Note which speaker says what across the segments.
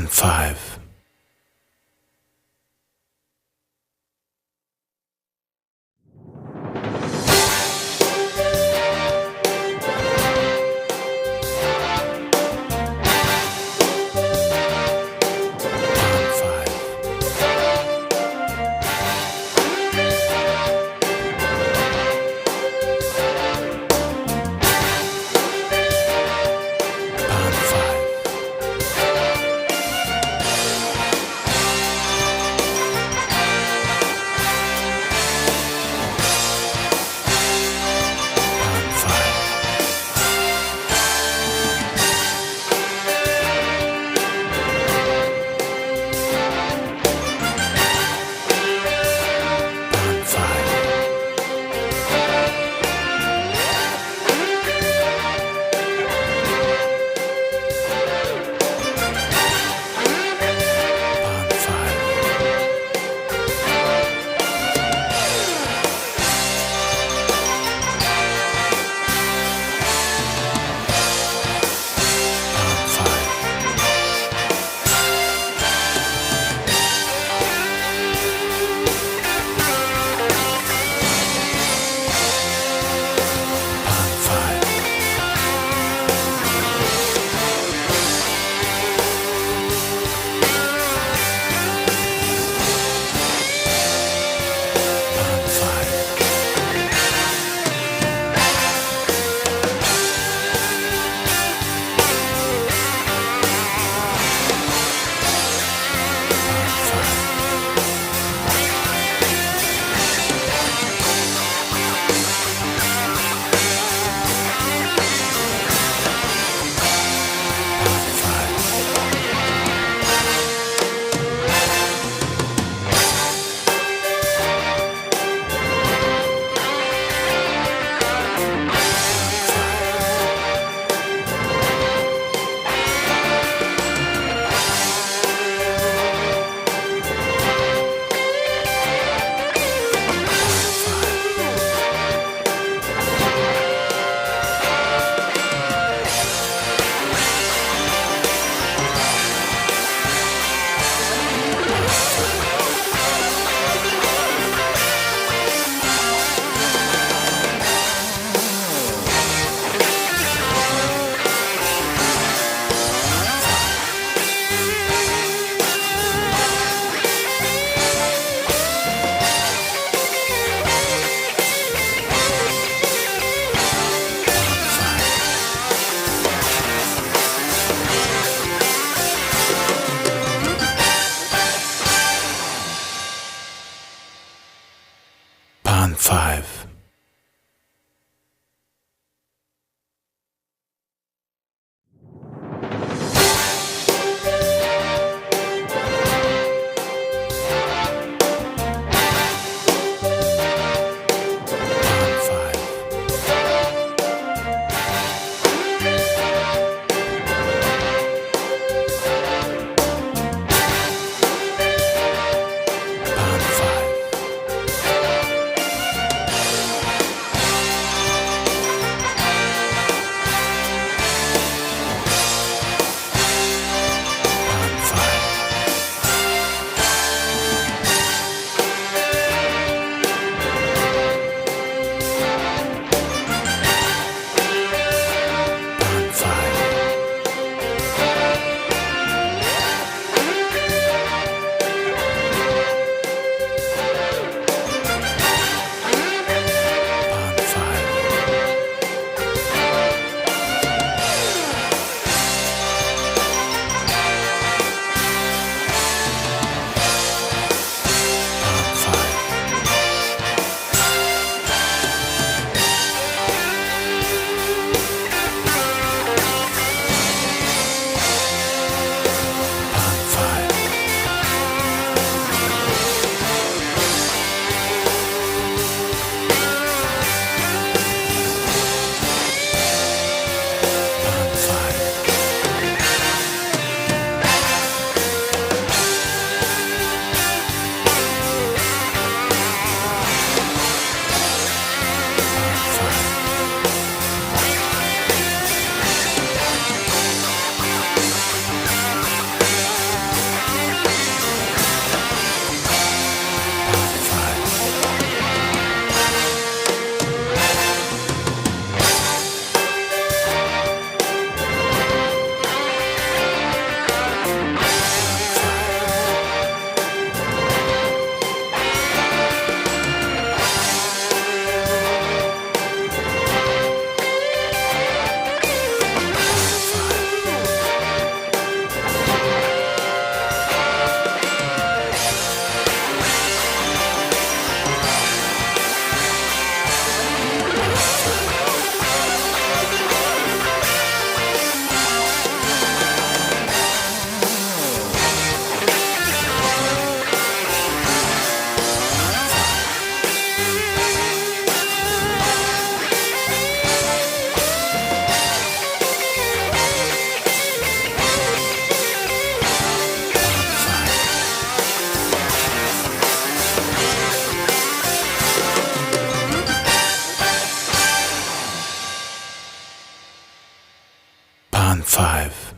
Speaker 1: on 5. Band 5.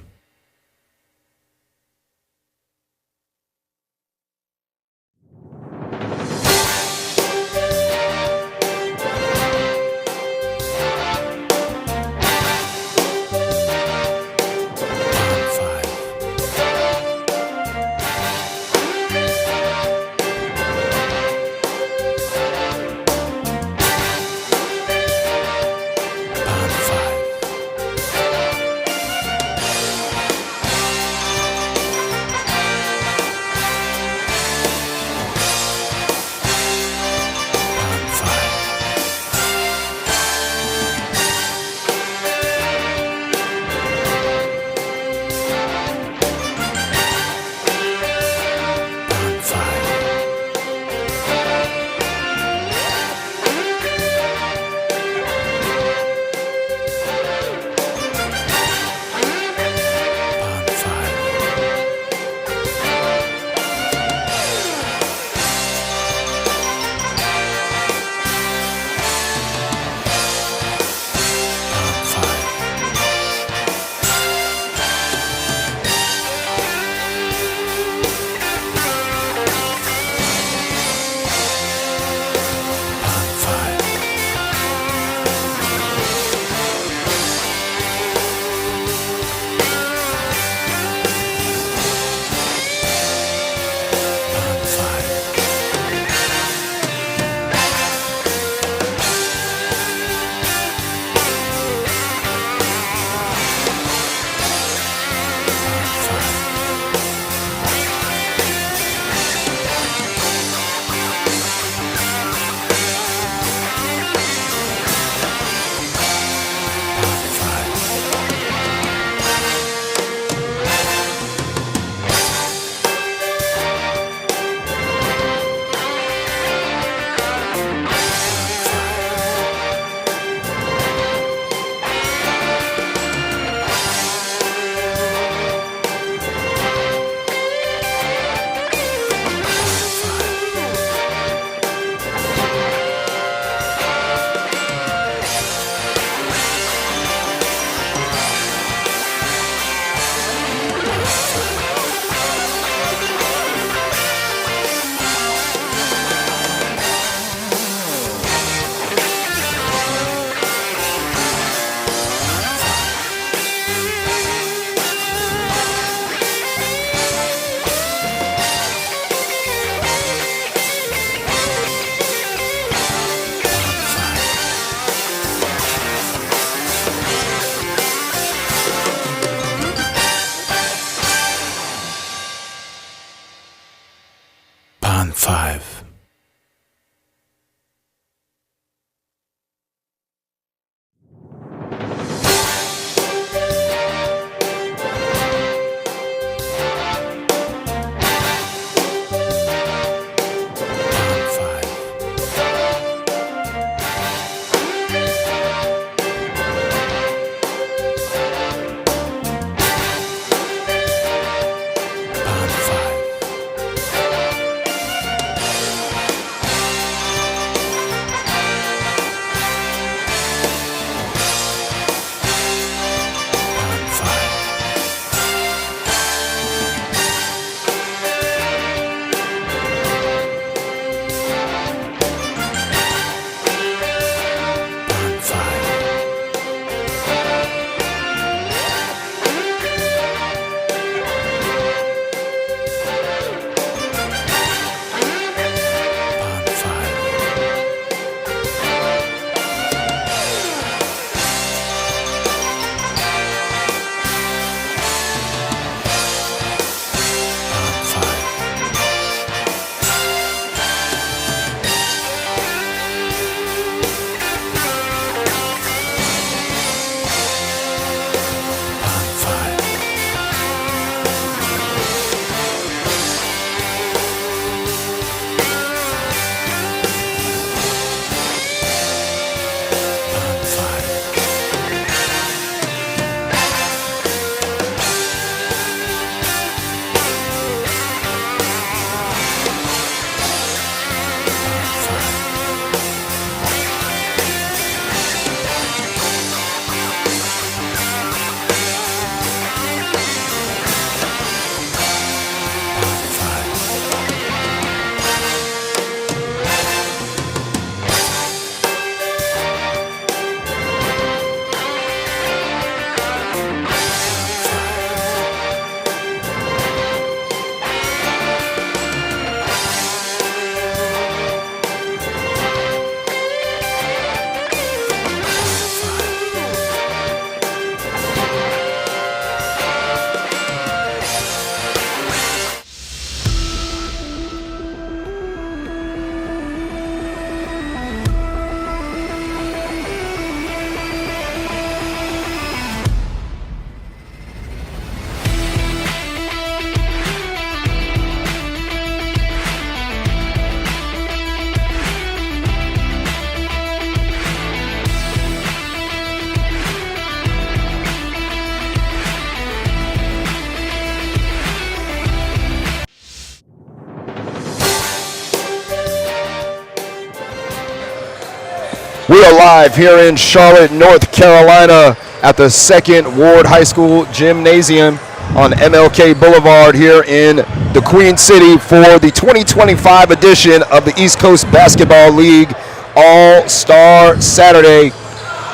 Speaker 1: are live here in Charlotte, North Carolina at the 2nd Ward High School Gymnasium on MLK Boulevard here in the Queen City for the 2025 edition of the East Coast Basketball League All-Star Saturday.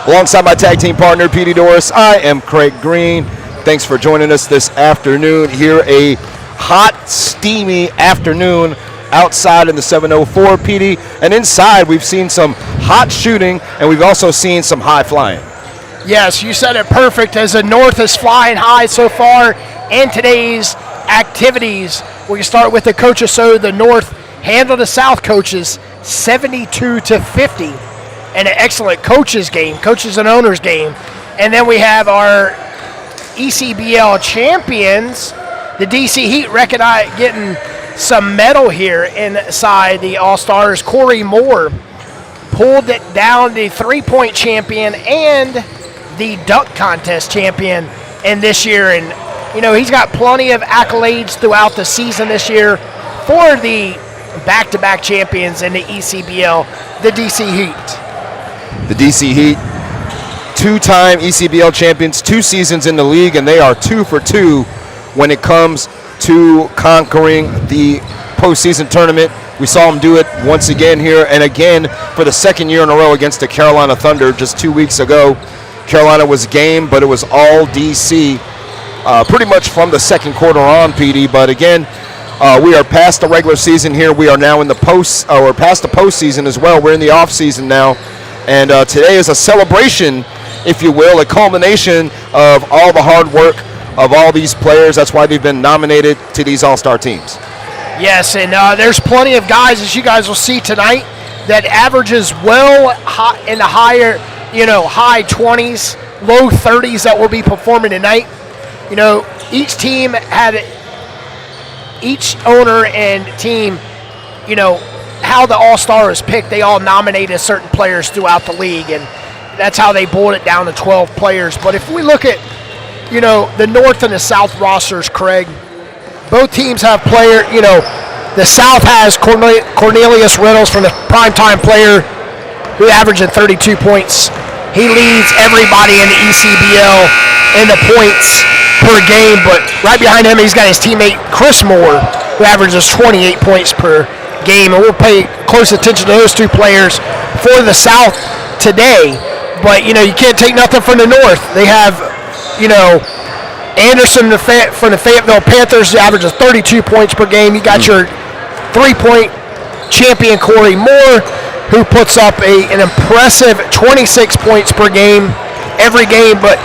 Speaker 1: Alongside my tag team partner, Petey Doris, I am Craig Green. Thanks for joining us this afternoon here, a hot, steamy afternoon outside in the 704, Petey, and inside we've seen some hot shooting and we've also seen some high flying.
Speaker 2: Yes, you said it perfect, as the North is flying high so far in today's activities. We can start with the coaches. So the North handled the South coaches 72-50 in an excellent coaches game, coaches and owners game. And then we have our ECBL champions, the DC Heat, getting some medal here inside the All-Stars. Corey Moore pulled it down, the three-point champion and the dunk contest champion in this year. And, you know, he's got plenty of accolades throughout the season this year for the back-to-back champions in the ECBL, the DC Heat.
Speaker 1: The DC Heat, two-time ECBL champions, 2 seasons in the league, and they are 2 for 2 when it comes to conquering the postseason tournament. We saw them do it once again here, and again for the 2nd year in a row against the Carolina Thunder just 2 weeks ago. Carolina was game, but it was all DC pretty much from the second quarter on, PD. But again, we are past the regular season here. We are now in the we're past the postseason as well. We're in the off season now, and today is a celebration, if you will, a culmination of all the hard work of all these players. That's why they've been nominated to these all-star teams.
Speaker 2: Yes, and there's plenty of guys, as you guys will see tonight, that averages well in the higher, high 20s, low 30s that will be performing tonight. You know, each team each owner and team, how the all-star is picked, they all nominated certain players throughout the league, and that's how they boiled it down to 12 players. But if we look at the North and the South rosters, Craig, both teams have the South has Cornelius Reynolds from the primetime player who averaging 32 points. He leads everybody in the ECBL in the points per game, but right behind him he's got his teammate Chris Moore, who averages 28 points per game, and we'll pay close attention to those 2 players for the South today. But you can't take nothing from the North. They have Anderson from the Fayetteville Panthers averages 32 points per game. You got your 3-point champion Corey Moore, who puts up an impressive 26 points per game every game. But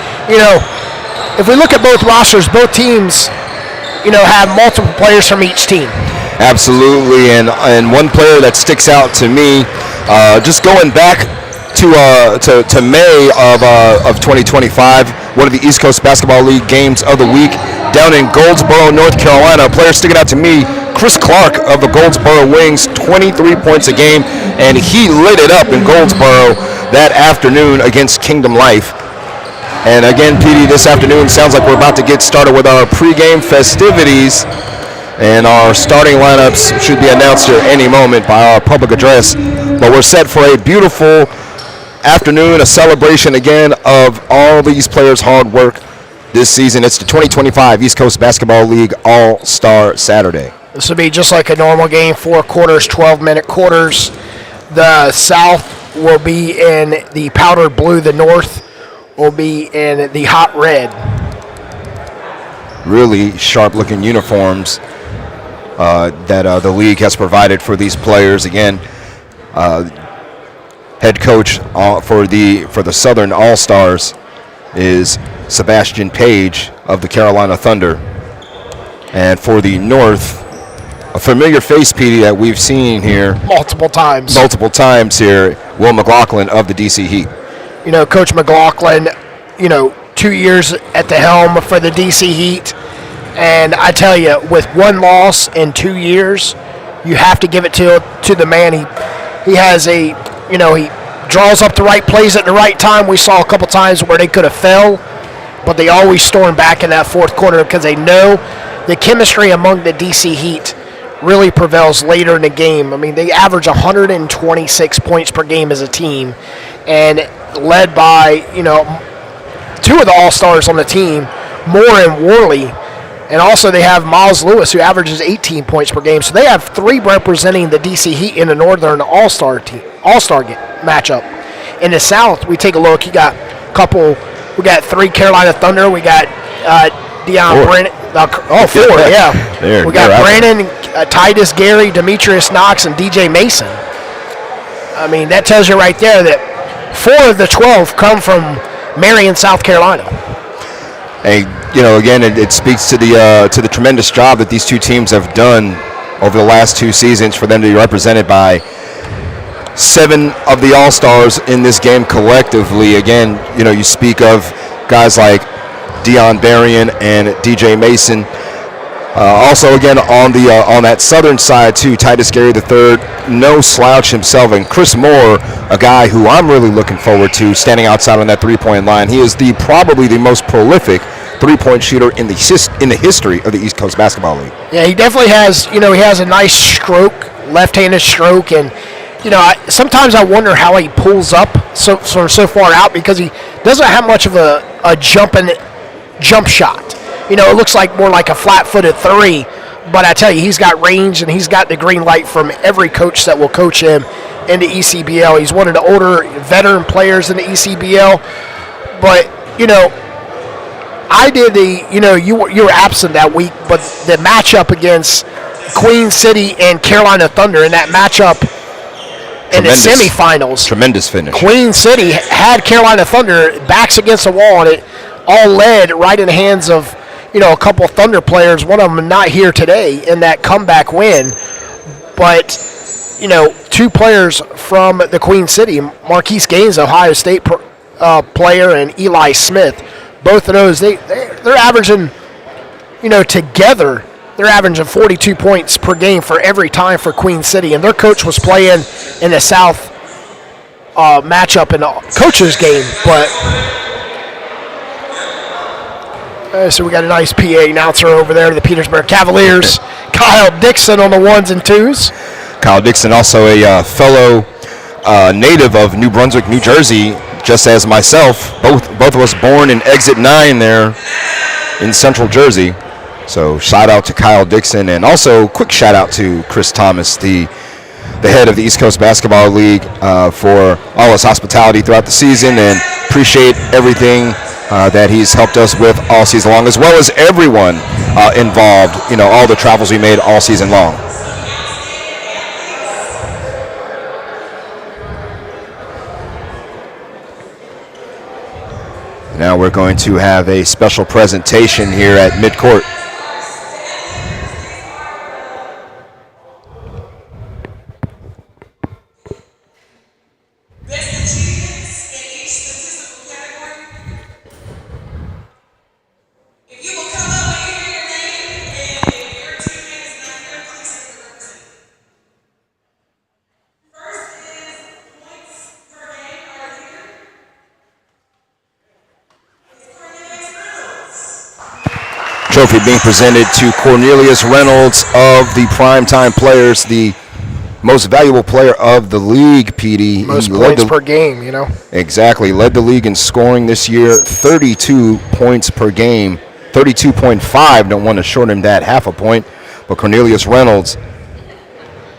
Speaker 2: if we look at both rosters, both teams have multiple players from each team.
Speaker 1: Absolutely, and one player that sticks out to me, just going back to May of 2025, one of the East Coast Basketball League games of the week down in Goldsboro, North Carolina. A player sticking out to me, Chris Clark of the Goldsboro Wings, 23 points a game, and he lit it up in Goldsboro that afternoon against Kingdom Life. And again, PD, this afternoon sounds like we're about to get started with our pregame festivities, and our starting lineups should be announced here any moment by our public address. But we're set for a beautiful afternoon, a celebration again of all these players' hard work this season. It's the 2025 East Coast Basketball League All-Star Saturday.
Speaker 2: This will be just like a normal game, 4 quarters, 12-minute quarters. The South will be in the powder blue. The North will be in the hot red.
Speaker 1: Really sharp-looking uniforms that the league has provided for these players. Again, head coach for the Southern All-Stars is Sebastian Page of the Carolina Thunder. And for the North, a familiar face, Petey, that we've seen here
Speaker 2: multiple times
Speaker 1: here, Will McLaughlin of the DC Heat.
Speaker 2: Coach McLaughlin, 2 years at the helm for the DC Heat. And I tell you, with 1 loss in 2 years, you have to give it to the man. He has he draws up the right plays at the right time. We saw a couple times where they could have fell, but they always storm back in that 4th quarter because they know the chemistry among the DC Heat really prevails later in the game. I mean, they average 126 points per game as a team, and led by, two of the all-stars on the team, Moore and Worley. And also they have Miles Lewis, who averages 18 points per game. So they have 3 representing the DC Heat in the Northern All-Star matchup. In the South, we take a look. We got 3 Carolina Thunder. We got Deion Brennan. 4, yeah. We got Brandon, Titus Gary, Demetrius Knox, and DJ Mason. I mean, that tells you right there that 4 of the 12 come from Marion, South Carolina.
Speaker 1: Hey, again, it speaks to the tremendous job that these two teams have done over the last 2 seasons for them to be represented by 7 of the All-Stars in this game collectively. Again, you speak of guys like Deion Berrien and DJ Mason. Also, again, on that southern side too, Titus Gary III, no slouch himself, and Chris Moore, a guy who I'm really looking forward to standing outside on that 3-point line. He is probably the most prolific 3-point shooter in the history of the East Coast Basketball League.
Speaker 2: Yeah, he definitely has. He has a nice stroke, left-handed stroke, and sometimes I wonder how he pulls up so far out, because he doesn't have much of a jump shot. It looks like more like a flat-footed 3, but I tell you, he's got range and he's got the green light from every coach that will coach him in the ECBL. He's one of the older veteran players in the ECBL, but I did you were absent that week, but the matchup against Queen City and Carolina Thunder in that matchup in the semifinals.
Speaker 1: Tremendous finish. Queen
Speaker 2: City had Carolina Thunder backs against the wall, and it all led right in the hands of a couple Thunder players. One of them not here today in that comeback win, but 2 players from the Queen City, Marquise Gaines, Ohio State player, and Eli Smith. Both of those, they're averaging, together, they're averaging 42 points per game for every time for Queen City. And their coach was playing in the South matchup in the coaches game. But so we got a nice PA announcer over there to the Petersburg Cavaliers. Kyle Dixon on the 1s and 2s.
Speaker 1: Kyle Dixon, also a fellow native of New Brunswick, New Jersey, just as myself. Both of us born in Exit 9 there in Central Jersey. So shout out to Kyle Dixon, and also quick shout out to Chris Thomas, the head of the East Coast Basketball League, for all his hospitality throughout the season, and appreciate everything that he's helped us with all season long, as well as everyone involved, all the travels we made all season long. Now we're going to have a special presentation here at midcourt. Trophy being presented to Cornelius Reynolds of the Primetime Players, the most valuable player of the league, PD.
Speaker 2: Most points per game,
Speaker 1: Exactly. Led the league in scoring this year, 32 points per game. 32.5, don't want to shorten him that half a point. But Cornelius Reynolds,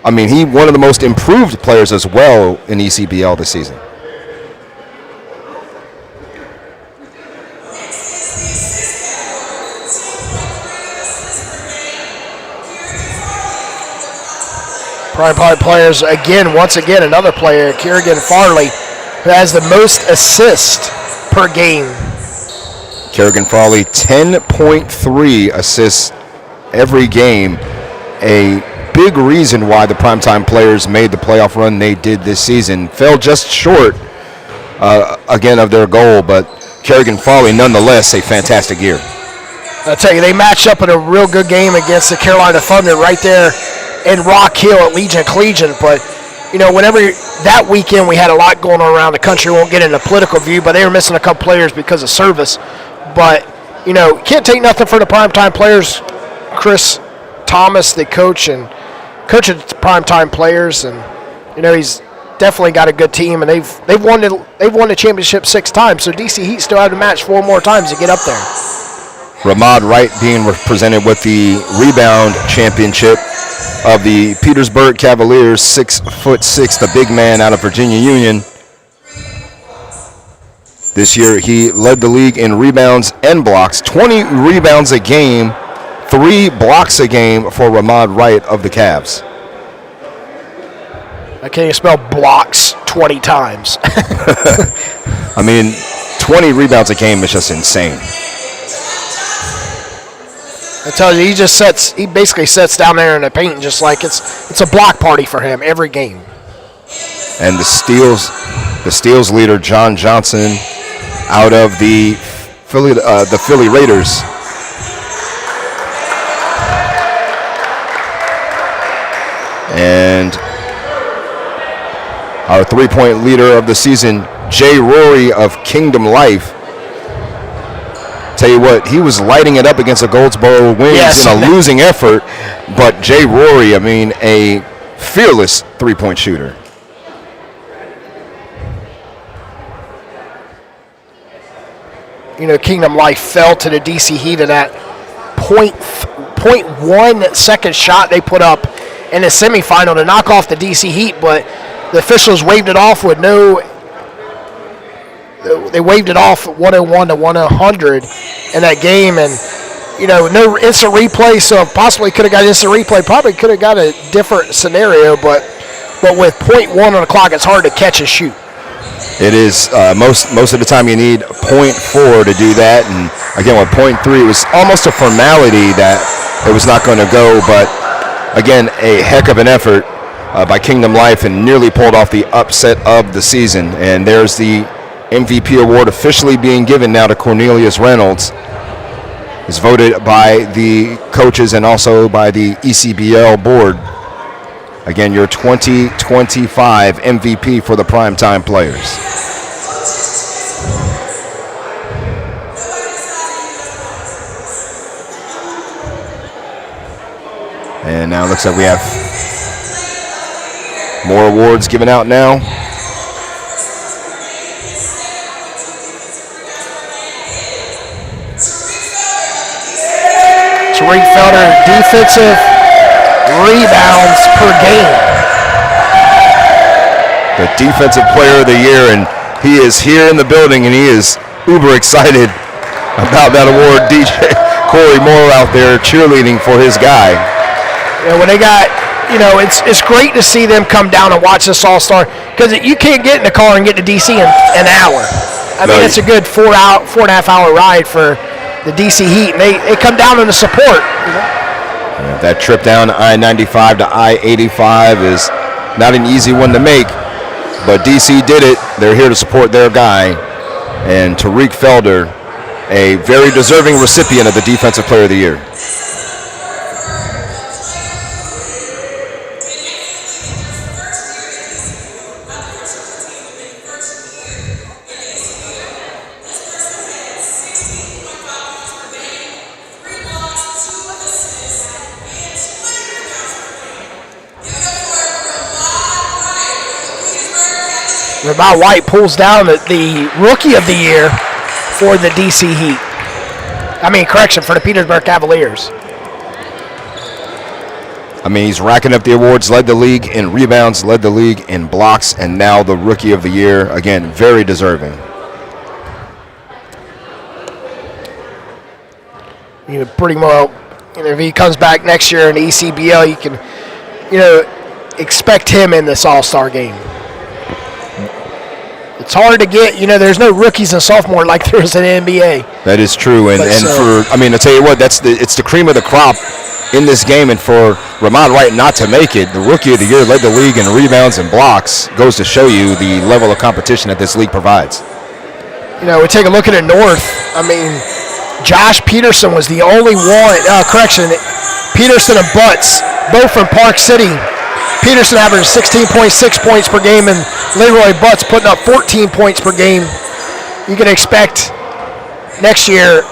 Speaker 1: he one of the most improved players as well in ECBL this season.
Speaker 2: Prime players, once again, another player, Kerrigan Farley, who has the most assists per game.
Speaker 1: Kerrigan Farley, 10.3 assists every game. A big reason why the Primetime Players made the playoff run they did this season. Fell just short, again, of their goal, but Kerrigan Farley, nonetheless, a fantastic year.
Speaker 2: I'll tell you, they matched up in a real good game against the Carolina Thunder right there in Rock Hill at Legion Collegiate. But, whenever that weekend we had a lot going on around the country. We won't get into political view, but they were missing a couple players because of service. But, can't take nothing for the Primetime Players. Chris Thomas, the coach, and coaching primetime players, and he's definitely got a good team, and they've won the championship 6 times. So DC Heat still have to match 4 more times to get up there.
Speaker 1: Ramad Wright being presented with the rebound championship of the Petersburg Cavaliers, 6'6", the big man out of Virginia Union. This year he led the league in rebounds and blocks, 20 rebounds a game, 3 blocks a game for Ramad Wright of the Cavs.
Speaker 2: I can't even spell blocks 20 times.
Speaker 1: I mean, 20 rebounds a game is just insane.
Speaker 2: I tell you, he basically sits down there in the paint just like it's a block party for him every game.
Speaker 1: And the steals leader, John Johnson, out of the Philly Raiders. And our 3-point leader of the season, Jay Rory of Kingdom Life. Tell you what, he was lighting it up against the Goldsboro Wings in a losing effort, but Jay Rory, I mean, a fearless 3-point shooter.
Speaker 2: Kingdom Life fell to the DC Heat in that 0.1 second shot they put up in the semifinal to knock off the DC Heat, but the officials waved it off with they waved it off 101 to 100 in that game, and no instant replay, so possibly could have got instant replay, probably could have got a different scenario, but with 0.1 on the clock, it's hard to catch and shoot.
Speaker 1: It is. Most of the time you need 0.4 to do that, and again with 0.3 it was almost a formality that it was not going to go, but again a heck of an effort by Kingdom Life, and nearly pulled off the upset of the season. And there's the MVP award officially being given now to Cornelius Reynolds. It's voted by the coaches and also by the ECBL board. Again, your 2025 MVP for the primetime players. And now it looks like we have more awards given out now.
Speaker 2: Tariq Felder, defensive rebounds per game.
Speaker 1: The defensive player of the year, and he is here in the building, and he is uber excited about that award. DJ Corey Moore out there cheerleading for his guy.
Speaker 2: When they got, it's great to see them come down and watch this All-Star, because you can't get in the car and get to DC in an hour. I mean, it's a good 4.5 hour ride for the DC Heat, and they come down in the support.
Speaker 1: Yeah, that trip down I-95 to I-85 is not an easy one to make, but DC did it. They're here to support their guy, and Tariq Felder, a very deserving recipient of the Defensive Player of the Year.
Speaker 2: Ramad White pulls down the Rookie of the Year for the DC Heat. For the Petersburg Cavaliers.
Speaker 1: I mean, he's racking up the awards, led the league in rebounds, led the league in blocks, and now the Rookie of the Year. Again, very deserving.
Speaker 2: Pretty well, if he comes back next year in the ECBL, you can, expect him in this All-Star game. It's hard to get, there's no rookies and sophomores like there is in the NBA.
Speaker 1: That is true, and I'll tell you what, it's the cream of the crop in this game, and for Ramad White not to make it, the Rookie of the Year, led the league in rebounds and blocks, goes to show you the level of competition that this league provides.
Speaker 2: We take a look at the North. Josh Peterson was the only one, Peterson and Butts, both from Park City. Peterson averaged 16.6 points per game, and Leroy Butts putting up 14 points per game. You can expect next year,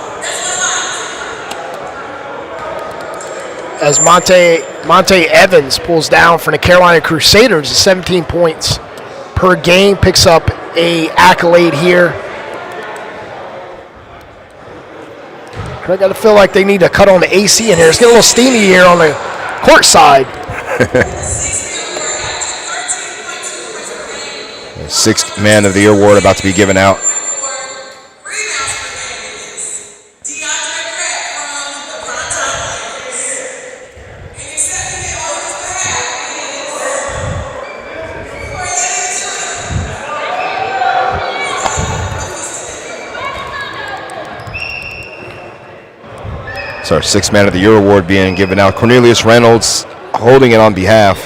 Speaker 2: as Monte Monte Evans pulls down for the Carolina Crusaders at 17 points per game, picks up a accolade here. I got to feel like they need to cut on the AC in here. It's getting a little steamy here on the court side.
Speaker 1: The sixth man of the year award about to be given out. It's our sixth man of the year award being given out. Cornelius Reynolds holding it on behalf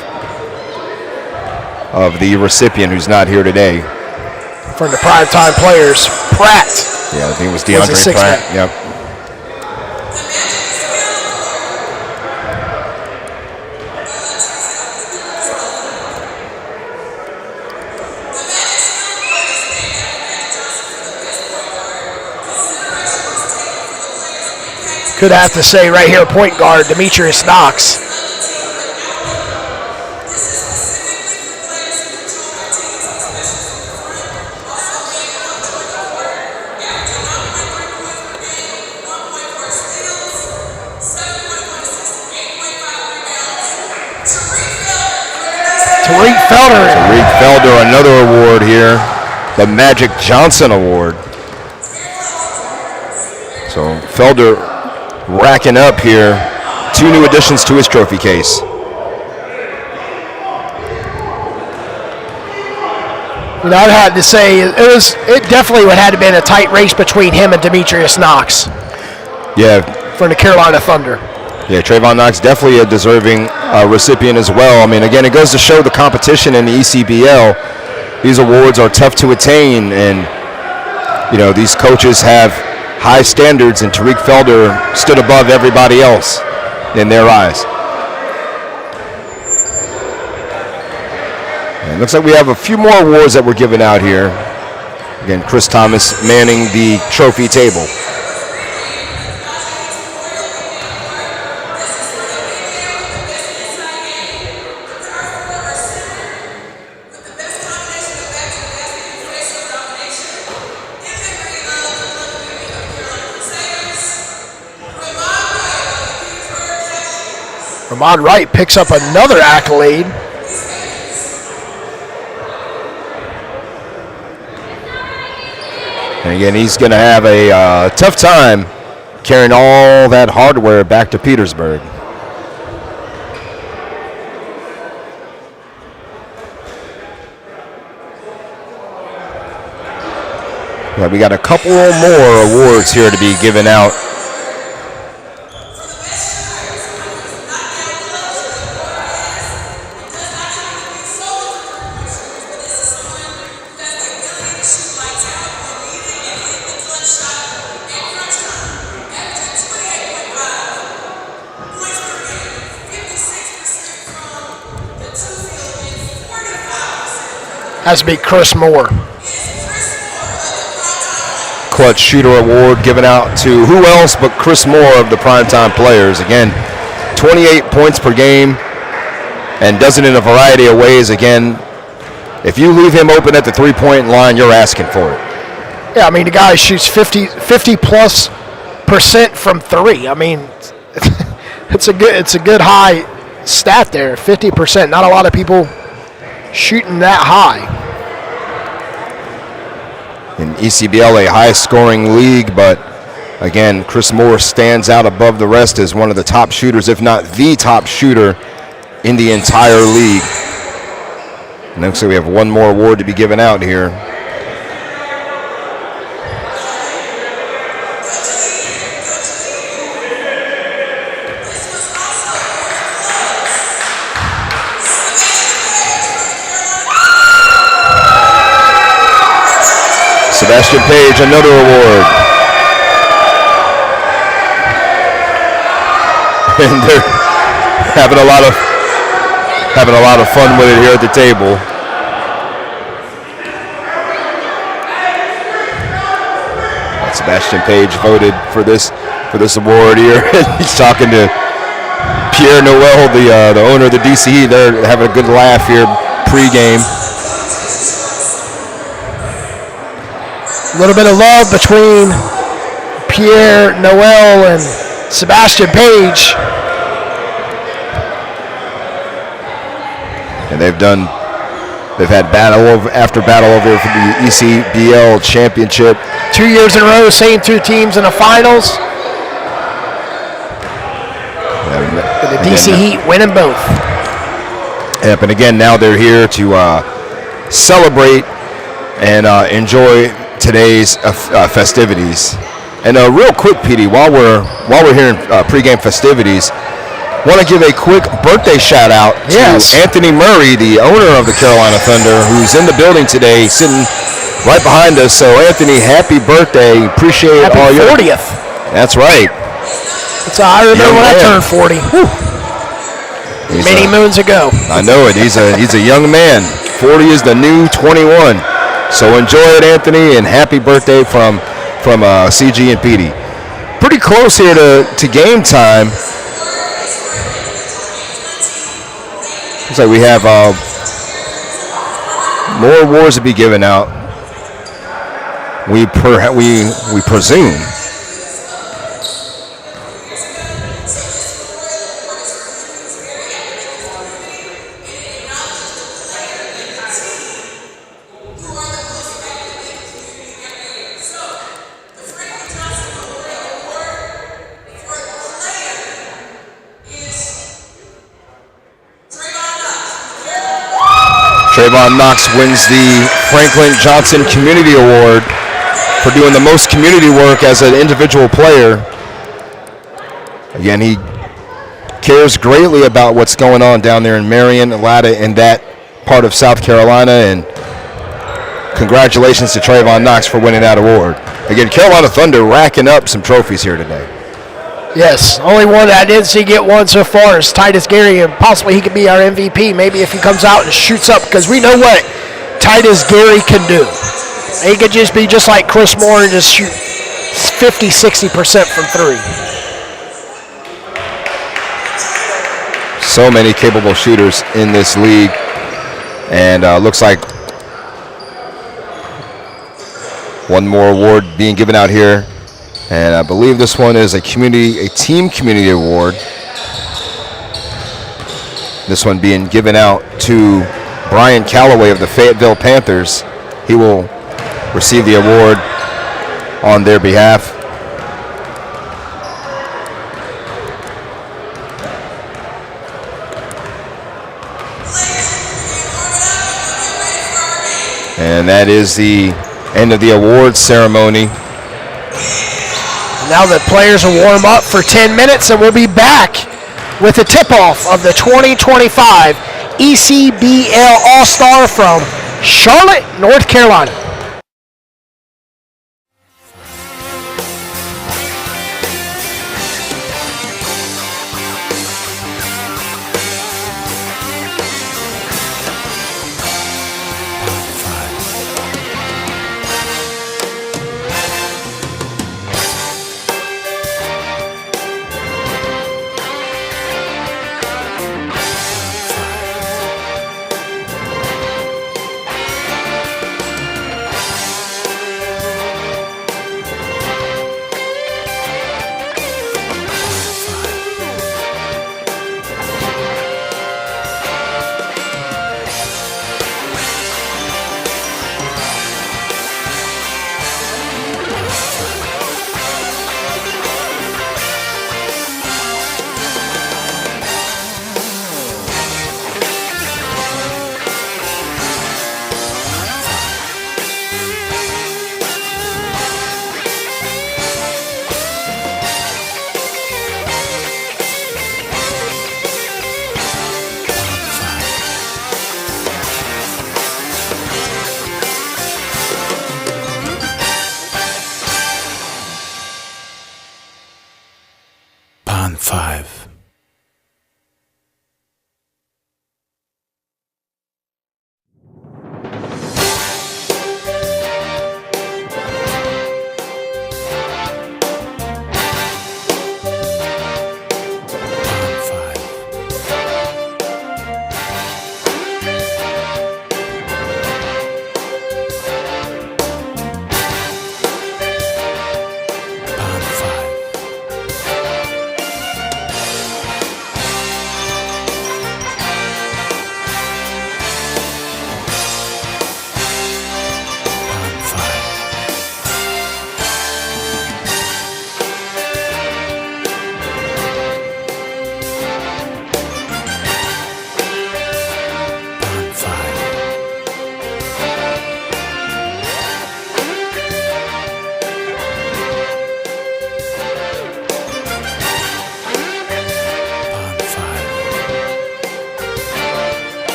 Speaker 1: of the recipient who's not here today.
Speaker 2: From the primetime players, Pratt.
Speaker 1: Yeah, I think it was DeAndre Pratt. Yep.
Speaker 2: Could have to say right here, point guard, Demetrius Knox.
Speaker 1: Tariq Felder, another award here, the Magic Johnson Award. So Felder racking up here 2 new additions to his trophy case.
Speaker 2: You know, I'd have to say it definitely would have to been a tight race between him and Demetrius Knox.
Speaker 1: Yeah.
Speaker 2: From the Carolina Thunder.
Speaker 1: Yeah, Trayvon Knox definitely a deserving recipient as well. I mean, again, it goes to show the competition in the ECBL. These awards are tough to attain, and you know these coaches have high standards, and Tariq Felder stood above everybody else in their eyes. And it looks like we have a few more awards that were given out here. Again, Chris Thomas manning the trophy table.
Speaker 2: Ramon Wright picks up another accolade.
Speaker 1: And again, he's going to have a tough time carrying all that hardware back to Petersburg. Yeah, we got a couple more awards here to be given out.
Speaker 2: Has to be Chris Moore.
Speaker 1: Clutch Shooter Award given out to who else but Chris Moore of the Primetime Players. Again, 28 points per game and does it in a variety of ways. Again, if you leave him open at the three-point line, you're asking for it.
Speaker 2: Yeah, I mean, the guy shoots 50+% from three. I mean, it's a good high stat there, 50%. Not a lot of people shooting that high.
Speaker 1: In ECBL, a high-scoring league, but again, Chris Moore stands out above the rest as one of the top shooters, if not the top shooter in the entire league. And looks like we have one more award to be given out here. Sebastian Page, another award. And they're having a lot of fun with it here at the table. Sebastian Page voted for this award here. He's talking to Pierre Noel, the owner of the DC, they're having a good laugh here pregame.
Speaker 2: A little bit of love between Pierre Noel and Sebastian Page.
Speaker 1: And they've had battle after battle over for the ECBL championship.
Speaker 2: 2 years in a row, same two teams in the finals. And the DC Heat winning both.
Speaker 1: Yep, and again, now they're here to celebrate and enjoy today's festivities. And real quick, PD, while we're here in pregame festivities, want to give a quick birthday shout out to Anthony Murray, the owner of the Carolina Thunder, who's in the building today, sitting right behind us. So Anthony, happy birthday! Appreciate
Speaker 2: happy
Speaker 1: all your
Speaker 2: 40th.
Speaker 1: That's right.
Speaker 2: I remember when I turned 40. Many moons ago.
Speaker 1: I know it. He's a young man. 40 is the new 21. So enjoy it, Anthony, and happy birthday from CG and PD. Pretty close here to game time. Looks like we have more awards to be given out. We presume. Trayvon Knox wins the Franklin Johnson Community Award for doing the most community work as an individual player. Again, he cares greatly about what's going on down there in Marion, Latta, and that part of South Carolina, and congratulations to Trayvon Knox for winning that award. Again, Carolina Thunder racking up some trophies here today.
Speaker 2: Yes, only one that I didn't see get one so far is Titus Gary, and possibly he could be our MVP maybe if he comes out and shoots up, because we know what Titus Gary can do. He could just be just like Chris Moore and just shoot 50-60% from three.
Speaker 1: So many capable shooters in this league, and looks like one more award being given out here. And I believe this one is a team community award. This one being given out to Brian Calloway of the Fayetteville Panthers. He will receive the award on their behalf. And that is the end of the awards ceremony.
Speaker 2: Now the players will warm up for 10 minutes, and we'll be back with the tip-off of the 2025 ECBL All-Star from Charlotte, North Carolina.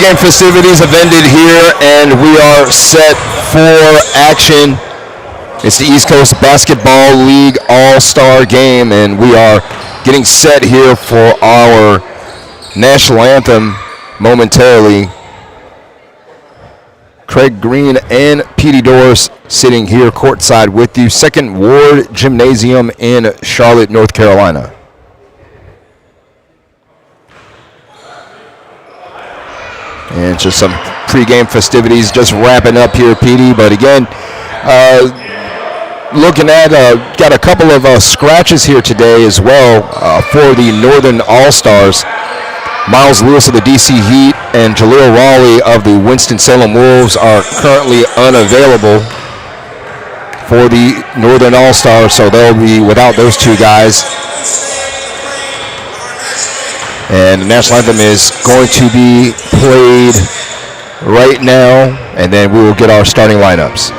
Speaker 1: pregame festivities have ended here, and we are set for action. It's the East Coast Basketball League All-Star Game, and we are getting set here for our national anthem momentarily. Craig Green and Petey Doris sitting here courtside with you. Second Ward Gymnasium in Charlotte, North Carolina. And just some pregame festivities just wrapping up here, Petey. But again, looking at, got a couple of scratches here today as well for the Northern All-Stars. Miles Lewis of the DC Heat and Jaleel Raleigh of the Winston-Salem Wolves are currently unavailable for the Northern All-Stars, so they'll be without those two guys. And the national anthem is going to be played right now, and then we will get our starting lineups.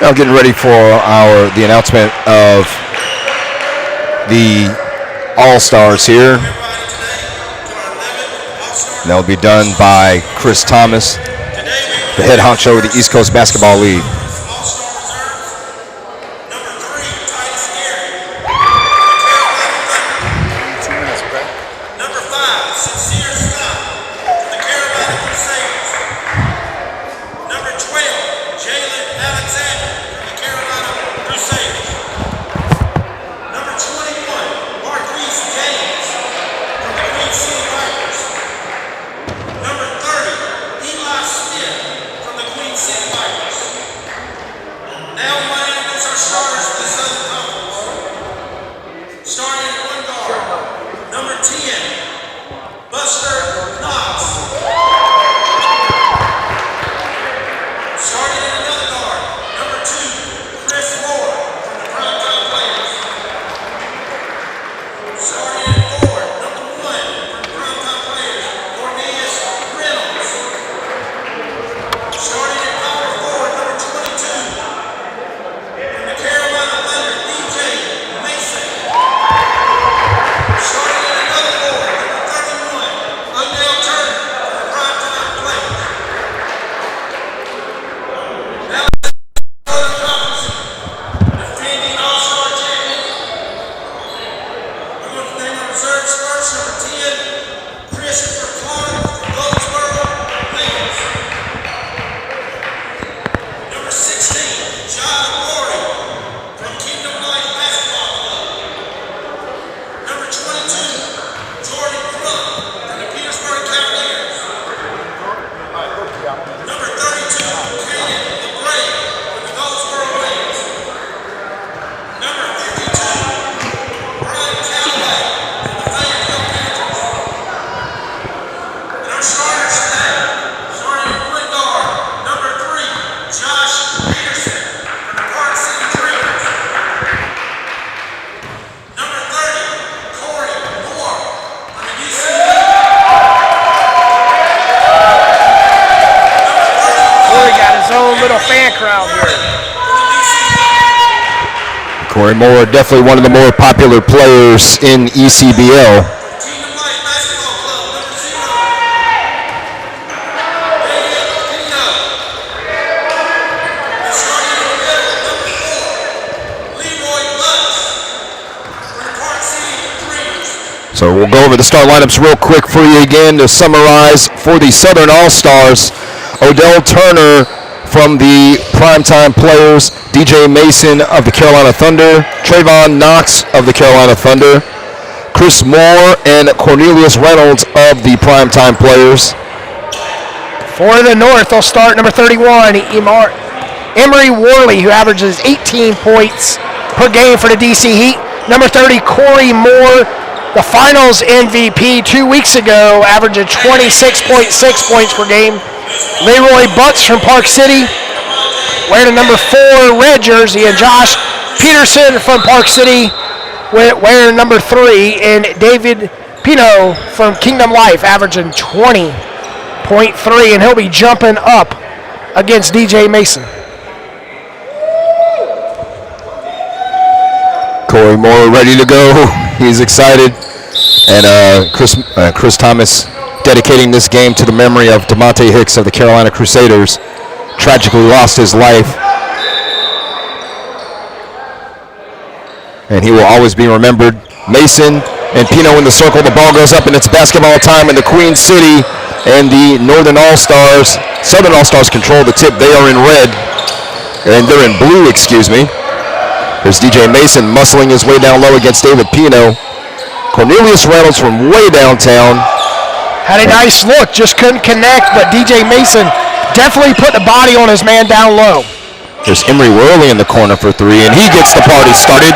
Speaker 1: Now getting ready for the announcement of the All-Stars here. And that'll be done by Chris Thomas, the head honcho of the East Coast Basketball League. Corey Moore, definitely one of the more popular players in ECBL. So we'll go over the start lineups real quick for you again to summarize. For the Southern All-Stars, Odell Turner from the primetime players, DJ Mason of the Carolina Thunder, Trayvon Knox of the Carolina Thunder, Chris Moore and Cornelius Reynolds of the primetime players.
Speaker 2: For the North, they'll start number 31, Emery Worley, who averages 18 points per game for the DC Heat. Number 30, Corey Moore, the finals MVP 2 weeks ago, averaging 26.6 points per game. Leroy Butts from Park City, wearing the number 4 red jersey, and Josh Peterson from Park City, wearing number 3, and David Pino from Kingdom Life, averaging 20.3, and he'll be jumping up against DJ Mason.
Speaker 1: Corey Moore ready to go. He's excited. And Chris Thomas dedicating this game to the memory of DeMonte Hicks of the Carolina Crusaders. Tragically lost his life. And he will always be remembered. Mason and Pino in the circle. The ball goes up and it's basketball time in the Queen City. And the Southern All-Stars control the tip. They are in red. And they're in blue, excuse me. There's DJ Mason muscling his way down low against David Pino. Cornelius Reynolds from way downtown.
Speaker 2: Had a nice look, just couldn't connect, but DJ Mason definitely put the body on his man down low.
Speaker 1: There's Emery Worley in the corner for 3, and he gets the party started.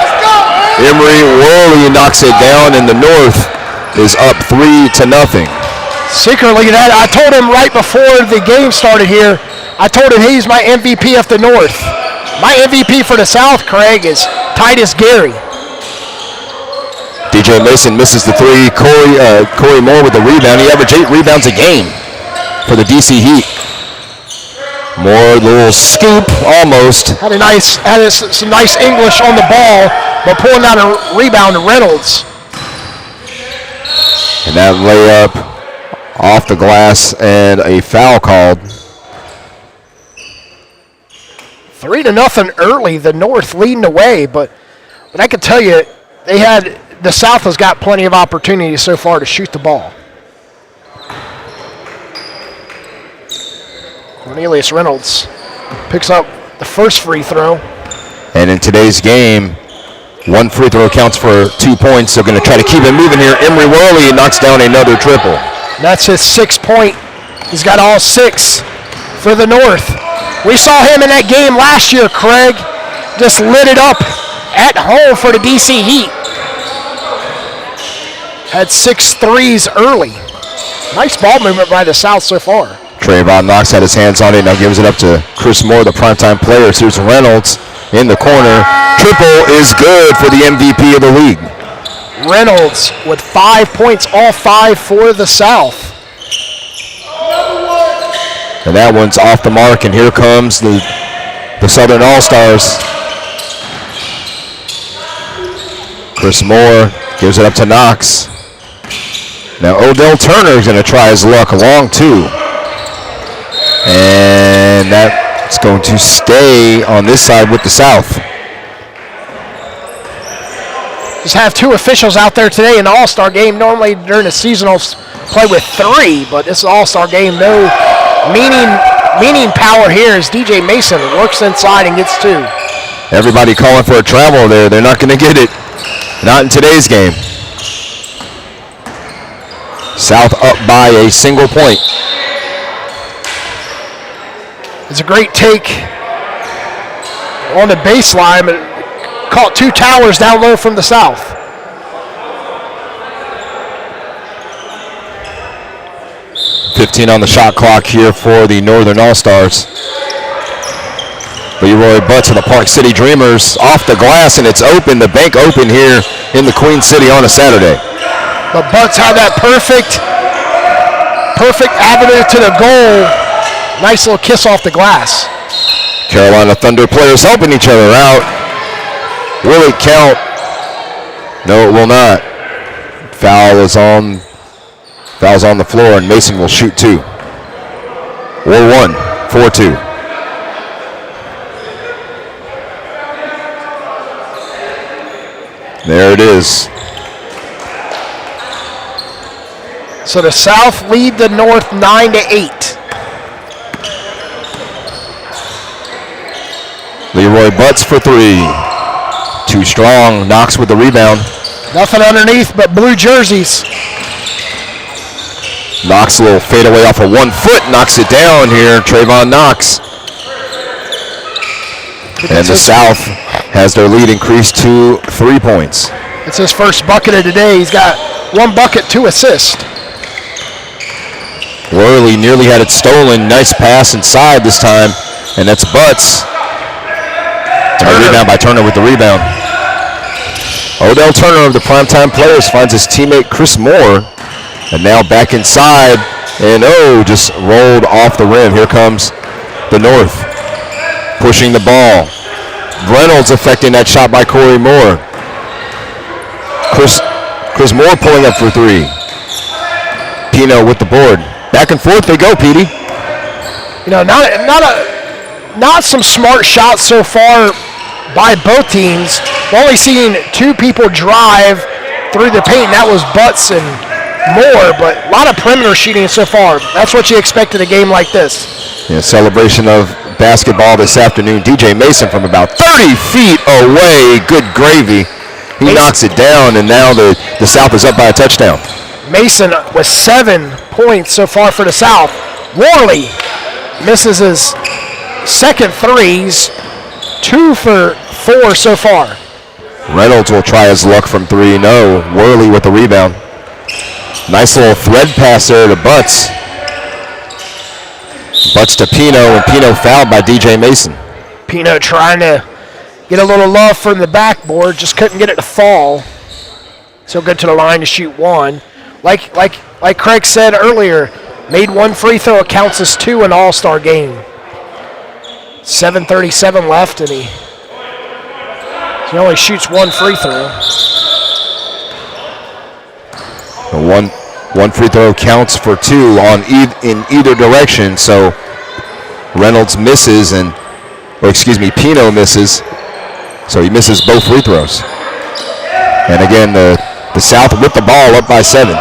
Speaker 1: Emery Worley knocks it down, and the North is up 3-0.
Speaker 2: Secretly, I told him right before the game started here, I told him he's my MVP of the North. My MVP for the South, Craig, is Titus Gary.
Speaker 1: DJ Mason misses the 3. Corey Moore with the rebound. He averaged 8 rebounds a game for the DC Heat. Moore, little scoop, almost.
Speaker 2: Had some nice English on the ball, but pulling out a rebound to Reynolds.
Speaker 1: And that layup off the glass and a foul called.
Speaker 2: 3-0 early, the North leading the way, but I can tell you, the South has got plenty of opportunities so far to shoot the ball. Cornelius Reynolds picks up the first free throw.
Speaker 1: And in today's game, 1 free throw counts for 2 points. They're going to try to keep it moving here. Emery Worley knocks down another triple.
Speaker 2: That's his 6th point. He's got all 6 for the North. We saw him in that game last year, Craig. Just lit it up at home for the DC Heat. Had 6 threes early. Nice ball movement by the South so far.
Speaker 1: Trayvon Knox had his hands on it, now gives it up to Chris Moore, the primetime players. Here's Reynolds in the corner. Triple is good for the MVP of the league.
Speaker 2: Reynolds with 5 points, all 5 for the South.
Speaker 1: And that one's off the mark, and here comes the Southern All-Stars. Chris Moore gives it up to Knox. Now Odell Turner is going to try his luck long two. And that's going to stay on this side with the South.
Speaker 2: Just have 2 officials out there today in the All-Star game. Normally during the season I'll play with 3, but this is an All-Star game. No meaning power here as DJ Mason works inside and gets 2.
Speaker 1: Everybody calling for a travel there. They're not going to get it. Not in today's game. South up by a single point.
Speaker 2: It's a great take on the baseline, but caught 2 towers down low from the South. .15
Speaker 1: on the shot clock here for the Northern All-Stars. Leroy Butts of the Park City Dreamers off the glass, and it's open, the bank open here in the Queen City on a Saturday.
Speaker 2: But Butts had that perfect avenue to the goal. Nice little kiss off the glass.
Speaker 1: Carolina Thunder players helping each other out. Will it count? No, it will not. Foul's on the floor, and Mason will shoot 2. Or 1, 4-2. There it is.
Speaker 2: So the South lead the North 9-8.
Speaker 1: Leroy Butts for three. Too strong. Knox with the rebound.
Speaker 2: Nothing underneath but blue jerseys.
Speaker 1: Knox a little fadeaway off of 1 foot. Knocks it down here. Trayvon Knox. And the South has their lead increased to 3 points.
Speaker 2: It's his first bucket of today. He's got 1 bucket, 2 assists.
Speaker 1: Worley nearly had it stolen. Nice pass inside this time. And that's Butts. And a rebound by Turner with the rebound. Odell Turner of the Primetime Players finds his teammate Chris Moore. And now back inside. And just rolled off the rim. Here comes the North. Pushing the ball. Reynolds affecting that shot by Corey Moore. Chris Moore pulling up for three. Pino with the board. Back and forth they go, Petey.
Speaker 2: Not some smart shots so far by both teams. We're only seeing 2 people drive through the paint. That was Butts and Moore, but a lot of perimeter shooting so far. That's what you expect in a game like this.
Speaker 1: Yeah, celebration of basketball this afternoon. DJ Mason from about 30 feet away. Good gravy. He knocks it down, and now the South is up by a touchdown. Mason
Speaker 2: with 7 points so far for the South. Worley misses his second threes. 2 for 4 so far.
Speaker 1: Reynolds will try his luck from 3. No. Worley with the rebound. Nice little thread pass there to Butts. Butts to Pino, and Pino fouled by DJ Mason.
Speaker 2: Pino trying to get a little love from the backboard, just couldn't get it to fall. So good to the line to shoot 1. Like Craig said earlier, made 1 free throw, it counts as 2 in an all-star game. 7:37 left, and he only shoots 1 free throw.
Speaker 1: One free throw counts for 2 in either direction. So Reynolds misses, Pino misses. So he misses both free throws. And again, the South with the ball up by 7.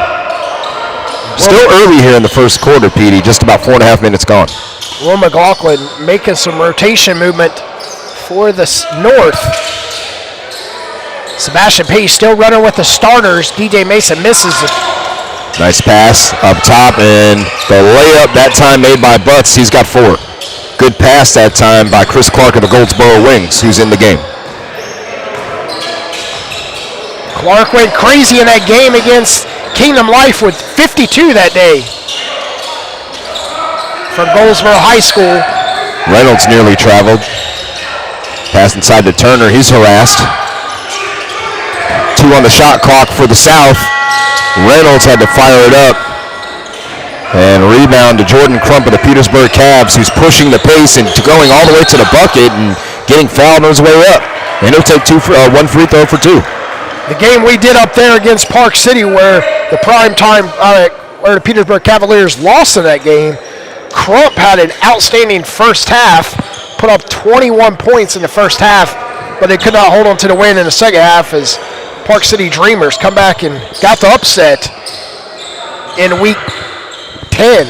Speaker 1: Still early here in the first quarter, Petey. Just about 4.5 minutes gone.
Speaker 2: Will McLaughlin making some rotation movement for the North. Sebastian Page still running with the starters. DJ Mason misses it.
Speaker 1: Nice pass up top, and the layup that time made by Butts. He's got 4. Good pass that time by Chris Clark of the Goldsboro Wings, who's in the game.
Speaker 2: Clark went crazy in that game against Kingdom Life with 52 that day from Goldsboro High School.
Speaker 1: Reynolds nearly traveled. Pass inside to Turner. He's harassed. 2 on the shot clock for the South. Reynolds had to fire it up. And rebound to Jordan Crump of the Petersburg Cavs, who's pushing the pace and going all the way to the bucket and getting fouled on his way up. And he'll take 1 free throw for 2.
Speaker 2: The game we did up there against Park City where the Petersburg Cavaliers lost in that game, Crump had an outstanding first half, put up 21 points in the first half, but they could not hold on to the win in the second half as Park City Dreamers come back and got the upset in week 10.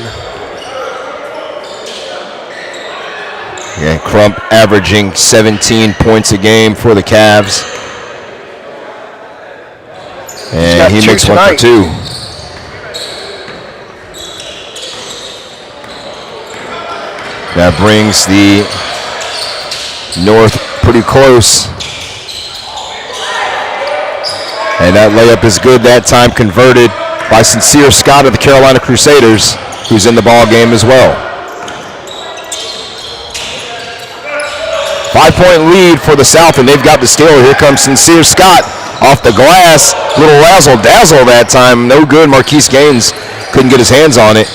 Speaker 1: Yeah, Crump averaging 17 points a game for the Cavs. And he makes 1 for 2. That brings the North pretty close. And that layup is good that time, converted by Sincere Scott of the Carolina Crusaders, who's in the ball game as well. 5-point lead for the South, and they've got the steal. Here comes Sincere Scott off the glass. Little razzle-dazzle that time. No good. Marquise Gaines couldn't get his hands on it.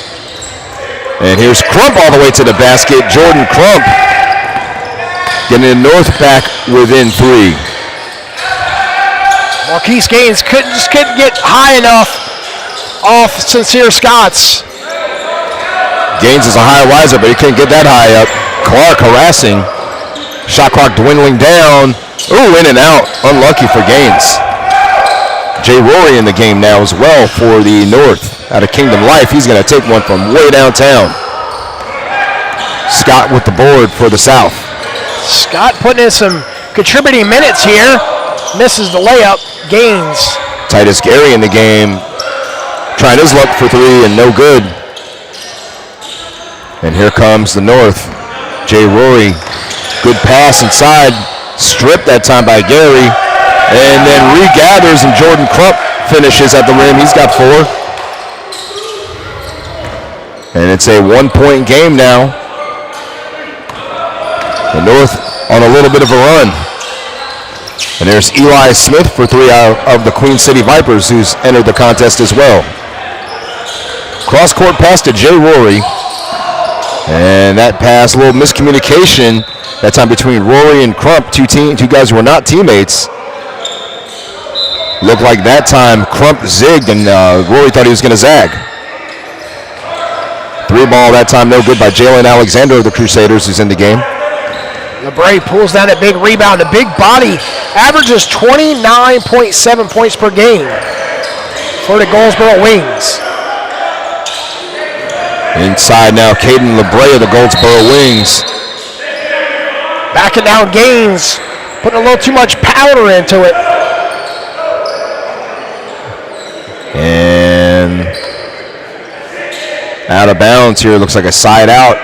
Speaker 1: And here's Crump all the way to the basket. Jordan Crump getting the North back within 3.
Speaker 2: Marquise Gaines couldn't get high enough off Sincere Scott's.
Speaker 1: Gaines is a high riser, but he couldn't get that high up. Clark harassing. Shot clock dwindling down. Ooh, in and out. Unlucky for Gaines. Jay Rory in the game now as well for the North out of Kingdom Life. He's going to take one from way downtown. Scott with the board for the South.
Speaker 2: Scott putting in some contributing minutes here. Misses the layup. Gaines.
Speaker 1: Titus Gary in the game. Trying his luck for three and no good. And here comes the North. Jay Rory. Good pass inside. Stripped that time by Gary. And then regathers and Jordan Crump finishes at the rim. He's got 4. And it's a 1-point game now. The North on a little bit of a run. And there's Eli Smith for 3 out of the Queen City Vipers, who's entered the contest as well. Cross-court pass to Jay Rory. And that pass, a little miscommunication that time between Rory and Crump, two guys who were not teammates. Looked like that time Crump zigged and Rory thought he was going to zag. 3 ball that time, no good by Jalen Alexander of the Crusaders, who's in the game.
Speaker 2: LeBray pulls down that big rebound. The big body averages 29.7 points per game for the Goldsboro Wings.
Speaker 1: Inside now, Caden LeBray of the Goldsboro Wings.
Speaker 2: Backing down Gaines, putting a little too much powder into it.
Speaker 1: And out of bounds here, looks like a side out.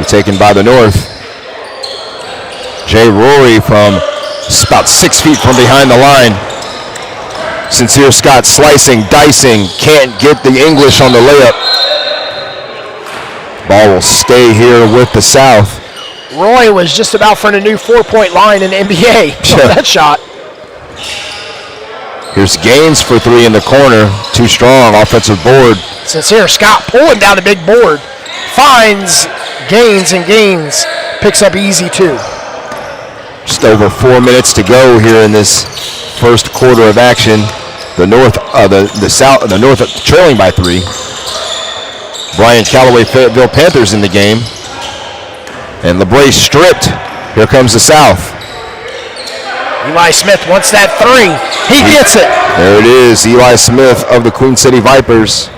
Speaker 1: Taken by the North. Jay Rory from about 6 feet from behind the line. Sincere Scott slicing, dicing, can't get the English on the layup. Ball will stay here with the South.
Speaker 2: Roy was just about for a new 4-point line in the NBA. That shot.
Speaker 1: Here's Gaines for 3 in the corner. Too strong, offensive board.
Speaker 2: Sincere Scott pulling down the big board. Finds Gaines, and Gaines picks up easy 2.
Speaker 1: Just over 4 minutes to go here in this first quarter of action. The North, the North trailing by 3. Brian Callaway, Fayetteville Panthers in the game, and LeBray stripped. Here comes the South.
Speaker 2: Eli Smith wants that 3. He gets it.
Speaker 1: There it is, Eli Smith of the Queen City Vipers.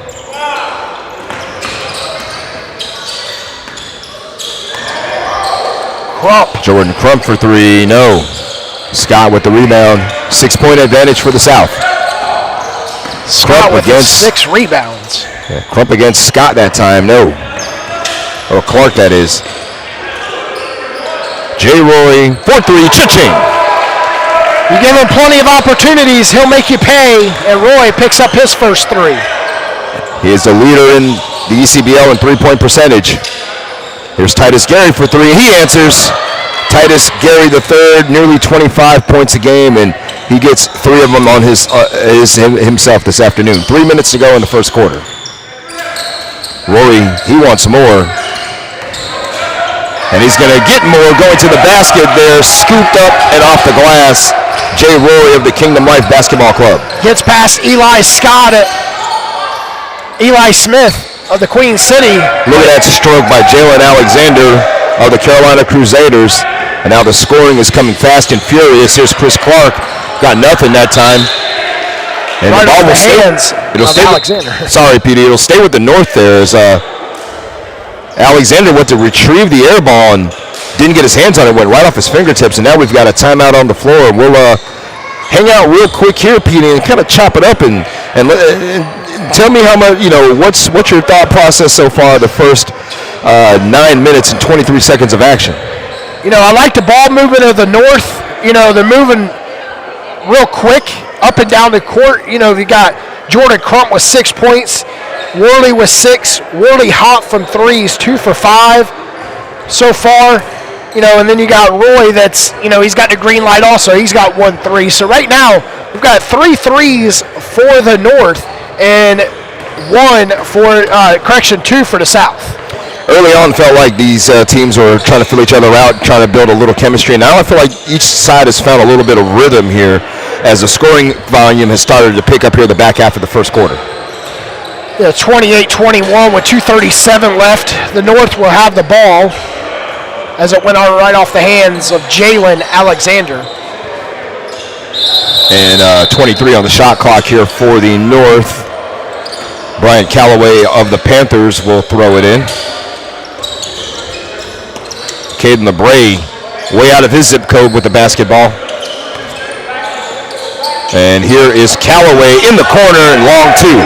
Speaker 2: Crump.
Speaker 1: Jordan Crump for 3, no. Scott with the rebound. 6-point advantage for the South.
Speaker 2: Scott with 6 rebounds.
Speaker 1: Yeah, Crump against Scott that time, no. Or Clark, that is. Jay Rory for 3, cha-ching.
Speaker 2: You give him plenty of opportunities, he'll make you pay, and Roy picks up his first 3.
Speaker 1: He is the leader in the ECBL in 3-point percentage. Here's Titus Gary for 3. He answers. Titus Gary the third, nearly 25 points a game, and he gets 3 of them on himself this afternoon. 3 minutes to go in the first quarter. Rory, he wants more. And he's going to get more, going to the basket there, scooped up and off the glass. Jay Rory of the Kingdom Life Basketball Club.
Speaker 2: Gets past Eli Scott, Eli Smith of the Queen City.
Speaker 1: Look at that stroke by Jalen Alexander of the Carolina Crusaders. And now the scoring is coming fast and furious. Here's Chris Clark. Got nothing that time. And
Speaker 2: right
Speaker 1: the ball will stay. It'll stay
Speaker 2: Alexander.
Speaker 1: Sorry, Petey. It'll stay with the North there as Alexander went to retrieve the air ball and didn't get his hands on it. Went right off his fingertips. And now we've got a timeout on the floor. We'll hang out real quick here, Petey, and kind of chop it up and tell me how much, what's your thought process so far the first 9 minutes and 23 seconds of action?
Speaker 2: I like the ball movement of the North. They're moving real quick up and down the court. You got Jordan Crump with 6 points, Worley with 6, Worley hot from 3s, 2 for 5 so far. And then you got Roy that's, he's got the green light also. He's got 1 3. So right now, we've got 3 threes for the North and 2 for the South.
Speaker 1: Early on, felt like these teams were trying to fill each other out, trying to build a little chemistry. Now I feel like each side has found a little bit of rhythm here as the scoring volume has started to pick up here the back half of the first quarter.
Speaker 2: Yeah, 28-21 with 2:37 left. The North will have the ball as it went right off the hands of Jalen Alexander.
Speaker 1: And 23 on the shot clock here for the North. Bryant Calloway of the Panthers will throw it in. Caden LeBray way out of his zip code with the basketball. And here is Calloway in the corner, long two.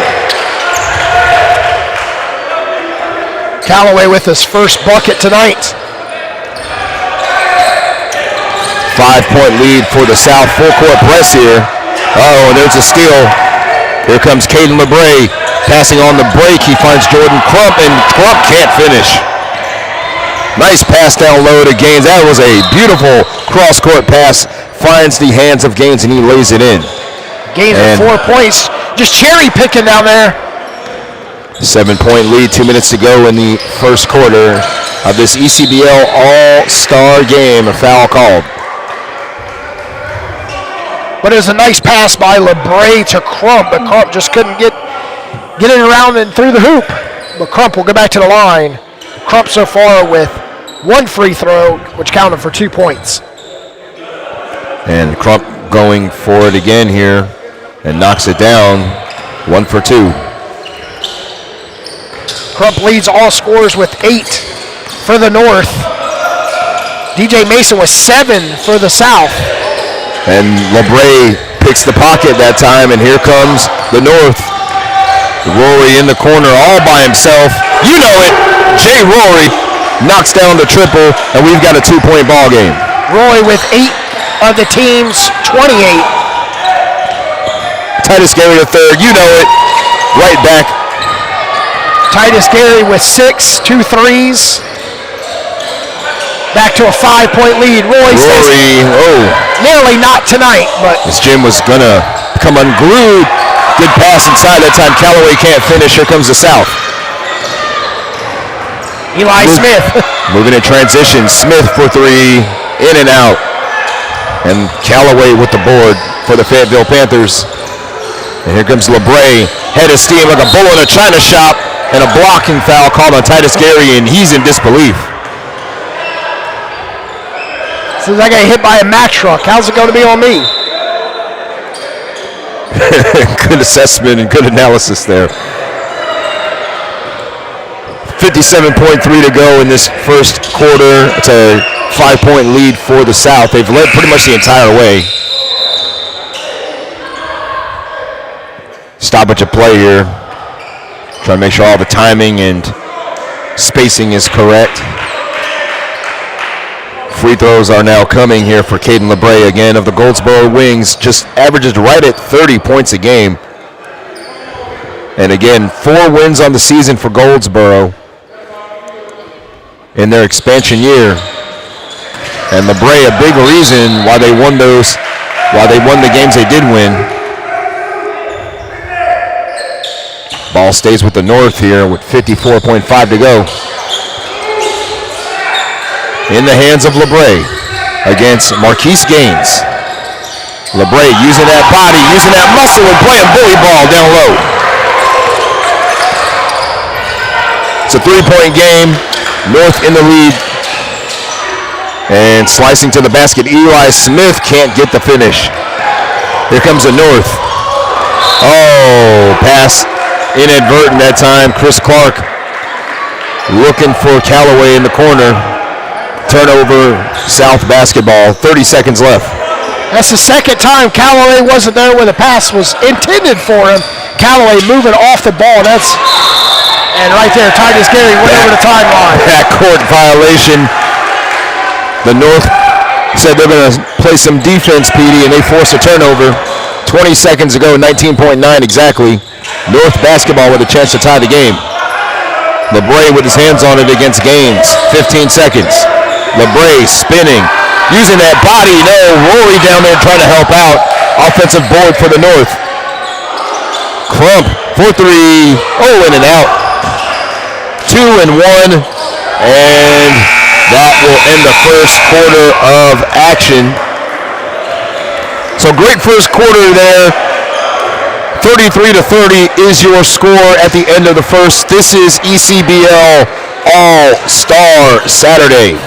Speaker 2: Calloway with his first bucket tonight.
Speaker 1: 5-point lead for the South. Full court press here. Oh, and there's a steal. Here comes Caden LeBray. Passing on the break, he finds Jordan Crump, and Crump can't finish. Nice pass down low to Gaines. That was a beautiful cross-court pass. Finds the hands of Gaines, and he lays it in.
Speaker 2: Gaines with 4 points. Just cherry picking down there.
Speaker 1: 7-point lead, 2 minutes to go in the first quarter of this ECBL All-Star game. A foul called.
Speaker 2: But it was a nice pass by LeBray to Crump, but Crump just couldn't get it around and through the hoop. But Crump will go back to the line. Crump so far with 1 free throw, which counted for 2 points.
Speaker 1: And Crump going for it again here and knocks it down. 1 for 2.
Speaker 2: Crump leads all scorers with 8 for the North. DJ Mason with 7 for the South.
Speaker 1: And LeBray picks the pocket that time, and here comes the North. Rory in the corner all by himself. You know it. Jay Rory knocks down the triple, and we've got a 2-point ball game.
Speaker 2: Rory with 8 of the team's 28.
Speaker 1: Titus Gary III, you know it. Right back.
Speaker 2: Titus Gary with 6, 2 threes. Back to a 5-point lead. Rory nearly not tonight, but
Speaker 1: this gym was gonna come unglued. Good pass inside that time. Calloway can't finish. Here comes the South.
Speaker 2: Eli Smith.
Speaker 1: Moving in transition. Smith for 3, in and out. And Calloway with the board for the Fayetteville Panthers. And here comes LeBray. Head of steam like a bull in a china shop. And a blocking foul called on Titus Gary, and he's in disbelief.
Speaker 2: Says I got hit by a Mack truck. How's it going to be on me?
Speaker 1: Good assessment and good analysis there. 57.3 to go in this first quarter. It's a 5-point lead for the South. They've led pretty much the entire way. Stoppage of play here. Trying to make sure all the timing and spacing is correct. Free throws are now coming here for Caden LeBray again of the Goldsboro Wings. Just averages right at 30 points a game. And again, 4 wins on the season for Goldsboro in their expansion year. And LeBray, a big reason why they won the games they did win. Ball stays with the North here with 54.5 to go. In the hands of LeBray against Marquise Gaines. LeBray using that body, using that muscle, and playing bully ball down low. It's a 3-point game. North in the lead. And slicing to the basket, Eli Smith can't get the finish. Here comes the North. Oh, pass inadvertent that time. Chris Clark looking for Calloway in the corner. Turnover, South basketball. 30 seconds left.
Speaker 2: That's the second time Calloway wasn't there when the pass was intended for him. Calloway moving off the ball. And right there, Titus Gary went over the timeline.
Speaker 1: Backcourt violation. The North said they're going to play some defense, Petey, and they forced a turnover. 20 seconds ago, 19.9 exactly. North basketball with a chance to tie the game. LeBray with his hands on it against Gaines. 15 seconds. LeBray spinning, using that body. No, Rory down there trying to help out. Offensive board for the North. Crump for 3. Oh, in and out. 2 and 1. And that will end the first quarter of action. So great first quarter there. 33-30 is your score at the end of the first. This is ECBL All-Star Saturday.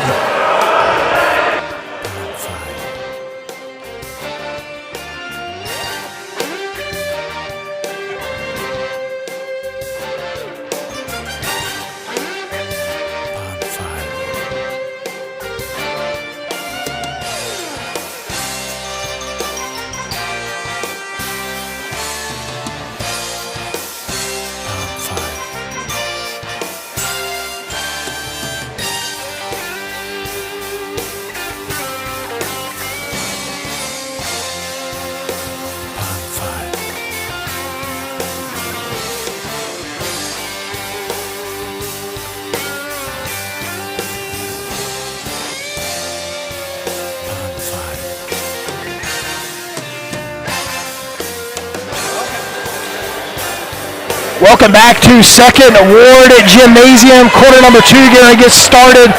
Speaker 2: Welcome back to Second Ward Gymnasium. Quarter number 2 going to get started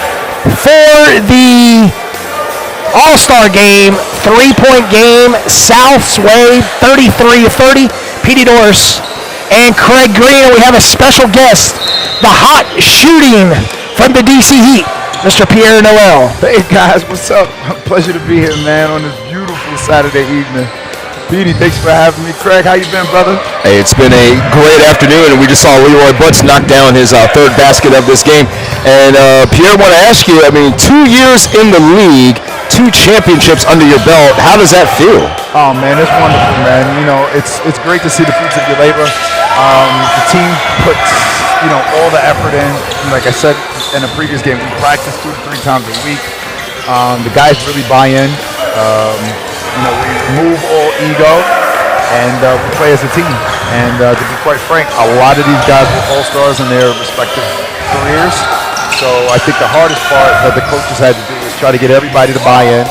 Speaker 2: for the All-Star game. 3-point game. South's way, 33-30. Petey Norris and Craig Green. We have a special guest, the hot shooting from the DC Heat, Mr. Pierre Noel.
Speaker 3: Hey guys, what's up? Pleasure to be here, man, on this beautiful Saturday evening. Petey, thanks for having me. Craig, how you been, brother?
Speaker 1: Hey, it's been a great afternoon, and we just saw Leroy Butts knock down his third basket of this game. And Pierre, I want to ask you, 2 years in the league, 2 championships under your belt. How does that feel?
Speaker 3: Oh man, it's wonderful, man. You know, it's great to see the fruits of your labor. The team puts, all the effort in. Like I said in a previous game, we practice 2 to 3 times a week. The guys really buy in. We remove all ego, and we play as a team. And to be quite frank, a lot of these guys were all-stars in their respective careers. So I think the hardest part that the coaches had to do was try to get everybody to buy in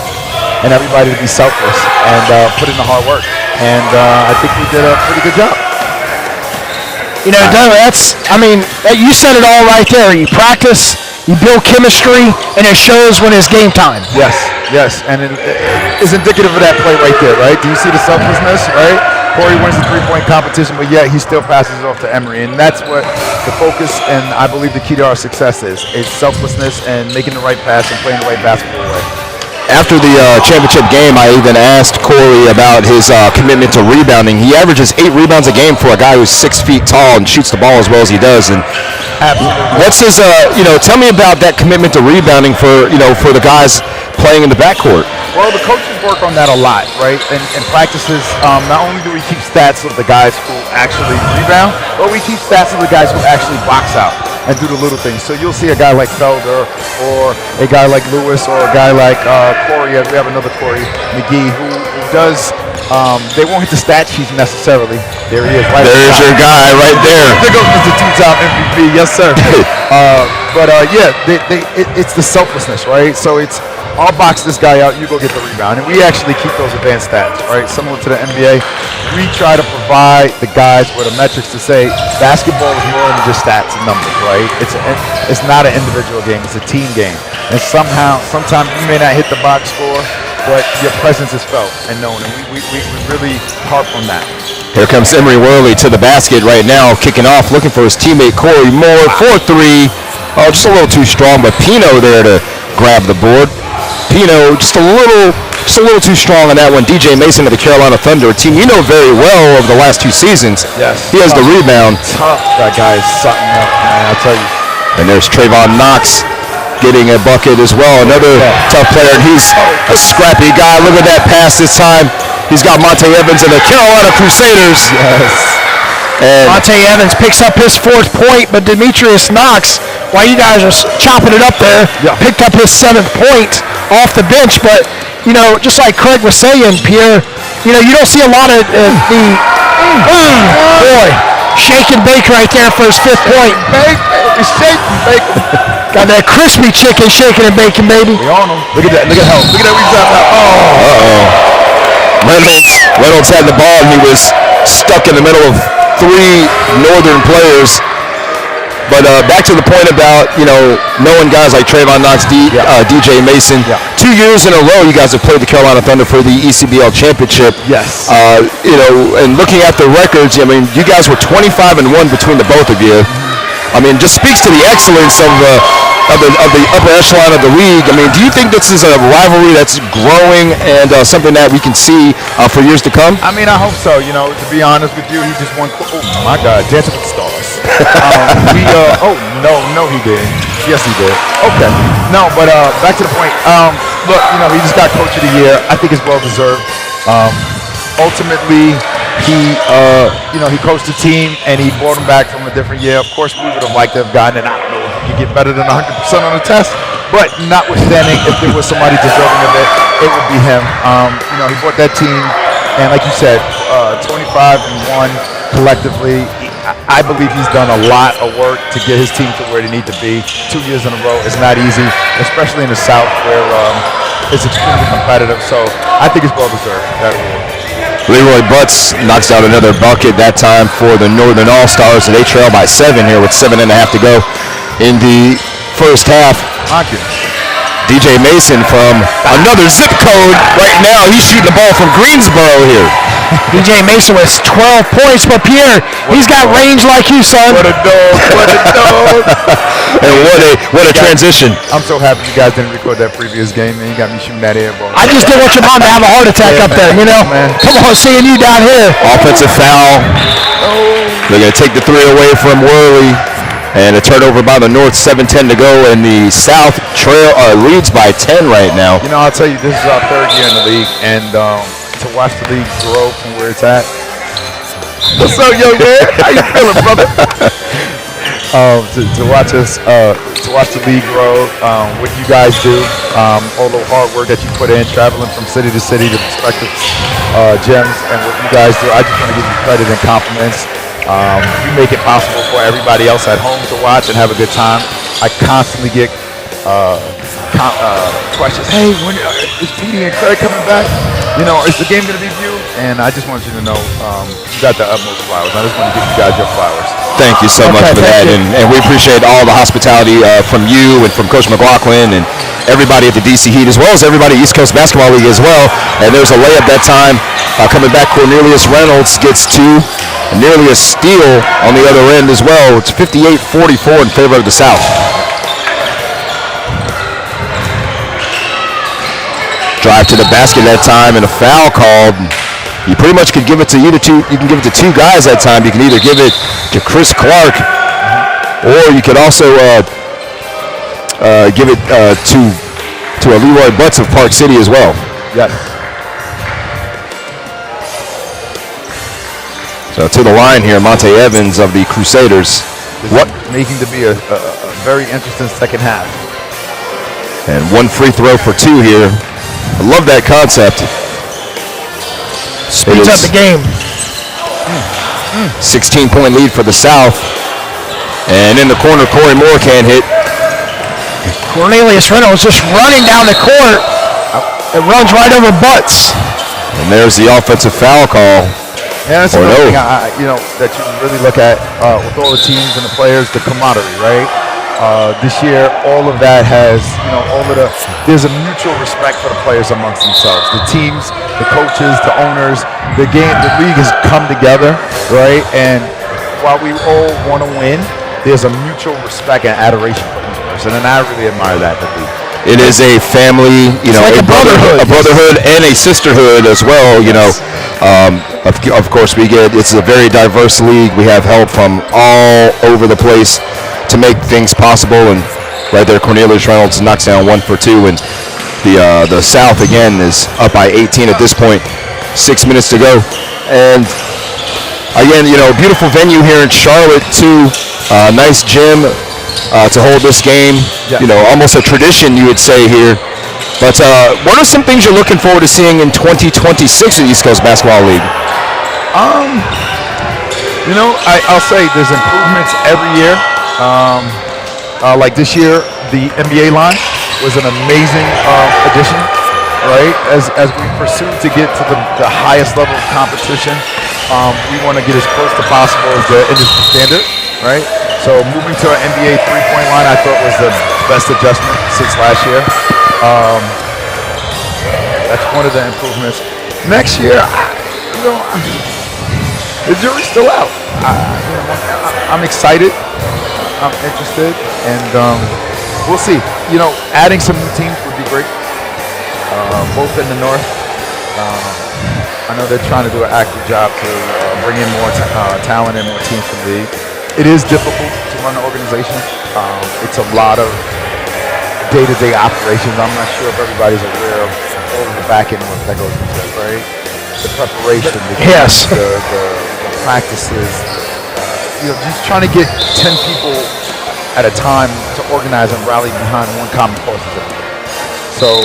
Speaker 3: and everybody to be selfless and put in the hard work. And I think we did a pretty good job.
Speaker 2: You said it all right there. You practice, you build chemistry, and it shows when it's game time.
Speaker 3: Yes, and it's indicative of that play right there, right? Do you see the selflessness, right? Corey wins the 3-point competition, but yet he still passes it off to Emery, and that's what the focus and I believe the key to our success is selflessness and making the right pass and playing the right basketball way.
Speaker 1: After the championship game, I even asked Corey about his commitment to rebounding. He averages 8 rebounds a game for a guy who's 6 feet tall and shoots the ball as well as he does. And
Speaker 3: absolutely.
Speaker 1: What's his? Tell me about that commitment to rebounding for the guys playing in the backcourt.
Speaker 3: Well, the coaches work on that a lot, right? In practices, not only do we keep stats of the guys who actually rebound, but we keep stats of the guys who actually box out and do the little things. So you'll see a guy like Felder or a guy like Lewis or a guy like Corey. We have another Corey McGee who does. They won't hit the stat sheets necessarily. There he is. Right
Speaker 1: There's your guy right there.
Speaker 3: There goes Mr. Two-time MVP. Yes, sir. It's the selflessness, right? So it's, I'll box this guy out, you go get the rebound. And we actually keep those advanced stats, right? Similar to the NBA, we try to provide the guys with the metrics to say basketball is more than just stats and numbers, right? It's not an individual game, it's a team game. And sometimes you may not hit the box score, but your presence is felt and known, and we really harp on that.
Speaker 1: Here comes Emery Worley to the basket right now, kicking off, looking for his teammate Corey Moore. 4-3, just a little too strong, but Pino there to grab the board. Pino just a little too strong on that one. DJ Mason of the Carolina Thunder, a team you know very well over the last 2 seasons.
Speaker 3: Yes.
Speaker 1: He has the rebound.
Speaker 3: Tough. That guy is something else, man, I'll tell you.
Speaker 1: And there's Trayvon Knox getting a bucket as well. Another tough player, and he's a scrappy guy. Look at that pass this time. He's got Monte Evans and the Carolina Crusaders.
Speaker 3: Yes.
Speaker 1: And
Speaker 2: Monte Evans picks up his 4th point, but Demetrius Knox, while you guys are chopping it up there, picked up his 7th point off the bench. But, just like Craig was saying, Pierre, you don't see a lot of shake and bake right there for his 5th point.
Speaker 3: Shake and bake.
Speaker 2: Got that crispy chicken shaking and baking, baby.
Speaker 3: We on him. Look at that. Look at Help. Look at that. We dropped out.
Speaker 1: Reynolds had the ball, and he was stuck in the middle of 3 Northern players. But back to the point about, knowing guys like Trayvon Knox, DJ Mason. 2 years in a row, you guys have played the Carolina Thunder for the ECBL championship.
Speaker 3: Yes.
Speaker 1: And looking at the records, you guys were 25-1 between the both of you. Just speaks to the excellence of the upper echelon of the league. Do you think this is a rivalry that's growing and something that we can see for years to come?
Speaker 3: I hope so. To be honest with you, he just won. Oh my God, Dancing with the Stars. No, he didn't. Yes, he did. Okay. No, but back to the point. Look, he just got Coach of the Year. I think it's well deserved. Ultimately, he coached the team and he brought them back from a different year. Of course, we would have liked to have gotten it. I don't know if you get better than 100% on the test, but notwithstanding, if there was somebody deserving of it would be him. He brought that team, and like you said, 25-1 collectively. I believe he's done a lot of work to get his team to where they need to be. 2 years in a row is not easy, especially in the South where it's extremely competitive. So I think it's well deserved, that award.
Speaker 1: Leroy Butts knocks down another bucket, that time for the Northern All-Stars. They trail by 7 here with 7.5 to go in the first half. DJ Mason from another zip code right now. He's shooting the ball from Greensboro here.
Speaker 2: DJ Mason with 12 points, but Pierre, he's got range like you, son.
Speaker 3: What a dog, what a dog.
Speaker 1: And what a transition.
Speaker 3: I'm so happy you guys didn't record that previous game, man. You got me shooting that air ball.
Speaker 2: I just didn't want your mom to have a heart attack up there, you know?
Speaker 3: Man.
Speaker 2: Come on, seeing you down here.
Speaker 1: Offensive foul. They're going to take the 3 away from Worley. And a turnover by the North, 7:10 to go, and the South leads by 10 right now.
Speaker 3: You know, I'll tell you, this is our 3rd year in the league, and to watch the league grow from where it's at. What's up, young man? How you feeling, brother? To watch the league grow, what you guys do, all the hard work that you put in, traveling from city to city to prospective gyms, and what you guys do, I just want to give you credit and compliments. You make it possible for everybody else at home to watch and have a good time. I constantly get questions. Hey, when is PD and Craig coming back? You know, is the game going to be viewed? And I just want you to know you got the utmost flowers. I just want to give you guys your flowers.
Speaker 1: Thank you so much for that, and we appreciate all the hospitality from you and from Coach McLaughlin and everybody at the DC Heat, as well as everybody at East Coast Basketball League as well. And there's a layup that time. Coming back, Cornelius Reynolds gets 2. And nearly a steal on the other end as well. It's 58-44 in favor of the South. Drive to the basket that time and a foul called. You pretty much could give it to either two. You can give it to 2 guys that time. You can either give it to Chris Clark, or you could also give it to a Leroy Butts of Park City as well.
Speaker 3: Yes.
Speaker 1: So to the line here, Monte Evans of the Crusaders.
Speaker 3: What making to be a very interesting second half.
Speaker 1: And 1 free throw for 2 here. I love that concept.
Speaker 2: Speeds up the game.
Speaker 1: 16-point lead for the South. And in the corner, Corey Moore can't hit.
Speaker 2: Cornelius Reynolds just running down the court. It runs right over Butts.
Speaker 1: And there's the offensive foul call.
Speaker 3: Yeah, that's another thing that you really look at with all the teams and the players, the camaraderie, right? This year, all of that has, there's a mutual respect for the players amongst themselves. The teams, the coaches, the owners, the league has come together, right? And while we all want to win, there's a mutual respect and adoration for each person, and I really admire that in the league.
Speaker 1: It is a family,
Speaker 2: like a
Speaker 1: brotherhood and a sisterhood as well. Of course, it's a very diverse league. We have help from all over the place to make things possible. And right there, Cornelius Reynolds knocks down 1 for 2, and the South again is up by 18 at this point. 6 minutes to go, and again, beautiful venue here in Charlotte too. Nice gym to hold this game. Yeah. Almost a tradition, you would say here. But what are some things you're looking forward to seeing in 2026 at East Coast Basketball League?
Speaker 3: I'll say there's improvements every year. Like this year, the NBA line was an amazing addition, right? As we pursue to get to the highest level of competition, we want to get as close to possible as the industry standard, right? So moving to an NBA three-point line, I thought was the best adjustment since last year. That's one of the improvements. Next year, the jury's still out. I'm excited. I'm interested, and we'll see. Adding some new teams would be great, both in the North. I know they're trying to do an active job to bring in more talent and more teams from the league. It is difficult to run an organization. It's a lot of day-to-day operations. I'm not sure if everybody's aware of all of the back-end work that goes into it, right? The preparation, the practices. Just trying to get 10 people at a time to organize and rally behind one common cause. So,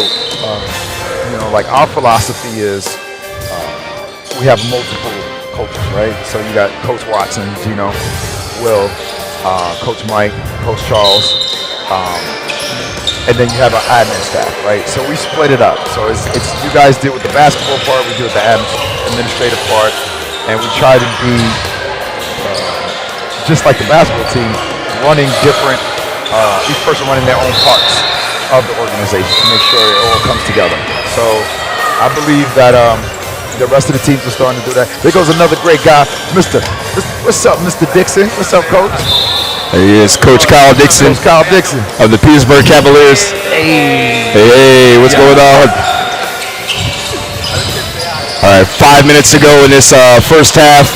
Speaker 3: like our philosophy is we have multiple coaches, right? So you got Coach Watson, Gino, Will, Coach Mike, Coach Charles, and then you have our admin staff, right? So we split it up. So it's you guys deal with the basketball part, we deal with the admin. administrative part, and we try to be just like the basketball team, running different, each person running their own parts of the organization to make sure it all comes together. So I believe that the rest of the teams are starting to do that. There goes another great guy, what's up, Mr. Dixon? What's up, Coach?
Speaker 1: There he is, Coach Kyle Dixon.
Speaker 3: Coach Kyle Dixon
Speaker 1: of the Petersburg Cavaliers. Hey, what's going on? All right, 5 minutes to go in this first half.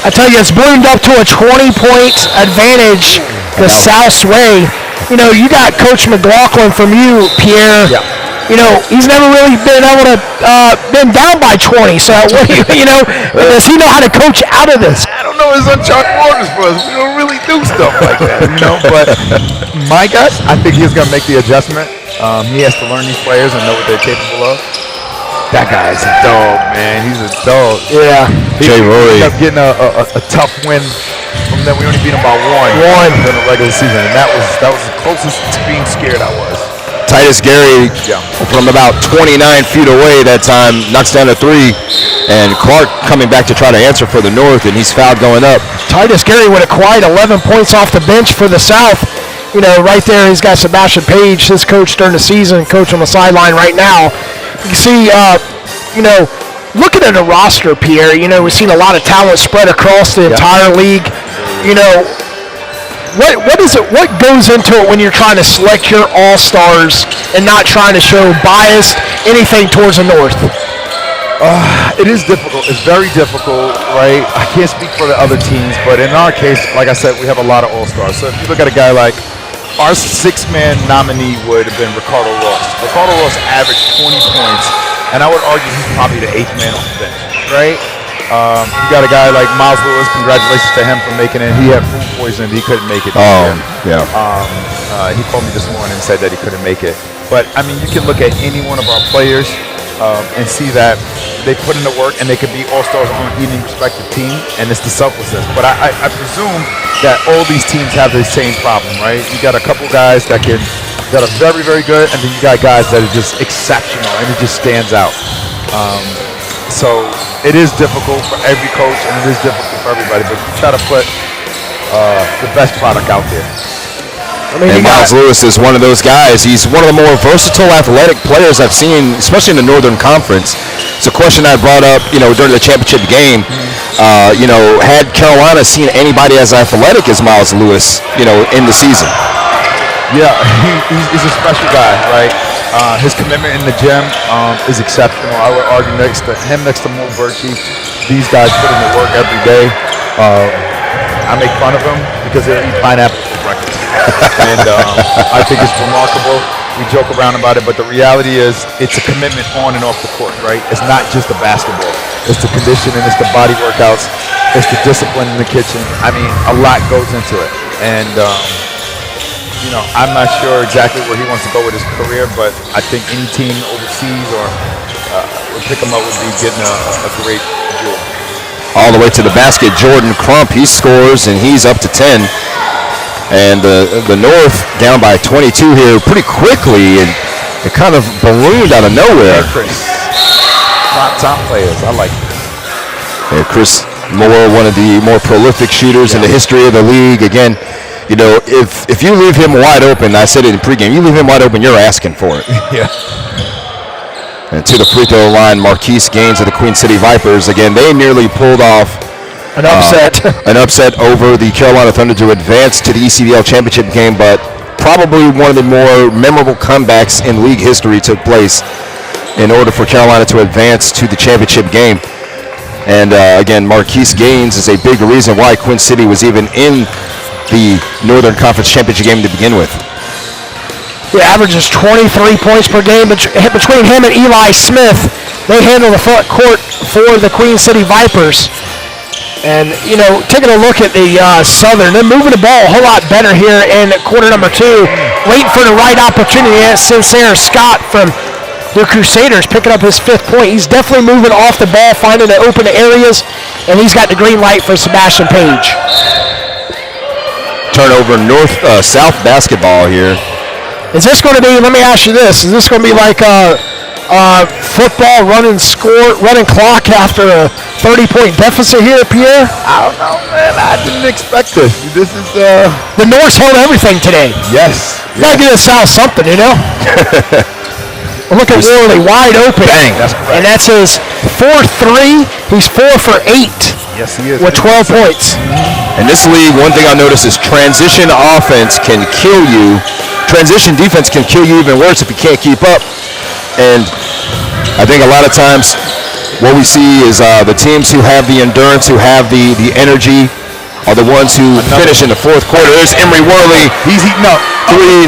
Speaker 2: I tell you, it's ballooned up to a 20-point advantage the South's way. You know, you got Coach McLaughlin from you, Pierre.
Speaker 3: Yeah.
Speaker 2: You know, he's never really been able to been down by 20. So, you know, does he know how to coach out of this?
Speaker 3: I don't know. It's uncharted waters for us. We don't really do stuff like that, you know. But my guys, I think he's going to make the adjustment. He has to learn these players and know what they're capable of. That guy's a dog, man. He's a dog.
Speaker 2: Yeah.
Speaker 1: Jay Rory.
Speaker 3: He ended up getting a tough win from them. We only beat him by one in the regular season, and that was the closest to being scared I was.
Speaker 1: Titus Gary from about 29 feet away that time knocks down a three, and Clark coming back to try to answer for the North, and he's fouled going up.
Speaker 2: Titus Gary with a quiet 11 points off the bench for the South. You know, right there he's got Sebastian Page, his coach during the season, coach on the sideline right now. You can see, you know, looking at the roster, Pierre, you know, we've seen a lot of talent spread across the entire league. You know, what is it? What goes into it when you're trying to select your all-stars and not trying to show bias, anything towards the North?
Speaker 3: It is difficult. It's very difficult, right? I can't speak for the other teams, but in our case, like I said, we have a lot of all-stars. So if you look at a guy like our six-man nominee would have been Ricardo Ross. Ricardo Ross averaged 20 points, and I would argue he's probably the eighth man on the bench, right? You got a guy like Miles Lewis. Congratulations to him for making it. He had food poisoning. He couldn't make it.
Speaker 1: Yeah.
Speaker 3: He called me this morning and said that he couldn't make it. But, I mean, you can look at any one of our players and see that they put in the work and they could be all-stars on any respective team, and it's the selflessness. But I presume that all these teams have the same problem, right? You got a couple guys that are very, very good, and then you got guys that are just exceptional, and it just stands out. So it is difficult for every coach, and it is difficult for everybody, but you try to put the best product out there.
Speaker 1: And Miles Lewis is one of those guys. He's one of the more versatile athletic players I've seen, especially in the Northern Conference. It's a question I brought up, you know, during the championship game. You know, had Carolina seen anybody as athletic as Miles Lewis, you know, in the season?
Speaker 3: Yeah, he's a special guy, right? His commitment in the gym is exceptional. I would argue next to Mo Berkey, these guys put in the work every day. I make fun of them because they eat pineapple for breakfast. And I think it's remarkable. We joke around about it, but the reality is it's a commitment on and off the court, right? It's not just the basketball. It's the conditioning, it's the body workouts, it's the discipline in the kitchen. I mean, a lot goes into it. And, you know, I'm not sure exactly where he wants to go with his career, but I think any team overseas or would pick him up would be getting a great deal.
Speaker 1: All the way to the basket, Jordan Crump, he scores, and he's up to 10. And the North down by 22 here pretty quickly, and it kind of ballooned out of nowhere.
Speaker 3: Hey, Chris. Top players, I like it.
Speaker 1: Yeah, Chris Moore, one of the more prolific shooters in the history of the league. Again, you know, if you leave him wide open, I said it in pregame, you leave him wide open, you're asking for it.
Speaker 3: Yeah.
Speaker 1: And to the free throw line, Marquise Gaines of the Queen City Vipers. Again, they nearly pulled off
Speaker 2: an upset
Speaker 1: over the Carolina Thunder to advance to the ECBL championship game, but probably one of the more memorable comebacks in league history took place in order for Carolina to advance to the championship game. And again, Marquise Gaines is a big reason why Queen City was even in the Northern Conference championship game to begin with.
Speaker 2: He averages 23 points per game between him and Eli Smith. They handle the front court for the Queen City Vipers. And, you know, taking a look at the Southern, they're moving the ball a whole lot better here in quarter number 2. Waiting for the right opportunity. That's Sincere Scott from the Crusaders picking up his 5th point. He's definitely moving off the ball, finding the open areas, and he's got the green light for Sebastian Page.
Speaker 1: Turnover North-South basketball here.
Speaker 2: Is this going to be, let me ask you this, is this going to be like Football running clock after a 30-point deficit here, Pierre.
Speaker 3: I don't know, man. I didn't expect this. This is
Speaker 2: the North's hold everything today.
Speaker 3: Yes.
Speaker 2: Gotta give the South something, you know. Look at Worley wide open.
Speaker 3: Bang. That's correct.
Speaker 2: And that's his 4-3. He's 4 for 8.
Speaker 3: Yes, he is.
Speaker 2: With 12 points.
Speaker 1: In this league, one thing I noticed is transition offense can kill you. Transition defense can kill you even worse if you can't keep up. And I think a lot of times what we see is the teams who have the endurance, who have the energy, are the ones who finish in the fourth quarter. There's Emory Worley.
Speaker 3: He's heating up.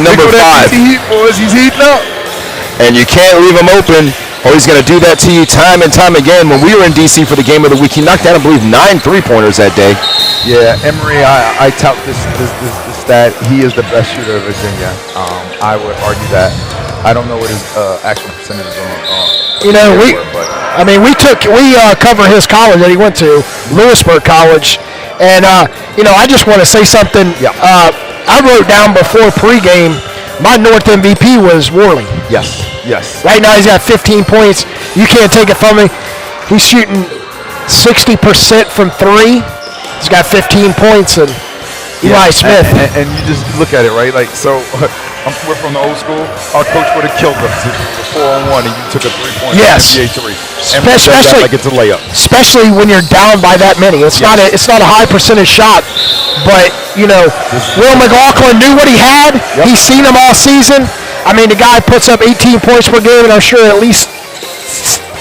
Speaker 1: Number 5.
Speaker 3: He's heating up.
Speaker 1: And you can't leave him open, or he's going to do that to you time and time again. When we were in D.C. for the game of the week, he knocked down, I believe, 9 3-pointers that day.
Speaker 3: Yeah, Emory, I tout this stat. He is the best shooter of Virginia. I would argue that. I don't know what his actual percentage is on.
Speaker 2: You know, we cover his college that he went to, Lewisburg College, and I just want to say something.
Speaker 3: Yeah.
Speaker 2: I wrote down before pregame, my North MVP was Worley.
Speaker 3: Yes.
Speaker 2: Right now he's got 15 points. You can't take it from me. He's shooting 60% from 3. He's got 15 points, and Eli Smith.
Speaker 3: And you just look at it, right? Like, so we're from the old school. Our coach would have killed us for 4-on-1, and you took a 3-point.
Speaker 2: Yes.
Speaker 3: Especially like it's a layup.
Speaker 2: Especially when you're down by that many. It's not a high percentage shot, but Will McLaughlin knew what he had. Yep. He's seen him all season. I mean, the guy puts up 18 points per game, and I'm sure at least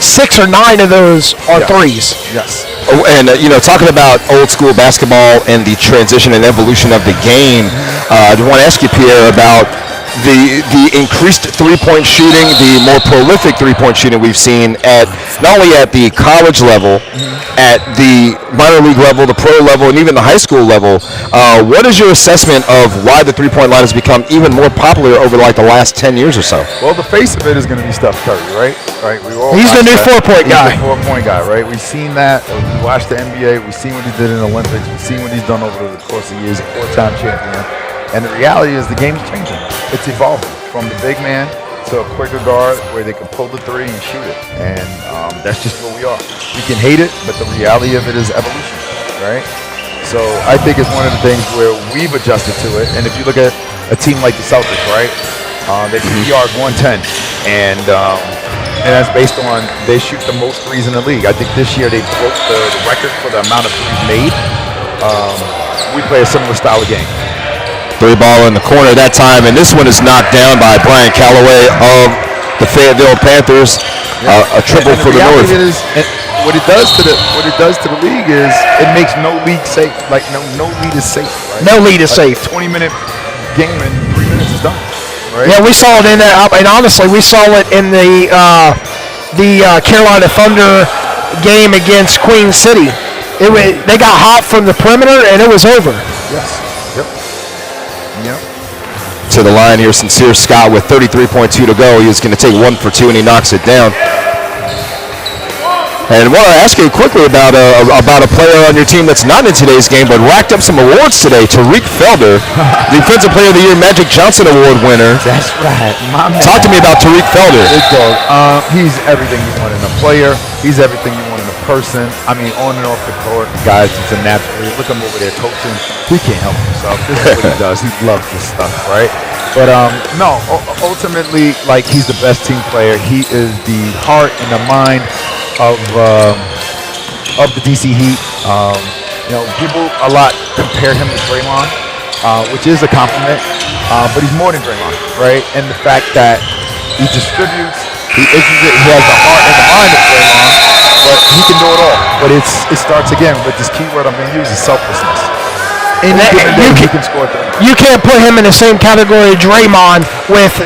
Speaker 2: 6 or 9 of those are threes.
Speaker 3: Yes.
Speaker 1: Oh, and talking about old school basketball and the transition and evolution of the game, I want to ask you, Pierre, about the increased three-point shooting, the more prolific three-point shooting we've seen at not only at the college level, at the minor league level, the pro level, and even the high school level. What is your assessment of why the three-point line has become even more popular over like the last 10 years or so?
Speaker 3: Well, the face of it is going to be Steph Curry, right?
Speaker 2: He's the new 4-point guy.
Speaker 3: He's the 4-point guy, right? We've seen that. We watched the NBA. We've seen what he did in the Olympics. We've seen what he's done over the course of years. 4-time champion. And the reality is the game's changing. It's evolving from the big man to a quicker guard where they can pull the 3 and shoot it. And that's just where we are. We can hate it, but the reality of it is evolution, right? So I think it's one of the things where we've adjusted to it. And if you look at a team like the Celtics, right? They PR'd 110. And that's based on they shoot the most threes in the league. I think this year they broke the record for the amount of threes made. We play a similar style of game.
Speaker 1: 3 ball in the corner that time, and this one is knocked down by Brian Callaway of the Fayetteville Panthers. A triple for the North.
Speaker 3: What it does to the league is it makes no league safe. Like no lead is safe. Right?
Speaker 2: No lead is safe.
Speaker 3: 20-minute game in 3 minutes is done. Right?
Speaker 2: Yeah, we saw it in that, and honestly, we saw it in the Carolina Thunder game against Queen City. They got hot from the perimeter, and it was over.
Speaker 3: Yes. Yep.
Speaker 1: To the line here, Sincere Scott with 33.2 to go. He was going to take 1 for 2, and he knocks it down. And I want to ask you quickly about a player on your team that's not in today's game, but racked up some awards today. Tariq Felder, Defensive Player of the Year Magic Johnson Award winner.
Speaker 3: That's right.
Speaker 1: Talk to me about Tariq Felder.
Speaker 3: Big dog. He's everything you want in a player. He's everything you want in a person. I mean, on and off the court, guys, he's a natural. Look him over there coaching. He can't help himself. This is what he does. He loves this stuff, right? But no, ultimately, like, he's the best team player. He is the heart and the mind of the DC Heat. People a lot compare him to Draymond, which is a compliment, but he's more than Draymond, right? And the fact that he distributes, he issues it, he has the heart and the mind of Draymond, but he can do it all. But it starts again with this key word I'm going to use is selflessness. You can score 30.
Speaker 2: You can't put him in the same category of Draymond with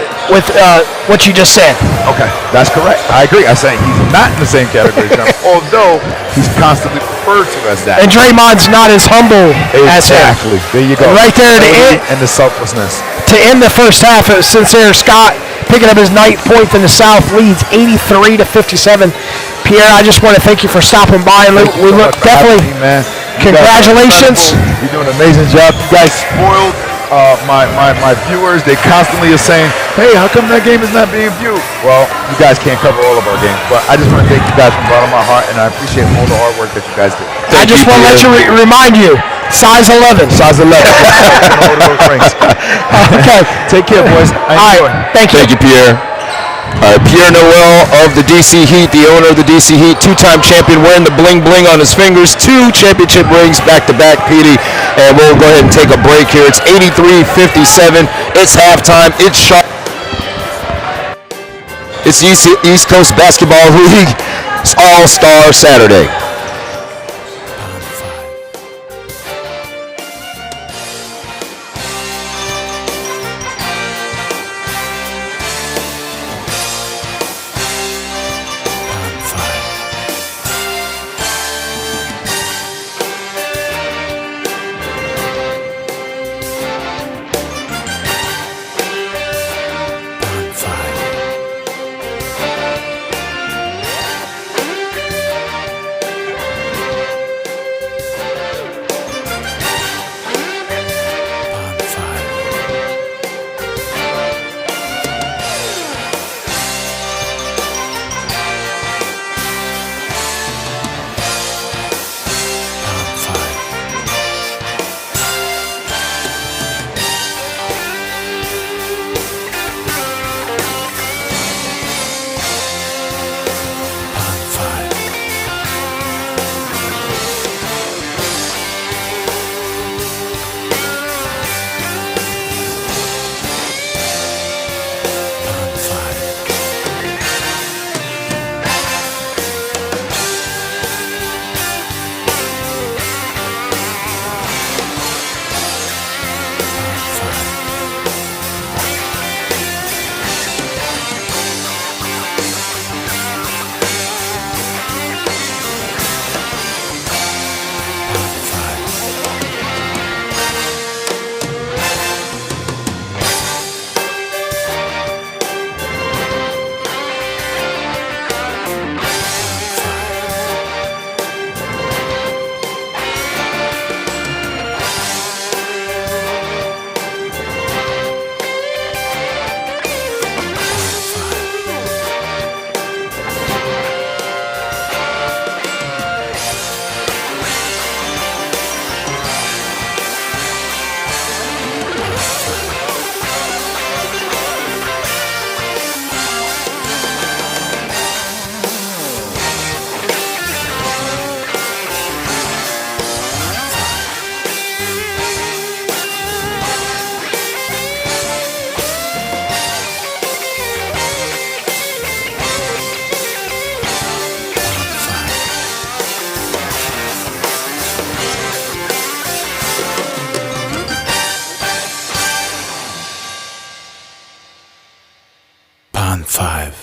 Speaker 2: what you just said.
Speaker 3: Okay, that's correct. I agree. I'm saying he's not in the same category, although he's constantly referred to as that.
Speaker 2: And Draymond's not as humble as him.
Speaker 3: Exactly. There you go.
Speaker 2: Right there to end,
Speaker 3: and the selflessness.
Speaker 2: To end the first half, it was Sincere Scott picking up his 9th point in the South, leads 83-57. Pierre, I just want to thank you for stopping by.
Speaker 3: We look
Speaker 2: definitely.
Speaker 3: Me, man.
Speaker 2: Congratulations.
Speaker 3: You're doing an amazing job. You guys spoiled my viewers, they constantly are saying, hey, how come that game is not being viewed? Well, you guys can't cover all of our games, but I just want to thank you guys from the bottom of my heart, and I appreciate all the hard work that you guys do.
Speaker 2: I just want to let you remind you, size 11.
Speaker 3: Size 11.
Speaker 2: Okay.
Speaker 3: Take care, boys.
Speaker 2: All right. Thank you.
Speaker 1: Thank you, Pierre. Pierre Noel of the DC Heat, the owner of the DC Heat, two-time champion, wearing the bling bling on his fingers, 2 championship rings back-to-back, Petey. And we'll go ahead and take a break here. It's 83-57. It's halftime. It's sharp. It's East Coast Basketball League All-Star Saturday.
Speaker 4: Pond 5.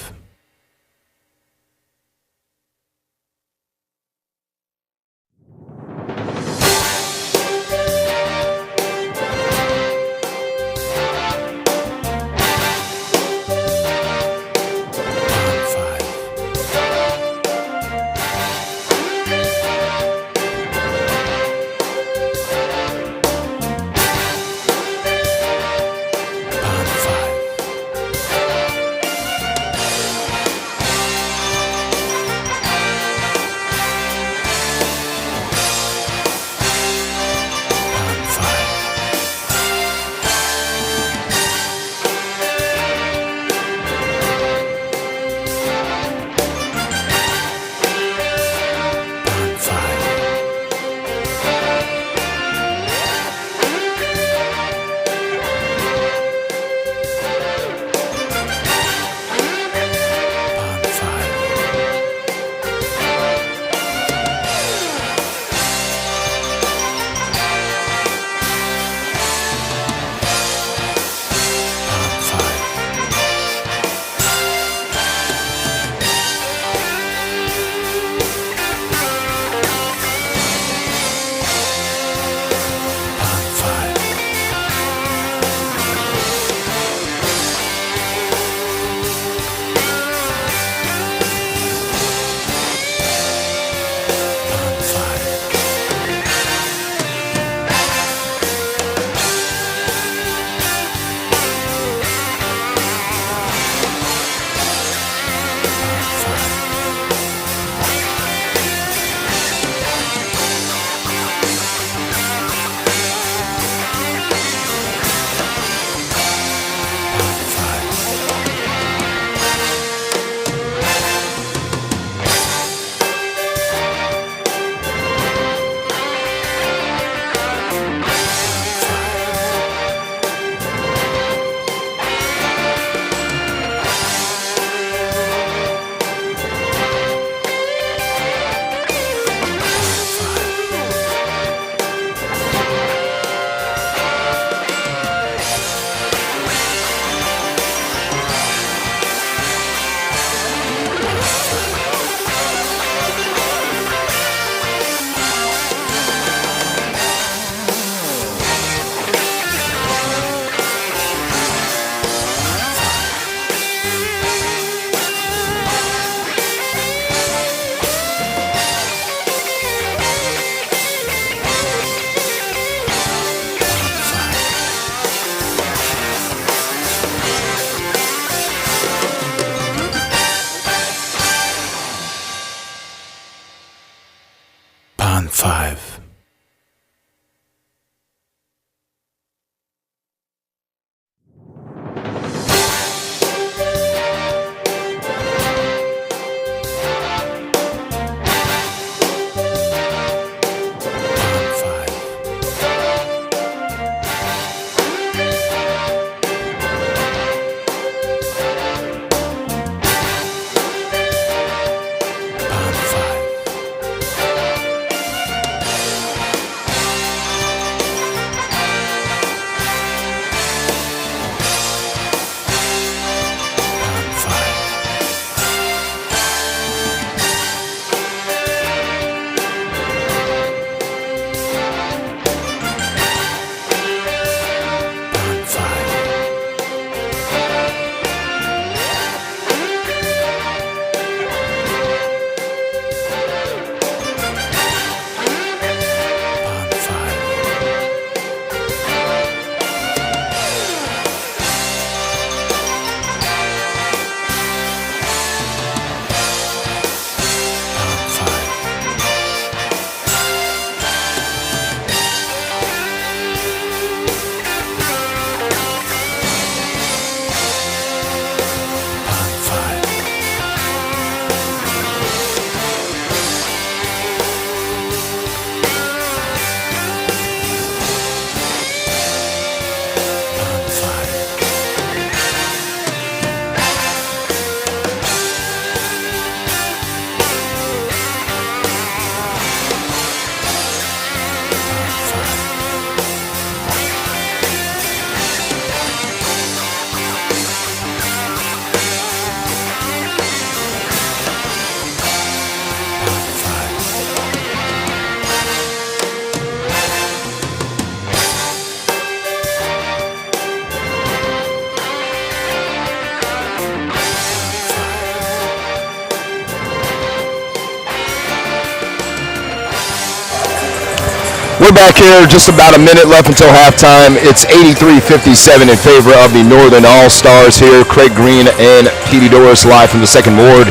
Speaker 1: we're back here, just about a minute left until halftime. It's 83-57 in favor of the Northern All-Stars here. Craig Green and Petey Doris live from the Second Ward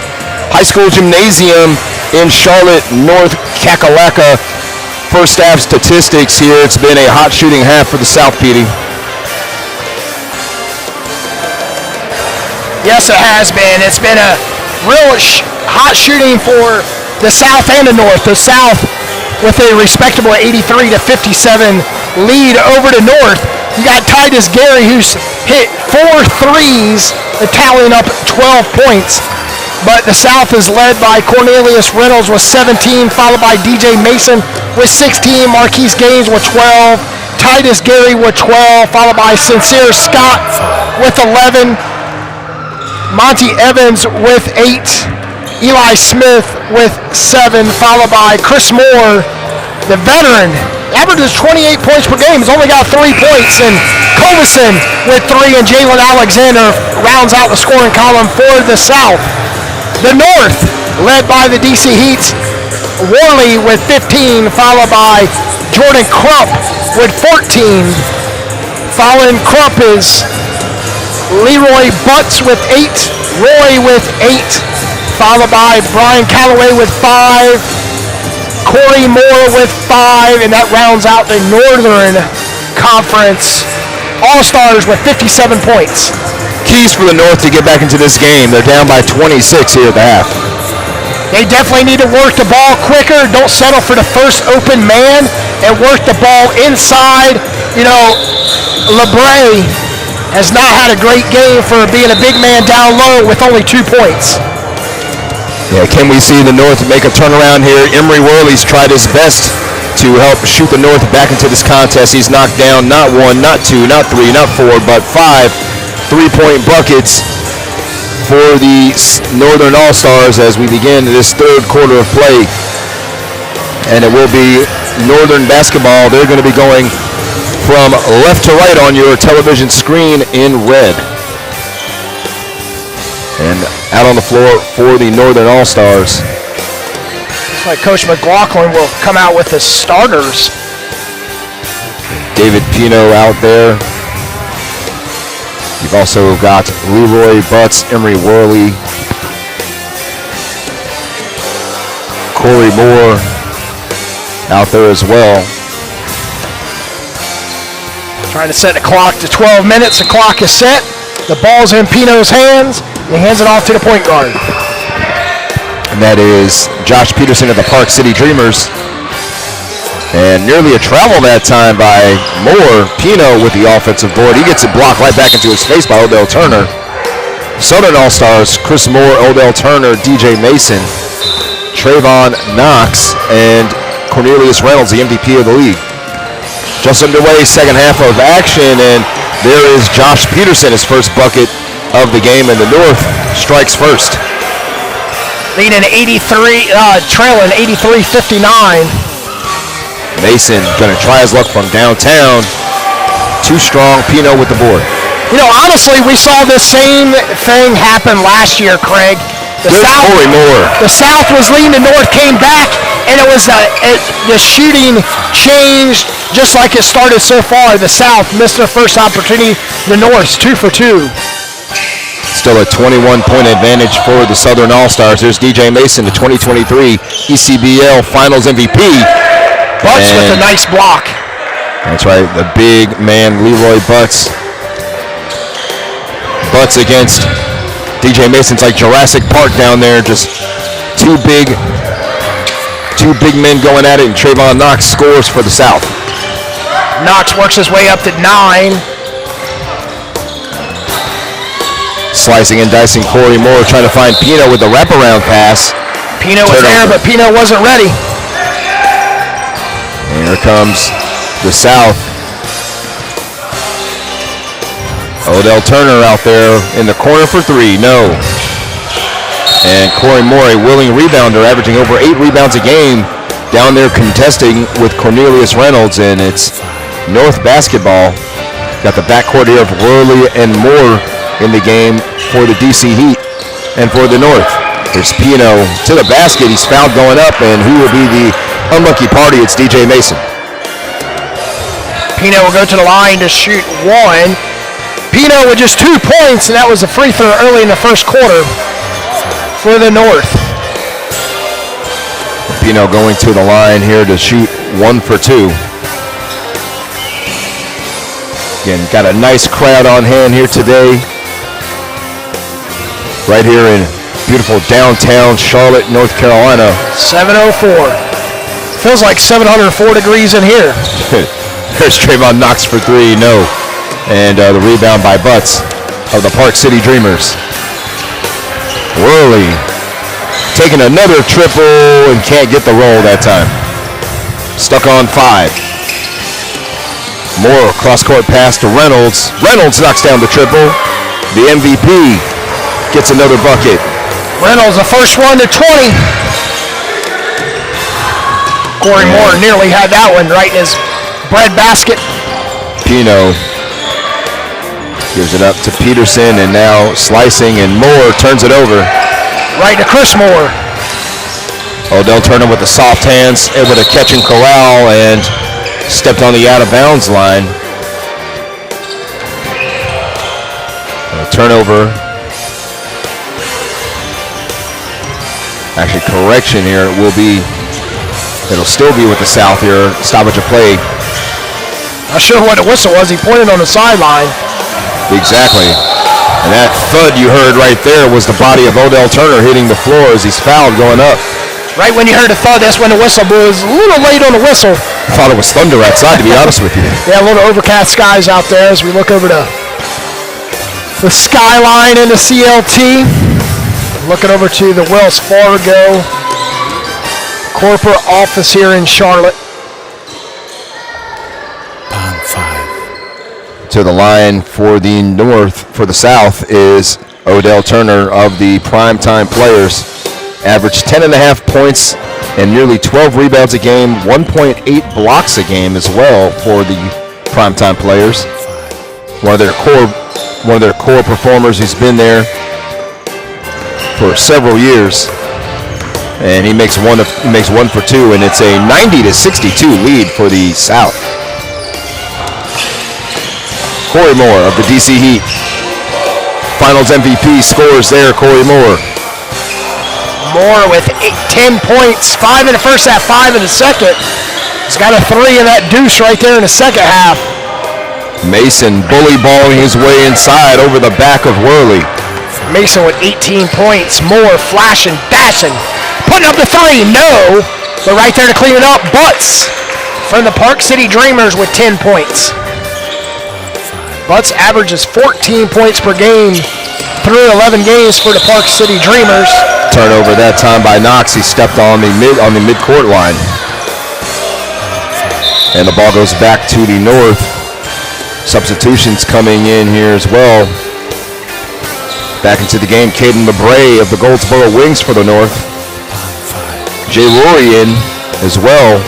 Speaker 1: High School Gymnasium in Charlotte, North Kakalaka. First half statistics here. It's been a hot shooting half for the South, Petey.
Speaker 2: Yes, it has been. It's been a real hot shooting for the South and the North. The South with a respectable 83-57 lead over the North. You got Titus Gary, who's hit 4 threes, tallying up 12 points. But the South is led by Cornelius Reynolds with 17, followed by DJ Mason with 16, Marquise Gaines with 12, Titus Gary with 12, followed by Sincere Scott with 11, Monty Evans with 8, Eli Smith with 7, followed by Chris Moore, the veteran, averages 28 points per game. He's only got 3 points, and Colvison with 3, and Jalen Alexander rounds out the scoring column for the South. The North, led by the DC Heats, Worley with 15, followed by Jordan Crump with 14. Following Crump is Leroy Butts with 8, Roy with 8, followed by Brian Calloway with 5, Corey Moore with 5, and that rounds out the Northern Conference All-Stars with 57 points.
Speaker 1: Keys for the North to get back into this game. They're down by 26 here at the half.
Speaker 2: They definitely need to work the ball quicker. Don't settle for the first open man and work the ball inside. You know, LeBray has not had a great game for being a big man down low with only 2 points.
Speaker 1: Yeah, can we see the North make a turnaround here? Emery Worley's tried his best to help shoot the North back into this contest. He's knocked down not 1, not 2, not 3, not 4, but 5 3-point buckets for the Northern All-Stars as we begin this third quarter of play. And it will be Northern basketball. They're going to be going from left to right on your television screen in red. And out on the floor for the Northern All-Stars.
Speaker 2: Looks like Coach McLaughlin will come out with the starters.
Speaker 1: David Pino out there. You've also got Leroy Butts, Emery Worley, Corey Moore out there as well.
Speaker 2: Trying to set the clock to 12 minutes. The clock is set. The ball's in Pino's hands. He hands it off to the point guard.
Speaker 1: And that is Josh Peterson of the Park City Dreamers. And nearly a travel that time by Moore. Pino with the offensive board. He gets it blocked right back into his face by Odell Turner. Southern All-Stars, Chris Moore, Odell Turner, DJ Mason, Trayvon Knox, and Cornelius Reynolds, the MVP of the league. Just underway, second half of action, and there is Josh Peterson, his first bucket of the game, and the North strikes first.
Speaker 2: Leading trailing 83-59.
Speaker 1: Mason going to try his luck from downtown. Too strong. Pino with the board.
Speaker 2: You know, honestly, we saw this same thing happen last year, Craig. The South was leading, the North came back, and it was the shooting changed just like it started so far. The South missed their first opportunity. The North's 2 for 2.
Speaker 1: Still a 21-point advantage for the Southern All-Stars. There's DJ Mason, the 2023 ECBL Finals MVP.
Speaker 2: Butts with a nice block.
Speaker 1: That's right, the big man Leroy Butts. Butts against DJ Mason's like Jurassic Park down there. Just two big men going at it, and Trayvon Knox scores for the South.
Speaker 2: Knox works his way up to 9.
Speaker 1: Slicing and dicing Corey Moore, trying to find Pino with the wraparound pass.
Speaker 2: Pino was there, but Pino wasn't ready.
Speaker 1: And here comes the South. Odell Turner out there in the corner for 3. No. And Corey Moore, a willing rebounder, averaging over 8 rebounds a game, down there contesting with Cornelius Reynolds. And it's North basketball. Got the backcourt here of Worley and Moore in the game for the DC Heat and for the North. There's Pino to the basket. He's fouled going up, and who will be the unlucky party? It's DJ Mason.
Speaker 2: Pino will go to the line to shoot one. Pino with just 2 points, and that was a free throw early in the first quarter for the North.
Speaker 1: Pino going to the line here to shoot 1 for 2. Again, got a nice crowd on hand here today. Right here in beautiful downtown Charlotte, North Carolina.
Speaker 2: 7:04. Feels like 704 degrees in here.
Speaker 1: There's Trayvon Knox for 3, no. And the rebound by Butts of the Park City Dreamers. Worley taking another triple and can't get the roll that time. Stuck on 5. Moore cross-court pass to Reynolds. Reynolds knocks down the triple. The MVP gets another bucket.
Speaker 2: Reynolds, the first one to 20. Corey Moore nearly had that one right in his bread basket.
Speaker 1: Pino gives it up to Peterson, and now slicing, and Moore turns it over.
Speaker 2: Right to Chris Moore.
Speaker 1: Odell Turner with the soft hands, able to catch and corral, and stepped on the out-of-bounds line. And a turnover. Actually, correction here. It'll still be with the South here. Stoppage of play.
Speaker 2: Not sure what the whistle was. He pointed on the sideline.
Speaker 1: Exactly. And that thud you heard right there was the body of Odell Turner hitting the floor as he's fouled going up.
Speaker 2: Right when you heard the thud, that's when the whistle blew. It was a little late on the whistle.
Speaker 1: I thought it was thunder outside, to be honest with you.
Speaker 2: Yeah, a little overcast skies out there as we look over the skyline in the CLT. Looking over to the Wells Fargo corporate office here in Charlotte.
Speaker 4: Pound 5.
Speaker 1: To the line for the North, for the South, is Odell Turner of the primetime players. Averaged 10.5 points and nearly 12 rebounds a game, 1.8 blocks a game as well for the primetime players. One of their core performers who's been there for several years, and he makes one for 2, and it's a 90-62 lead for the South. Corey Moore of the DC Heat, Finals MVP, scores there. Corey Moore.
Speaker 2: Moore with 10 points, 5 in the first half, 5 in the second. He's got a 3 in that deuce right there in the second half.
Speaker 1: Mason bully balling his way inside over the back of Worley.
Speaker 2: Mason with 18 points. Moore flashing, dashing, putting up the 3. No, but right there to clean it up. Butts from the Park City Dreamers with 10 points. Butts averages 14 points per game through 11 games for the Park City Dreamers.
Speaker 1: Turnover that time by Knox. He stepped on the midcourt line. And the ball goes back to the North. Substitutions coming in here as well. Back into the game, Caden LeBray of the Goldsboro Wings for the North. Jay Rory in as well,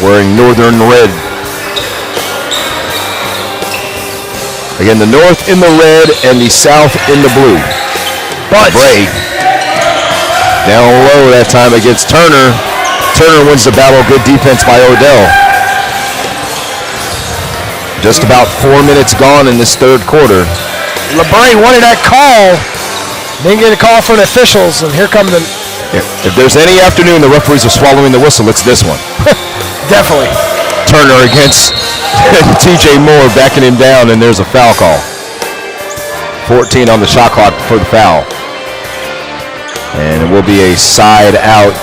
Speaker 1: wearing northern red. Again, the North in the red and the South in the blue. LeBray down low that time against Turner. Turner wins the battle. Good defense by Odell. Just about 4 minutes gone in this third quarter.
Speaker 2: LeBray wanted that call. Didn't get a call from the officials, and here come the...
Speaker 1: If there's any afternoon the referees are swallowing the whistle, it's this one.
Speaker 2: Definitely.
Speaker 1: Turner against TJ Moore, backing him down, and there's a foul call. 14 on the shot clock for the foul. And it will be a side out.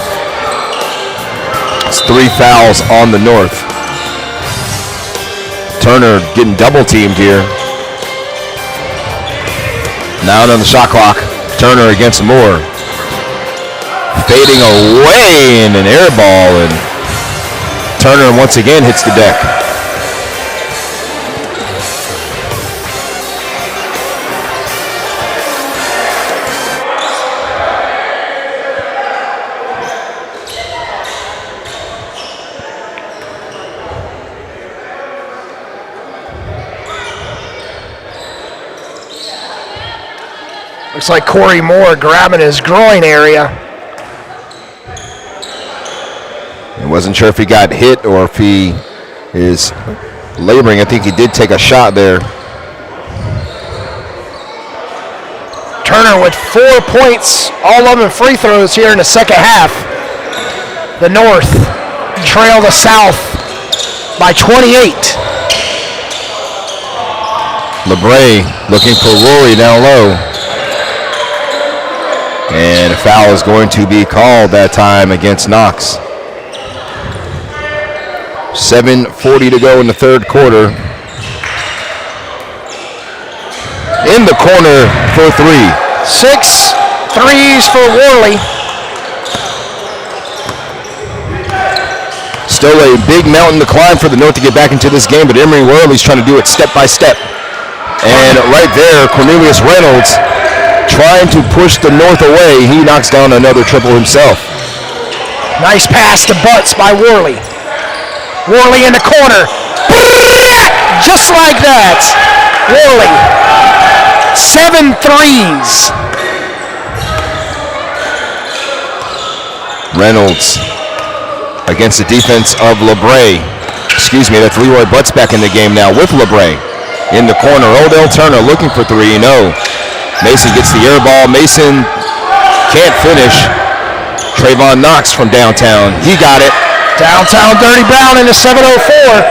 Speaker 1: It's 3 fouls on the North. Turner getting double teamed here. 9 on the shot clock. Turner against Moore. Fading away in an air ball, and Turner once again hits the deck.
Speaker 2: Looks like Corey Moore grabbing his groin area.
Speaker 1: I wasn't sure if he got hit or if is laboring. I think he did take a shot there.
Speaker 2: Turner with 4 points, all of them free throws here in the second half. The North trail the South by 28.
Speaker 1: LeBray looking for Rory down low. And a foul is going to be called that time against Knox. 7:40 to go in the third quarter. In the corner for three.
Speaker 2: 6 threes for Worley.
Speaker 1: Still a big mountain to climb for the North to get back into this game, but Emory Worley's trying to do it step by step. And right there, Cornelius Reynolds trying to push the North away. He knocks down another triple himself.
Speaker 2: Nice pass to Butts by Worley. Worley in the corner. Just like that. Worley. 7 threes.
Speaker 1: Reynolds against the defense of LeBray. Excuse me, that's Leroy Butts back in the game now with LeBray. In the corner, Odell Turner looking for three. No. Mason gets the air ball. Mason can't finish. Trayvon Knox from downtown. He got it.
Speaker 2: Downtown Dirty Brown in the 7:04.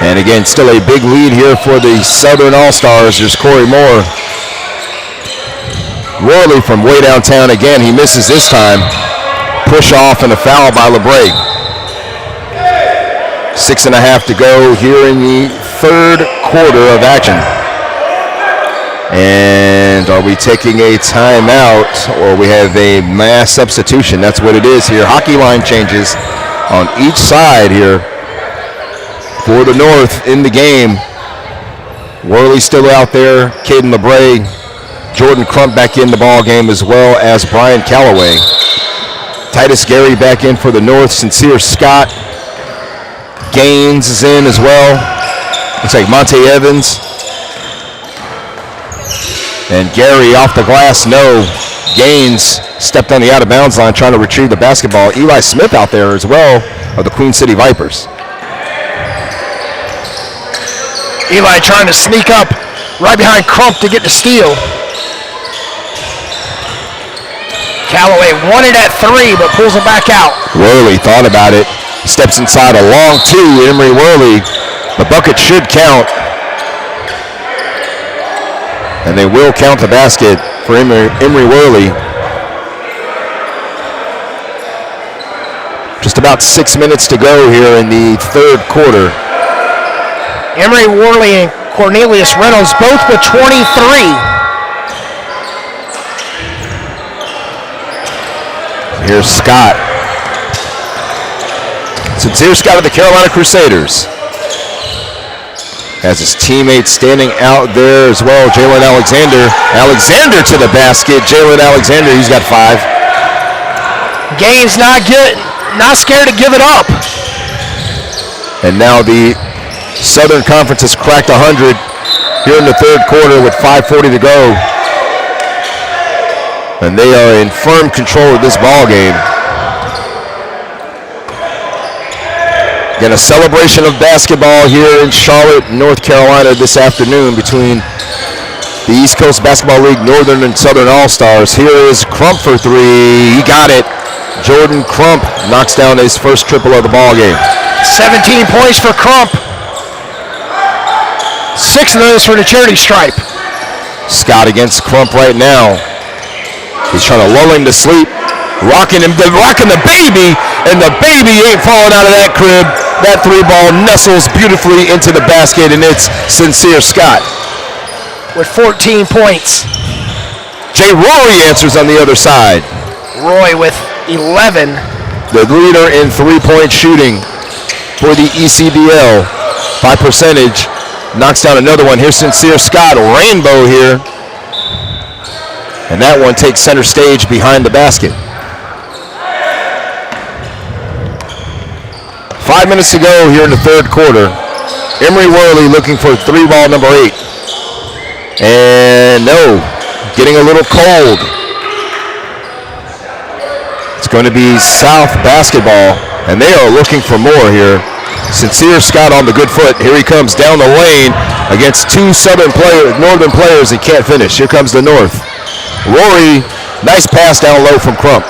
Speaker 1: And again, still a big lead here for the Southern All-Stars. There's Corey Moore. Worley from way downtown again. He misses this time. Push off and a foul by LeBray. 6.5 to go here in the third quarter of action. And are we taking a timeout or we have a mass substitution? That's what it is here. Hockey line changes on each side here for the North in the game. Worley still out there. Caden LeBray, Jordan Crump back in the ball game, as well as Brian Calloway. Titus Gary back in for the North. Sincere Scott. Gaines is in as well. Looks like Monte Evans. And Gary off the glass, no. Gaines stepped on the out-of-bounds line trying to retrieve the basketball. Eli Smith out there as well of the Queen City Vipers.
Speaker 2: Eli trying to sneak up right behind Crump to get the steal. Callaway wanted at three, but pulls it back out.
Speaker 1: Worley thought about it. Steps inside a long two. Emory Worley. The bucket should count. And they will count the basket for Emory Worley. Just about 6 minutes to go here in the third quarter.
Speaker 2: Emory Worley and Cornelius Reynolds both with 23.
Speaker 1: Here's Scott. Sincere Scott of the Carolina Crusaders. Has his teammates standing out there as well. Jalen Alexander. Alexander to the basket. Jalen Alexander, he's got 5.
Speaker 2: Gaines not scared to give it up.
Speaker 1: And now the Southern Conference has cracked 100 here in the third quarter with 5:40 to go. And they are in firm control of this ball game. Again, a celebration of basketball here in Charlotte, North Carolina this afternoon between the East Coast Basketball League Northern and Southern All-Stars. Here is Crump for three. He got it. Jordan Crump knocks down his first triple of the ball game.
Speaker 2: 17 points for Crump. 6 of those for the charity stripe.
Speaker 1: Scott against Crump right now. He's trying to lull him to sleep. Rocking the baby, and the baby ain't falling out of that crib. That three ball nestles beautifully into the basket, and it's Sincere Scott.
Speaker 2: With 14 points.
Speaker 1: Jay Rory answers on the other side.
Speaker 2: Roy with 11.
Speaker 1: The leader in three-point shooting for the ECBL by percentage. Knocks down another one. Here's Sincere Scott, rainbow here. And that one takes center stage behind the basket. 5 minutes to go here in the third quarter. Emory Worley looking for three ball number 8. And no, getting a little cold. It's going to be South basketball, and they are looking for more here. Sincere Scott on the good foot. Here he comes down the lane against two northern players and can't finish. Here comes the North. Rory, nice pass down low from Crump.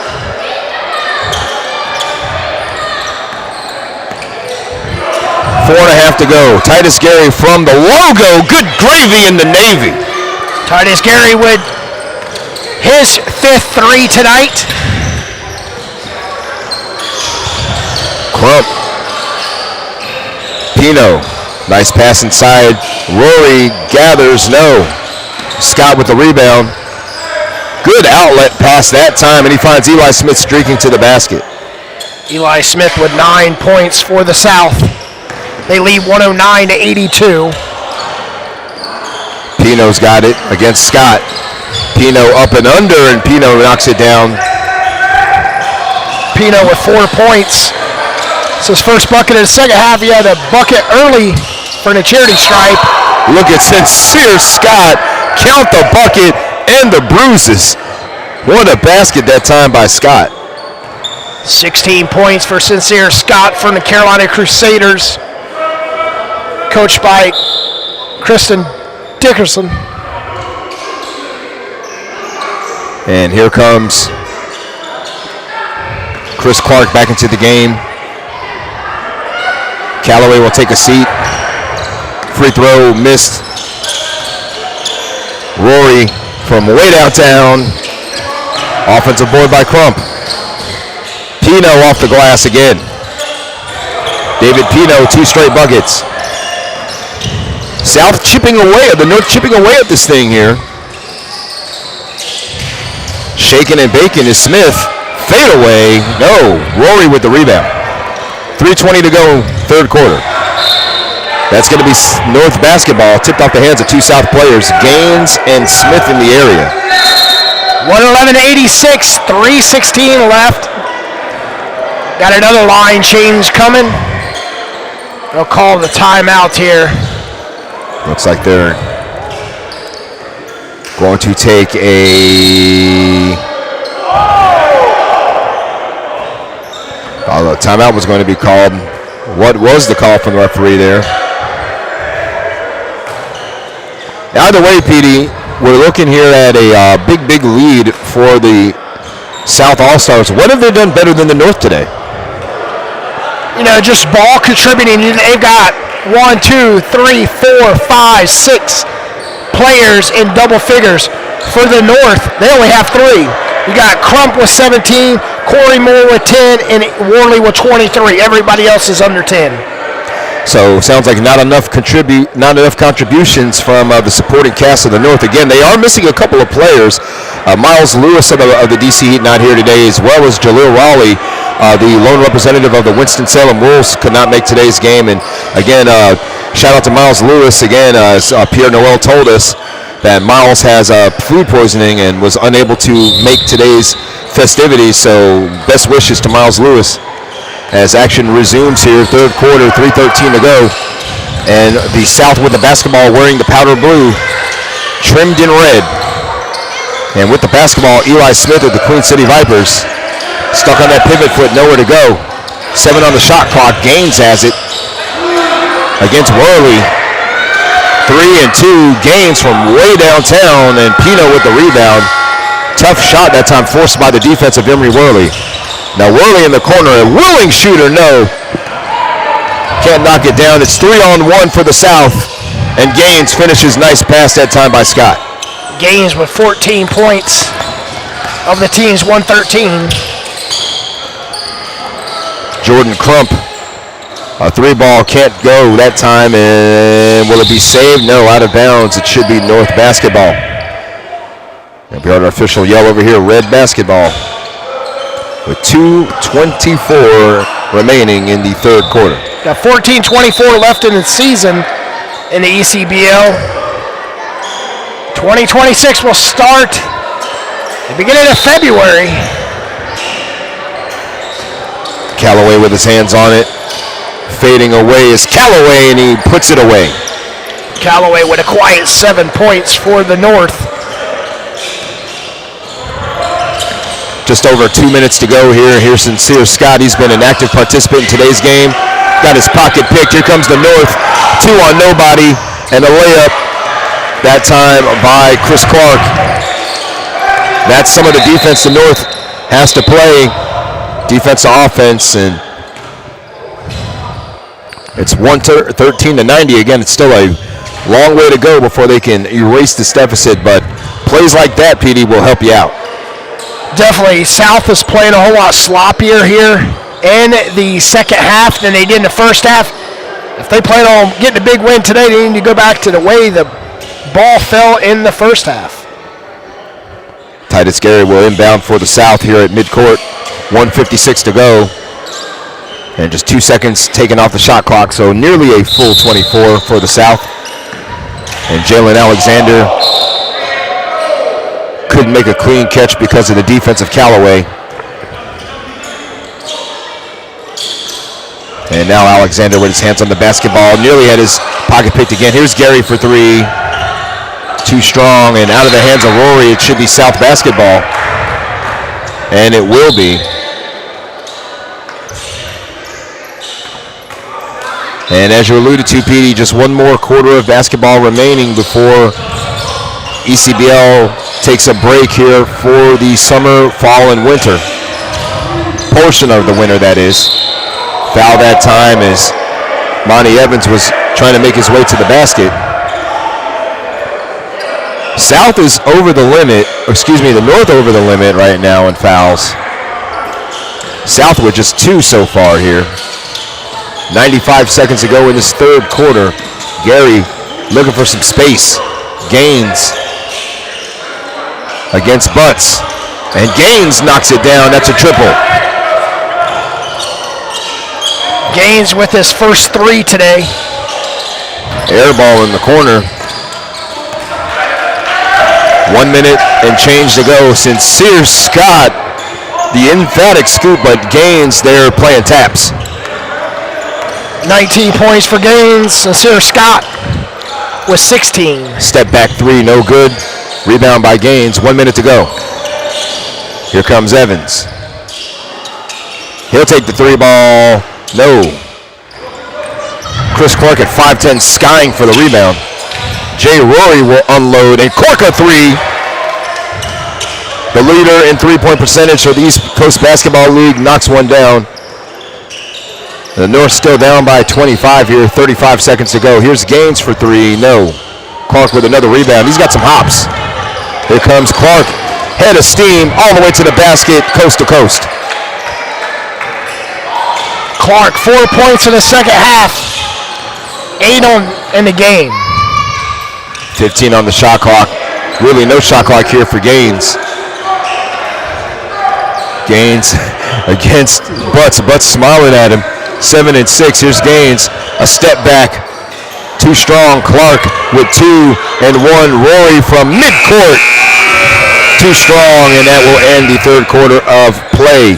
Speaker 1: Four and a half to go. Titus Gary from the logo. Good gravy in the Navy.
Speaker 2: Titus Gary with his 5th 3 tonight.
Speaker 1: Crump. Pino. Nice pass inside. Rory gathers. No. Scott with the rebound. Good outlet pass that time, and he finds Eli Smith streaking to the basket.
Speaker 2: Eli Smith with 9 points for the South. They lead 109-82.
Speaker 1: Pino's got it against Scott. Pino up and under, and Pino knocks it down.
Speaker 2: Pino with 4 points. It's his first bucket in the second half. He had a bucket early for the charity stripe.
Speaker 1: Look at Sincere Scott. Count the bucket and the bruises. What a basket that time by Scott.
Speaker 2: 16 points for Sincere Scott from the Carolina Crusaders, coached by Kristen Dickerson.
Speaker 1: And here comes Chris Clark back into the game. Callaway will take a seat. Free throw missed. Rory from way downtown. Offensive board by Crump. Pino off the glass again. David Pino, 2 straight buckets. South chipping away, the North chipping away at this thing here. Shaking and baking is Smith. Fade away. No. Rory with the rebound. 3:20 to go, third quarter. That's going to be North basketball, tipped off the hands of 2 South players, Gaines and Smith in the area.
Speaker 2: 111-86, 3:16 left. Got another line change coming. They'll call the timeout here.
Speaker 1: Looks like they're going to take a... the timeout was going to be called. What was the call from the referee there? Either way, PD, we're looking here at a big lead for the South All-Stars. What have they done better than the North today?
Speaker 2: You know, just ball contributing. They've got 1, 2, 3, 4, 5, 6 players in double figures. For the North, they only have 3. You got Crump with 17, Corey Moore with 10, and Worley with 23. Everybody else is under 10.
Speaker 1: So sounds like not enough contributions from the supporting cast of the North. Again, they are missing a couple of players. Miles Lewis of the DC Heat not here today, as well as Jaleel Raleigh, the lone representative of the Winston-Salem Wolves, could not make today's game. And again, shout out to Miles Lewis again, as Pierre Noel told us that Miles has food poisoning and was unable to make today's festivities. So best wishes to Miles Lewis as action resumes here, third quarter, 3:13 to go. And the South with the basketball wearing the powder blue, trimmed in red. And with the basketball, Eli Smith of the Queen City Vipers, stuck on that pivot foot, nowhere to go. 7 on the shot clock, Gaines has it against Worley. 3 and 2, Gaines from way downtown, and Pino with the rebound. Tough shot that time, forced by the defense of Emory Worley. Now Worley in the corner, a willing shooter, no. Can't knock it down. It's 3-on-1 for the South, and Gaines finishes. Nice pass that time by Scott.
Speaker 2: Gaines with 14 points of the team's 113.
Speaker 1: Jordan Crump, a 3-ball can't go that time, and will it be saved? No, out of bounds. It should be North basketball. And we have our official yell over here, red basketball, with 2:24 remaining in the third quarter.
Speaker 2: Got 14-24 left in the season in the ECBL. 2026 will start at the beginning of February.
Speaker 1: Callaway with his hands on it. Fading away is Callaway, and he puts it away.
Speaker 2: Callaway with a quiet 7 points for the North.
Speaker 1: Just over 2 minutes to go here. Here's Sincere Scott. He's been an active participant in today's game. Got his pocket picked. Here comes the North. 2 on nobody. And a layup that time by Chris Clark. That's some of the defense the North has to play. Defense to offense. And it's 113-90. Again, it's still a long way to go before they can erase this deficit. But plays like that, PD, will help you out.
Speaker 2: Definitely, South is playing a whole lot sloppier here in the second half than they did in the first half. If they plan on getting a big win today, they need to go back to the way the ball fell in the first half.
Speaker 1: Titus Gary will inbound for the South here at midcourt. 1:56 to go. And just 2 seconds taken off the shot clock, so nearly a full 24 for the South. And Jalen Alexander couldn't make a clean catch because of the defense of Callaway. And now Alexander with his hands on the basketball, nearly had his pocket picked again. Here's Gary for 3. Too strong, and out of the hands of Rory, it should be South basketball. And it will be. And as you alluded to, Petey, just one more quarter of basketball remaining before ECBL takes a break here for the summer, fall, and winter. Portion of the winter, that is. Foul that time as Monty Evans was trying to make his way to the basket. South is over the limit, or excuse me, the North over the limit right now in fouls. South with just 2 so far here. 95 seconds to go in this third quarter. Gary looking for some space. Gaines against Butts. And Gaines knocks it down. That's a triple.
Speaker 2: Gaines with his first 3 today.
Speaker 1: Air ball in the corner. 1 minute and change to go. Sincere Scott, the emphatic scoop, but Gaines, they're playing taps.
Speaker 2: 19 points for Gaines. Sincere Scott with 16.
Speaker 1: Step back 3, no good. Rebound by Gaines, 1 minute to go. Here comes Evans. He'll take the 3 ball. No. Chris Clark at 5'10", skying for the rebound. Jay Rory will unload, and Clark a 3. The leader in 3-point percentage for the East Coast Basketball League knocks one down. The North still down by 25 here, 35 seconds to go. Here's Gaines for 3, no. Clark with another rebound. He's got some hops. Here comes Clark, head of steam, all the way to the basket, coast to coast.
Speaker 2: Clark, 4 points in the second half. 8 in the game.
Speaker 1: 15 on the shot clock. Really no shot clock here for Gaines. Gaines against Butts. Butts smiling at him. 7 and 6. Here's Gaines. A step back. Too strong. Clark with 2 and 1. Rory from midcourt. Too strong, and that will end the third quarter of play.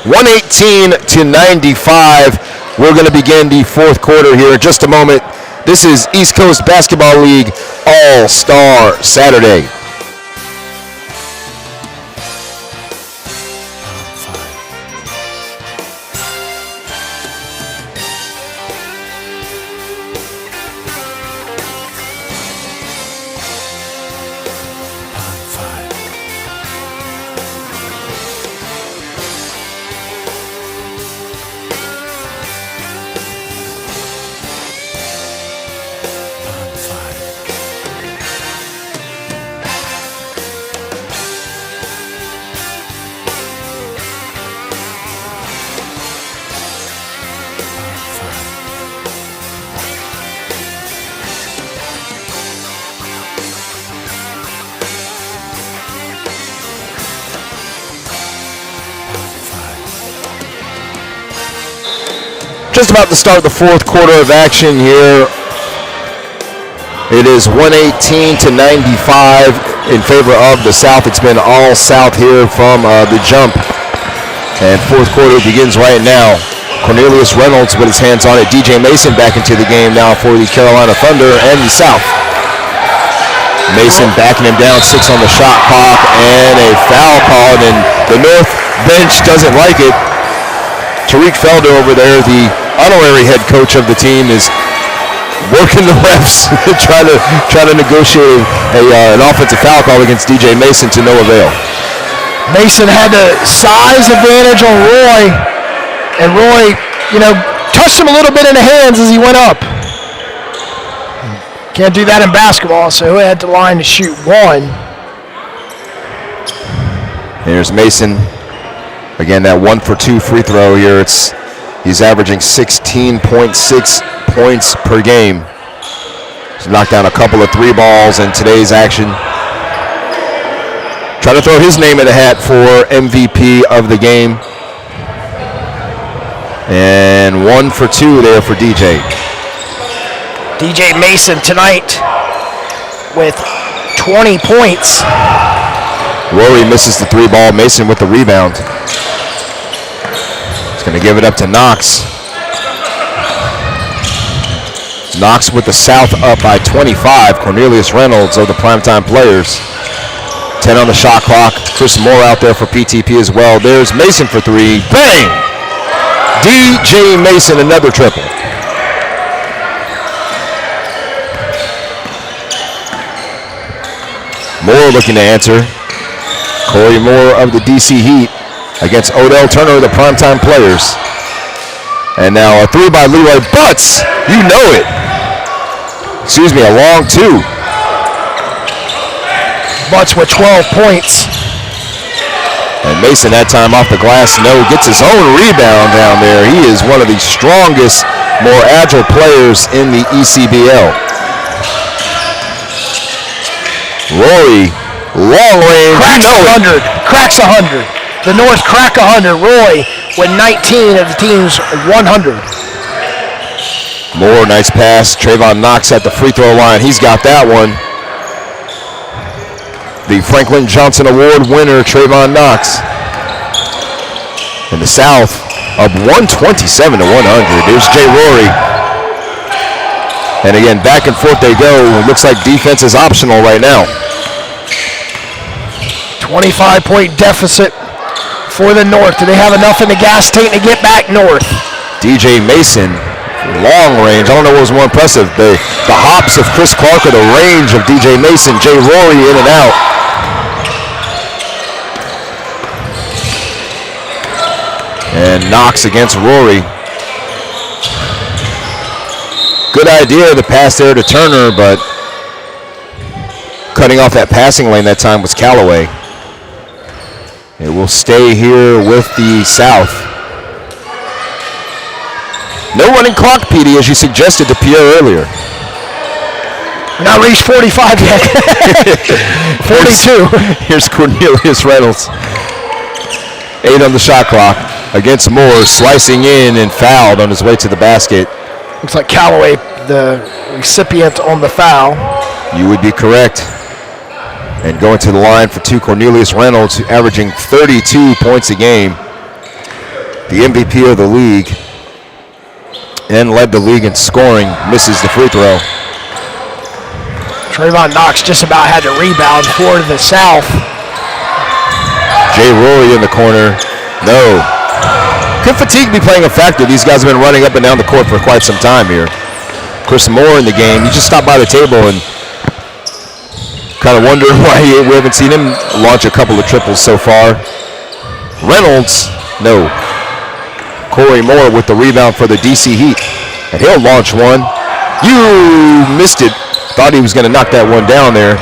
Speaker 1: 118-95. We're going to begin the fourth quarter here in just a moment. This is East Coast Basketball League All-Star Saturday. Just about to start the fourth quarter of action here. It is 118-95 in favor of the South. It's been all South here from the jump. And fourth quarter begins right now. Cornelius Reynolds with his hands on it. DJ Mason back into the game now for the Carolina Thunder and the South. Mason backing him down, 6 on the shot clock, and a foul called, and the North bench doesn't like it. Tariq Felder over there, the honorary head coach of the team, is working the refs trying to negotiate an offensive foul call against DJ Mason to no avail.
Speaker 2: Mason had the size advantage on Roy, and Roy, touched him a little bit in the hands as he went up. Can't do that in basketball, so he had to line to shoot one.
Speaker 1: Here's Mason. Again, that 1-for-2 free throw here. He's averaging 16.6 points per game. He's knocked down a couple of 3 balls in today's action. Trying to throw his name in the hat for MVP of the game. And 1 for 2 there for DJ.
Speaker 2: DJ Mason tonight with 20 points.
Speaker 1: Rory misses the 3 ball. Mason with the rebound. He's going to give it up to Knox. Knox with the South up by 25. Cornelius Reynolds are the primetime players. 10 on the shot clock. Chris Moore out there for PTP as well. There's Mason for 3. Bang! DJ Mason, another triple. Moore looking to answer. Corey Moore of the DC Heat against Odell Turner, the primetime players. And now a 3 by Leroy Butts. You know it. Excuse me, a long 2.
Speaker 2: Butts with 12 points.
Speaker 1: And Mason that time off the glass, gets his own rebound down there. He is one of the strongest, more agile players in the ECBL. Rory, long range,
Speaker 2: cracks 100. The North crack 100. Roy with 19 of the team's 100.
Speaker 1: Moore, nice pass. Trayvon Knox at the free throw line. He's got that one. The Franklin Johnson Award winner, Trayvon Knox. In the South, up 127 to 100. There's Jay Rory. And again, back and forth they go. It looks like defense is optional right now.
Speaker 2: 25-point deficit for the North. Do they have enough in the gas tank to get back north?
Speaker 1: DJ Mason, long range. I don't know what was more impressive. The hops of Chris Clark or the range of DJ Mason. Jay Rory in and out. And Knox against Rory. Good idea, the pass there to Turner, but cutting off that passing lane that time was Callaway. It will stay here with the South. No running clock, PD, as you suggested to Pierre earlier.
Speaker 2: Not reached 45 yet. 42.
Speaker 1: Here's Cornelius Reynolds. 8 on the shot clock against Moore, slicing in and fouled on his way to the basket.
Speaker 2: Looks like Callaway, the recipient on the foul.
Speaker 1: You would be correct. And going to the line for 2, Cornelius Reynolds, averaging 32 points a game. The MVP of the league. And led the league in scoring, misses the free throw.
Speaker 2: Trayvon Knox just about had to rebound for the South.
Speaker 1: Jay Rory in the corner. No. Could fatigue be playing a factor? These guys have been running up and down the court for quite some time here. Chris Moore in the game. He just stopped by the table and kind of wondering why we haven't seen him launch a couple of triples so far. Reynolds, no. Corey Moore with the rebound for the DC Heat. And he'll launch one. You missed it. Thought he was going to knock that one down there.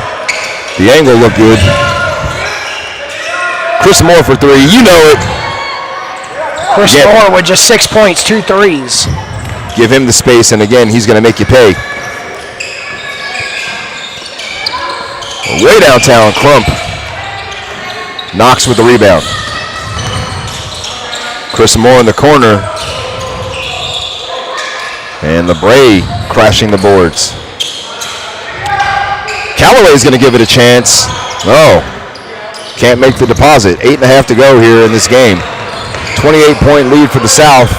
Speaker 1: The angle looked good. Chris Moore for 3. You know it.
Speaker 2: Chris Moore with just 6 points, 2 threes.
Speaker 1: Give him the space, and again, he's going to make you pay. Way downtown, Crump. Knox with the rebound. Chris Moore in the corner. And LeBray crashing the boards. Callaway's going to give it a chance. Oh, can't make the deposit. 8.5 to go here in this game. 28-point lead for the South.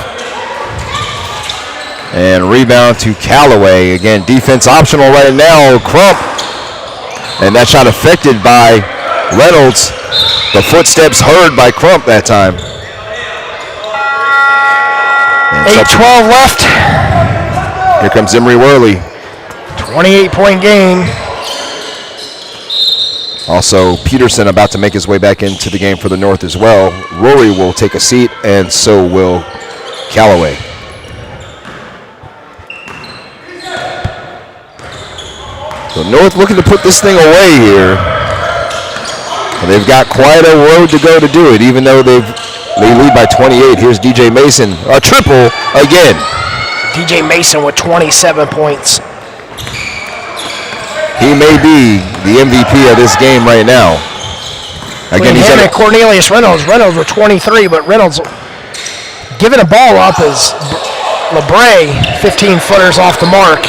Speaker 1: And rebound to Callaway. Again, defense optional right now. Crump. And that shot affected by Reynolds. The footsteps heard by Crump that time.
Speaker 2: 8-12 left.
Speaker 1: Here comes Emery Worley.
Speaker 2: 28-point game.
Speaker 1: Also, Peterson about to make his way back into the game for the North as well. Rory will take a seat, and so will Callaway. So North looking to put this thing away here. And they've got quite a road to go to do it, even though they lead by 28. Here's DJ Mason, a triple again.
Speaker 2: DJ Mason with 27 points.
Speaker 1: He may be the MVP of this game right now. Again, he's
Speaker 2: at Cornelius Reynolds. Reynolds with 23, but Reynolds giving a ball up as LeBray, 15-footers off the mark.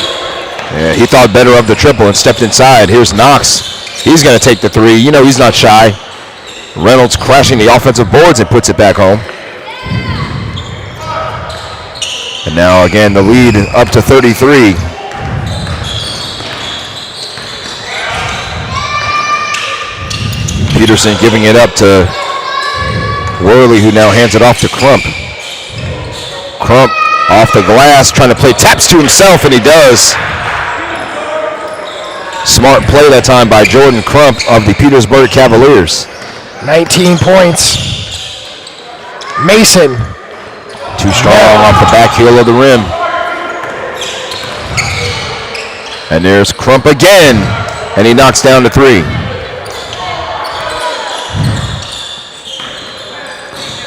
Speaker 1: Yeah, he thought better of the triple and stepped inside. Here's Knox. He's going to take the three. You know he's not shy. Reynolds crashing the offensive boards and puts it back home. And now again the lead up to 33. Peterson giving it up to Worley, who now hands it off to Crump. Crump off the glass, trying to play taps to himself, and he does. Smart play that time by Jordan Crump of the Petersburg Cavaliers.
Speaker 2: 19 points. Mason.
Speaker 1: Too strong off the back heel of the rim. And there's Crump again, and he knocks down the three.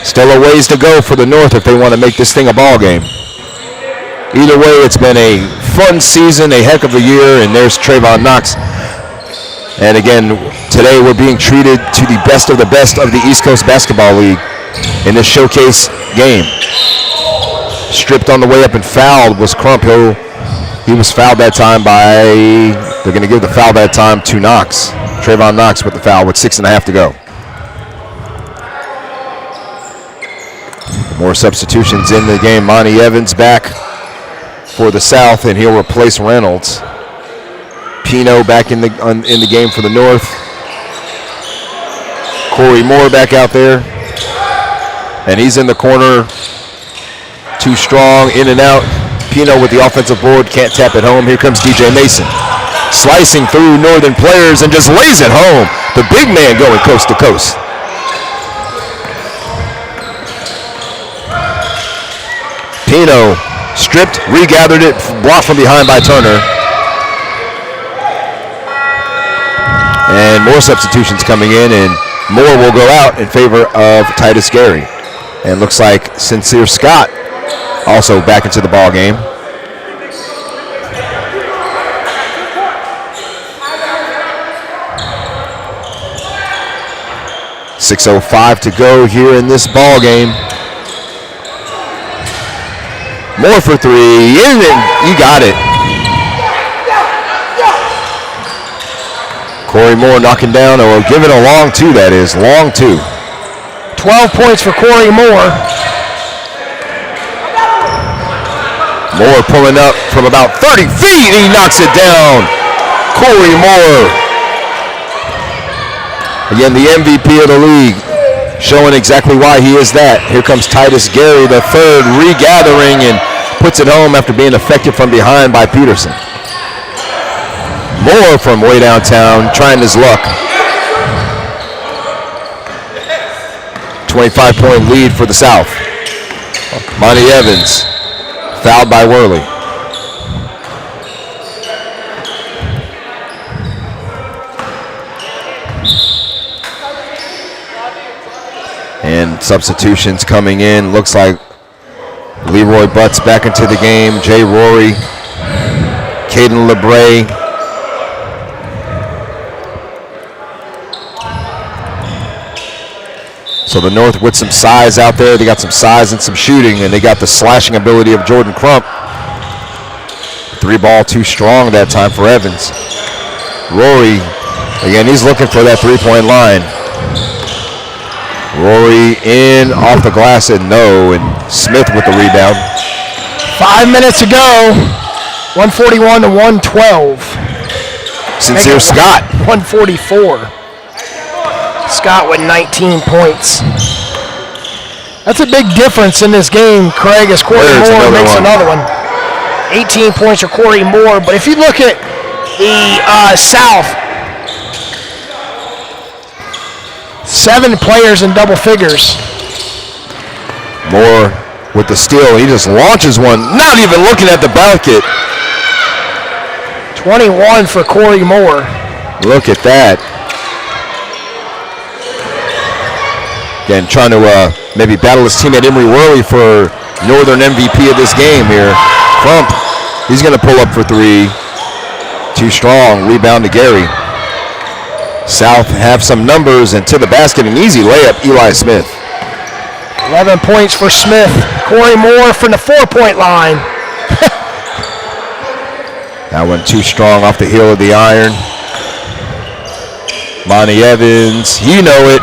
Speaker 1: Still a ways to go for the North if they want to make this thing a ball game. Either way, it's been a fun season, a heck of a year, and there's Trayvon Knox. And again, today we're being treated to the best of the East Coast Basketball League in this showcase game. Stripped on the way up and fouled was Crump. He was fouled that time they're going to give the foul that time to Knox. Trayvon Knox with the foul with 6.5 to go. More substitutions in the game. Monty Evans back for the South, and he'll replace Reynolds. Pino back in the game for the North. Corey Moore back out there, and he's in the corner. Too strong, in and out. Pino with the offensive board, can't tap it home. Here comes DJ Mason, slicing through Northern players and just lays it home. The big man going coast to coast. Pino stripped, regathered it, blocked from behind by Turner. And more substitutions coming in, and Moore will go out in favor of Titus Gary. And looks like Sincere Scott also back into the ball game. .605 to go here in this ball game. Moore for three, and you got it. Corey Moore knocking down, or giving a long two, that is, long two.
Speaker 2: 12 points for Corey Moore.
Speaker 1: Moore pulling up from about 30 feet, and he knocks it down. Corey Moore. Again, the MVP of the league, showing exactly why he is that. Here comes Titus Gary, the third, regathering and puts it home after being effective from behind by Peterson. Moore from way downtown, trying his luck. 25-point lead for the South. Monty Evans, fouled by Worley. And substitutions coming in. Looks like Leroy Butts back into the game. Jay Rory, Caden LeBray. So the North with some size out there. They got some size and some shooting, and they got the slashing ability of Jordan Crump. Three ball too strong that time for Evans. Rory, again, he's looking for that three-point line. Rory in, off the glass, and no, and Smith with the rebound.
Speaker 2: 5 minutes to go. 141 to 112.
Speaker 1: Sincere Scott.
Speaker 2: 144. Scott with 19 points. That's a big difference in this game, Craig, as Corey Moore makes another one. 18 points for Corey Moore. But if you look at the South, 7 players in double figures.
Speaker 1: Moore with the steal. He just launches one, not even looking at the bucket.
Speaker 2: 21 for Corey Moore.
Speaker 1: Look at that. Again, trying to maybe battle his teammate Emery Worley for Northern MVP of this game here. Crump, he's going to pull up for 3. Too strong. Rebound to Gary. South have some numbers, and to the basket, an easy layup, Eli Smith.
Speaker 2: 11 points for Smith. Corey Moore from the 4-point line.
Speaker 1: That one too strong off the heel of the iron. Monty Evans, you know it.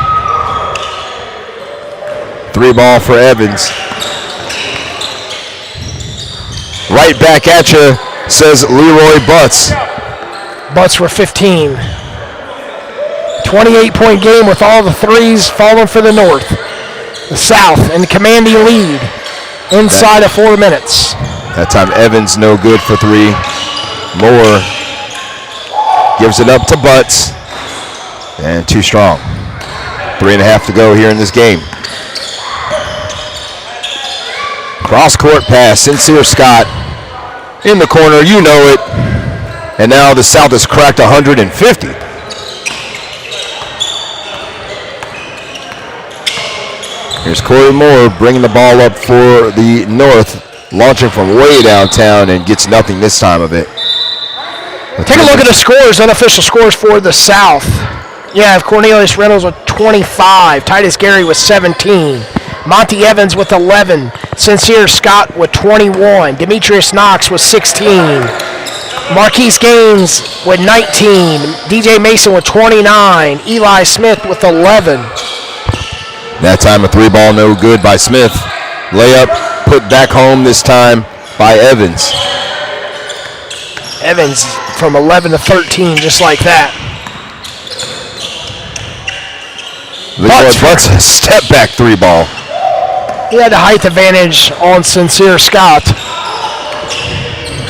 Speaker 1: 3 ball for Evans. Right back at you, says Leroy Butts.
Speaker 2: Butts for 15. 28-point game with all the threes falling for the North. The South in the commanding lead inside of 4 minutes.
Speaker 1: That time Evans no good for 3. Moore gives it up to Butts. And too strong. 3.5 to go here in this game. Cross-court pass, Sincere Scott in the corner, you know it. And now the South has cracked 150. Here's Corey Moore bringing the ball up for the North, launching from way downtown and gets nothing this time of it.
Speaker 2: Take a look at the scores, unofficial scores for the South. You have Cornelius Reynolds with 25, Titus Gary with 17, Monty Evans with 11, Sincere Scott with 21, Demetrius Knox with 16, Marquise Gaines with 19, DJ Mason with 29, Eli Smith with 11.
Speaker 1: That time a 3 ball no good by Smith. Layup put back home this time by Evans.
Speaker 2: Evans from 11 to 13, just like that.
Speaker 1: Butts a step back 3 ball.
Speaker 2: He had the height advantage on Sincere Scott.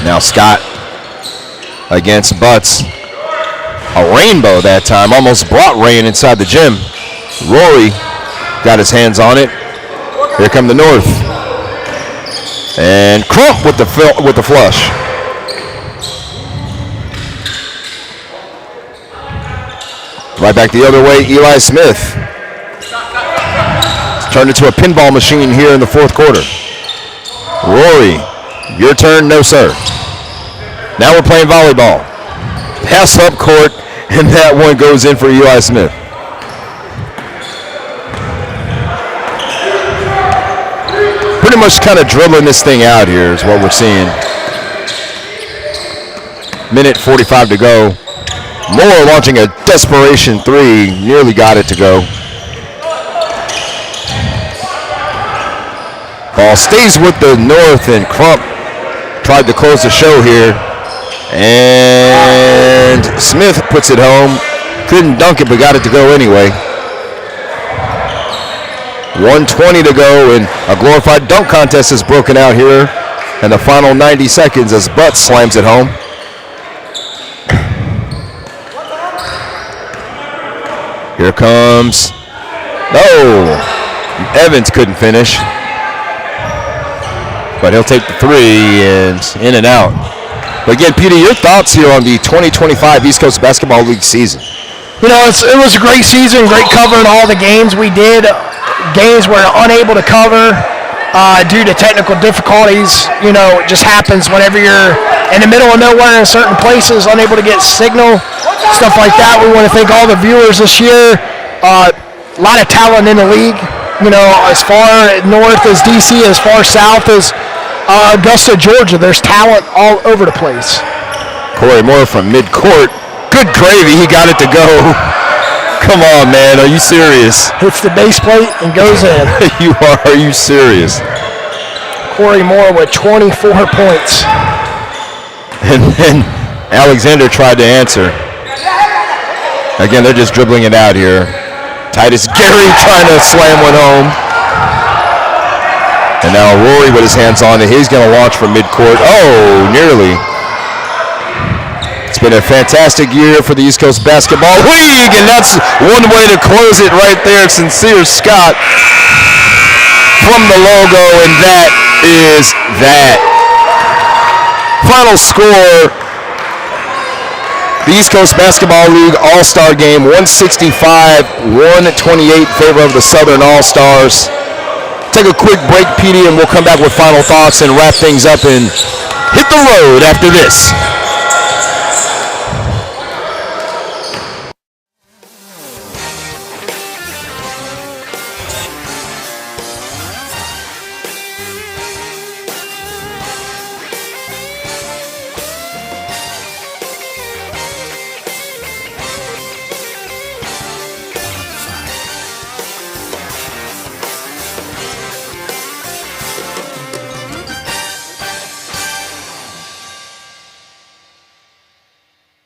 Speaker 1: Now Scott against Butts. A rainbow that time, almost brought rain inside the gym. Rory got his hands on it. Here come the North. And Crump with the flush. Right back the other way, Eli Smith. It's turned into a pinball machine here in the 4th quarter. Rory, your turn, no sir. Now we're playing volleyball. Pass up court, and that one goes in for Eli Smith. Pretty much kind of dribbling this thing out here is what we're seeing. Minute 45 to go. Moore launching a desperation 3, nearly got it to go. Ball stays with the North, and Crump tried to close the show here. And Smith puts it home. Couldn't dunk it, but got it to go anyway. 1:20 to go, and a glorified dunk contest is broken out here in the final 90 seconds as Butts slams it home. Here comes, no, Evans couldn't finish, but he'll take the 3 and in and out. But again, Peter, your thoughts here on the 2025 East Coast Basketball League season?
Speaker 2: You know, it was a great season, great covering all the games we did. Games we're unable to cover due to technical difficulties. You know, it just happens whenever you're in the middle of nowhere in certain places, unable to get signal, stuff like that. We want to thank all the viewers this year. A lot of talent in the league, you know, as far north as DC, as far south as Augusta, Georgia. There's talent all over the place.
Speaker 1: Corey Moore from midcourt. Good gravy, he got it to go. Come on, man, are you serious?
Speaker 2: Hits the base plate and goes in.
Speaker 1: Are you serious?
Speaker 2: Corey Moore with 24 points.
Speaker 1: And then Alexander tried to answer. Again, they're just dribbling it out here. Titus Gary trying to slam one home. And now Rory with his hands on it. He's going to launch from midcourt. Oh, nearly. It's been a fantastic year for the East Coast Basketball League, and that's one way to close it right there. Sincere Scott from the logo, and that is that. Final score, the East Coast Basketball League All-Star Game, 165-128 in favor of the Southern All-Stars. Take a quick break, PD, and we'll come back with final thoughts and wrap things up and hit the road after this.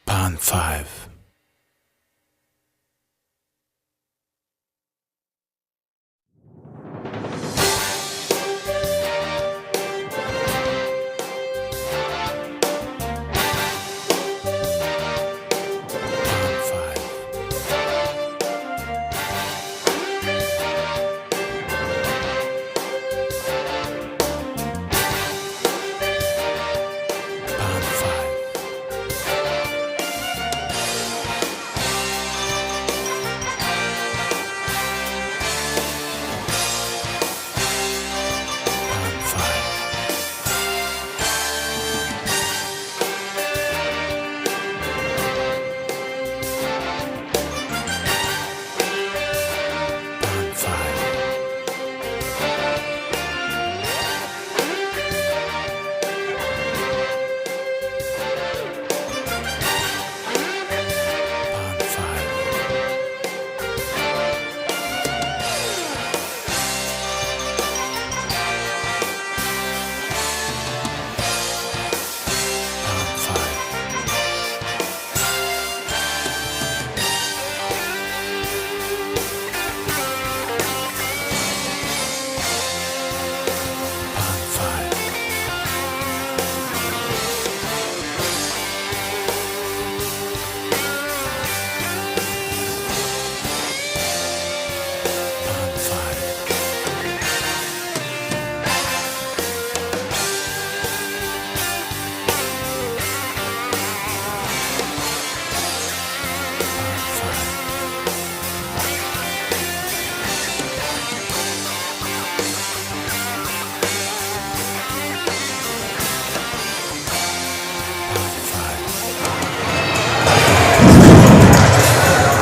Speaker 4: Pond 5.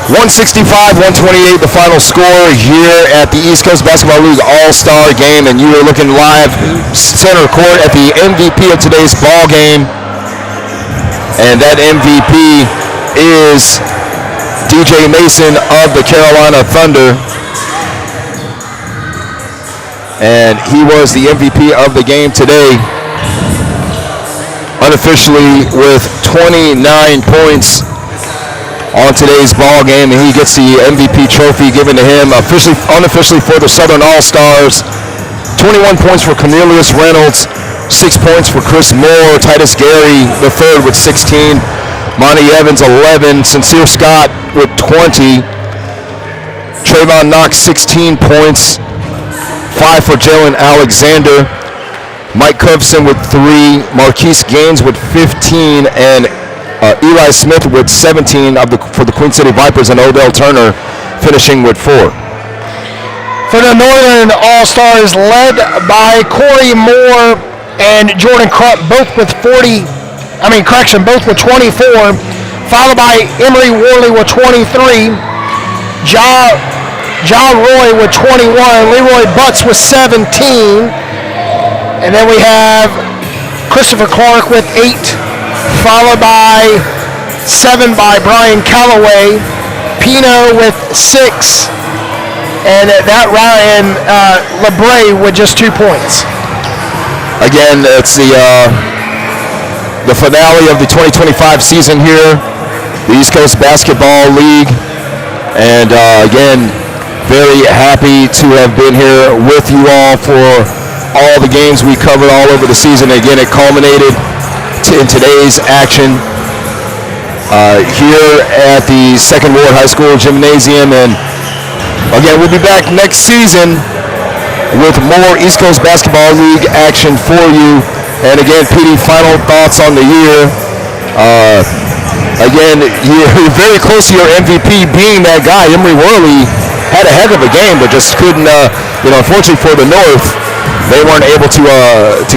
Speaker 1: $165-128, the final score here at the East Coast Basketball League All-Star Game, and you are looking live center court at the MVP of today's ball game, and that MVP is DJ Mason of the Carolina Thunder, and he was the MVP of the game today, unofficially with 29 points on today's ball game, and he gets the MVP trophy given to him unofficially for the Southern All-Stars. 21 points for Cornelius Reynolds, 6 points for Chris Moore, Titus Gary the third with 16, Monty Evans 11, Sincere Scott with 20, Trayvon Knox 16 points, 5 for Jalen Alexander, Mike Covson with 3, Marquise Gaines with 15, and Eli Smith with 17 for the Queen City Vipers, and Odell Turner finishing with 4.
Speaker 2: For the Northern All-Stars, led by Corey Moore and Jordan Krupp, both with 24, followed by Emery Worley with 23, John Roy with 21, Leroy Butts with 17, and then we have Christopher Clark with 8, followed by 7 by Brian Calloway, Pino with 6, and that Ryan LeBray with just 2 points.
Speaker 1: Again, it's the finale of the 2025 season here, the East Coast Basketball League, and again, Very happy to have been here with you all for all the games we covered all over the season. Again, it culminated in today's action here at the Second Ward High School Gymnasium. And again, we'll be back next season with more East Coast Basketball League action for you. And again, PD, final thoughts on the year. Again, you're very close to your MVP being that guy. Emery Worley had a heck of a game, but just couldn't, unfortunately for the North, they weren't able to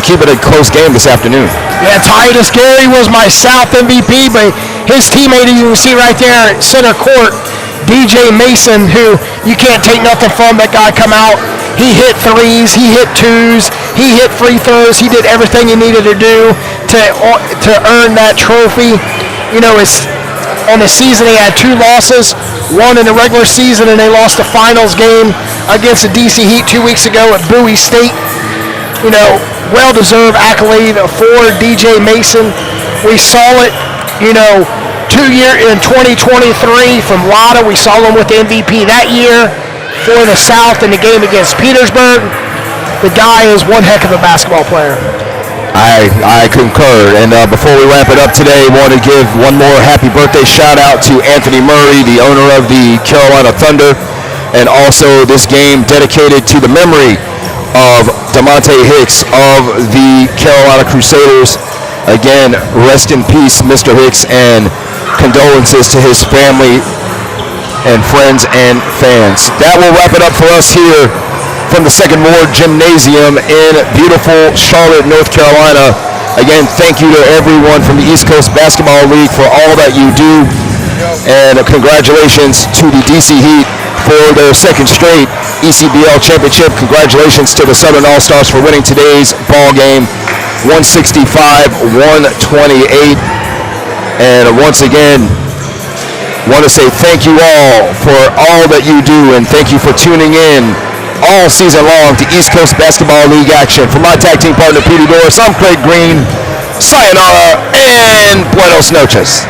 Speaker 1: keep it a close game this afternoon.
Speaker 2: Yeah, Titus Gary was my South MVP, but his teammate, you can see right there at center court, DJ Mason, who you can't take nothing from. That guy come out, he hit threes, he hit twos, he hit free throws, he did everything he needed to do to earn that trophy. It's on the season he had 2 losses, one in the regular season, and they lost the finals game against the DC Heat 2 weeks ago at Bowie State. Well-deserved accolade for DJ Mason. We saw it, 2 year in 2023 from Lotta. We saw him with the MVP that year for the South in the game against Petersburg. The guy is one heck of a basketball player.
Speaker 1: I concur. And before we wrap it up today, I want to give one more happy birthday shout out to Anthony Murray, the owner of the Carolina Thunder, and also this game dedicated to the memory of DeMonte Hicks of the Carolina Crusaders. Again, rest in peace, Mr. Hicks, and condolences to his family and friends and fans. That will wrap it up for us here from the Second Ward Gymnasium in beautiful Charlotte, North Carolina. Again, thank you to everyone from the East Coast Basketball League for all that you do, and congratulations to the DC Heat for their second straight ECBL championship. Congratulations to the Southern All-Stars for winning today's ball game, 165-128. And once again, want to say thank you all for all that you do, and thank you for tuning in all season long to East Coast Basketball League action. For my tag team partner, Petey Doris, I'm Craig Green. Sayonara and buenos noches.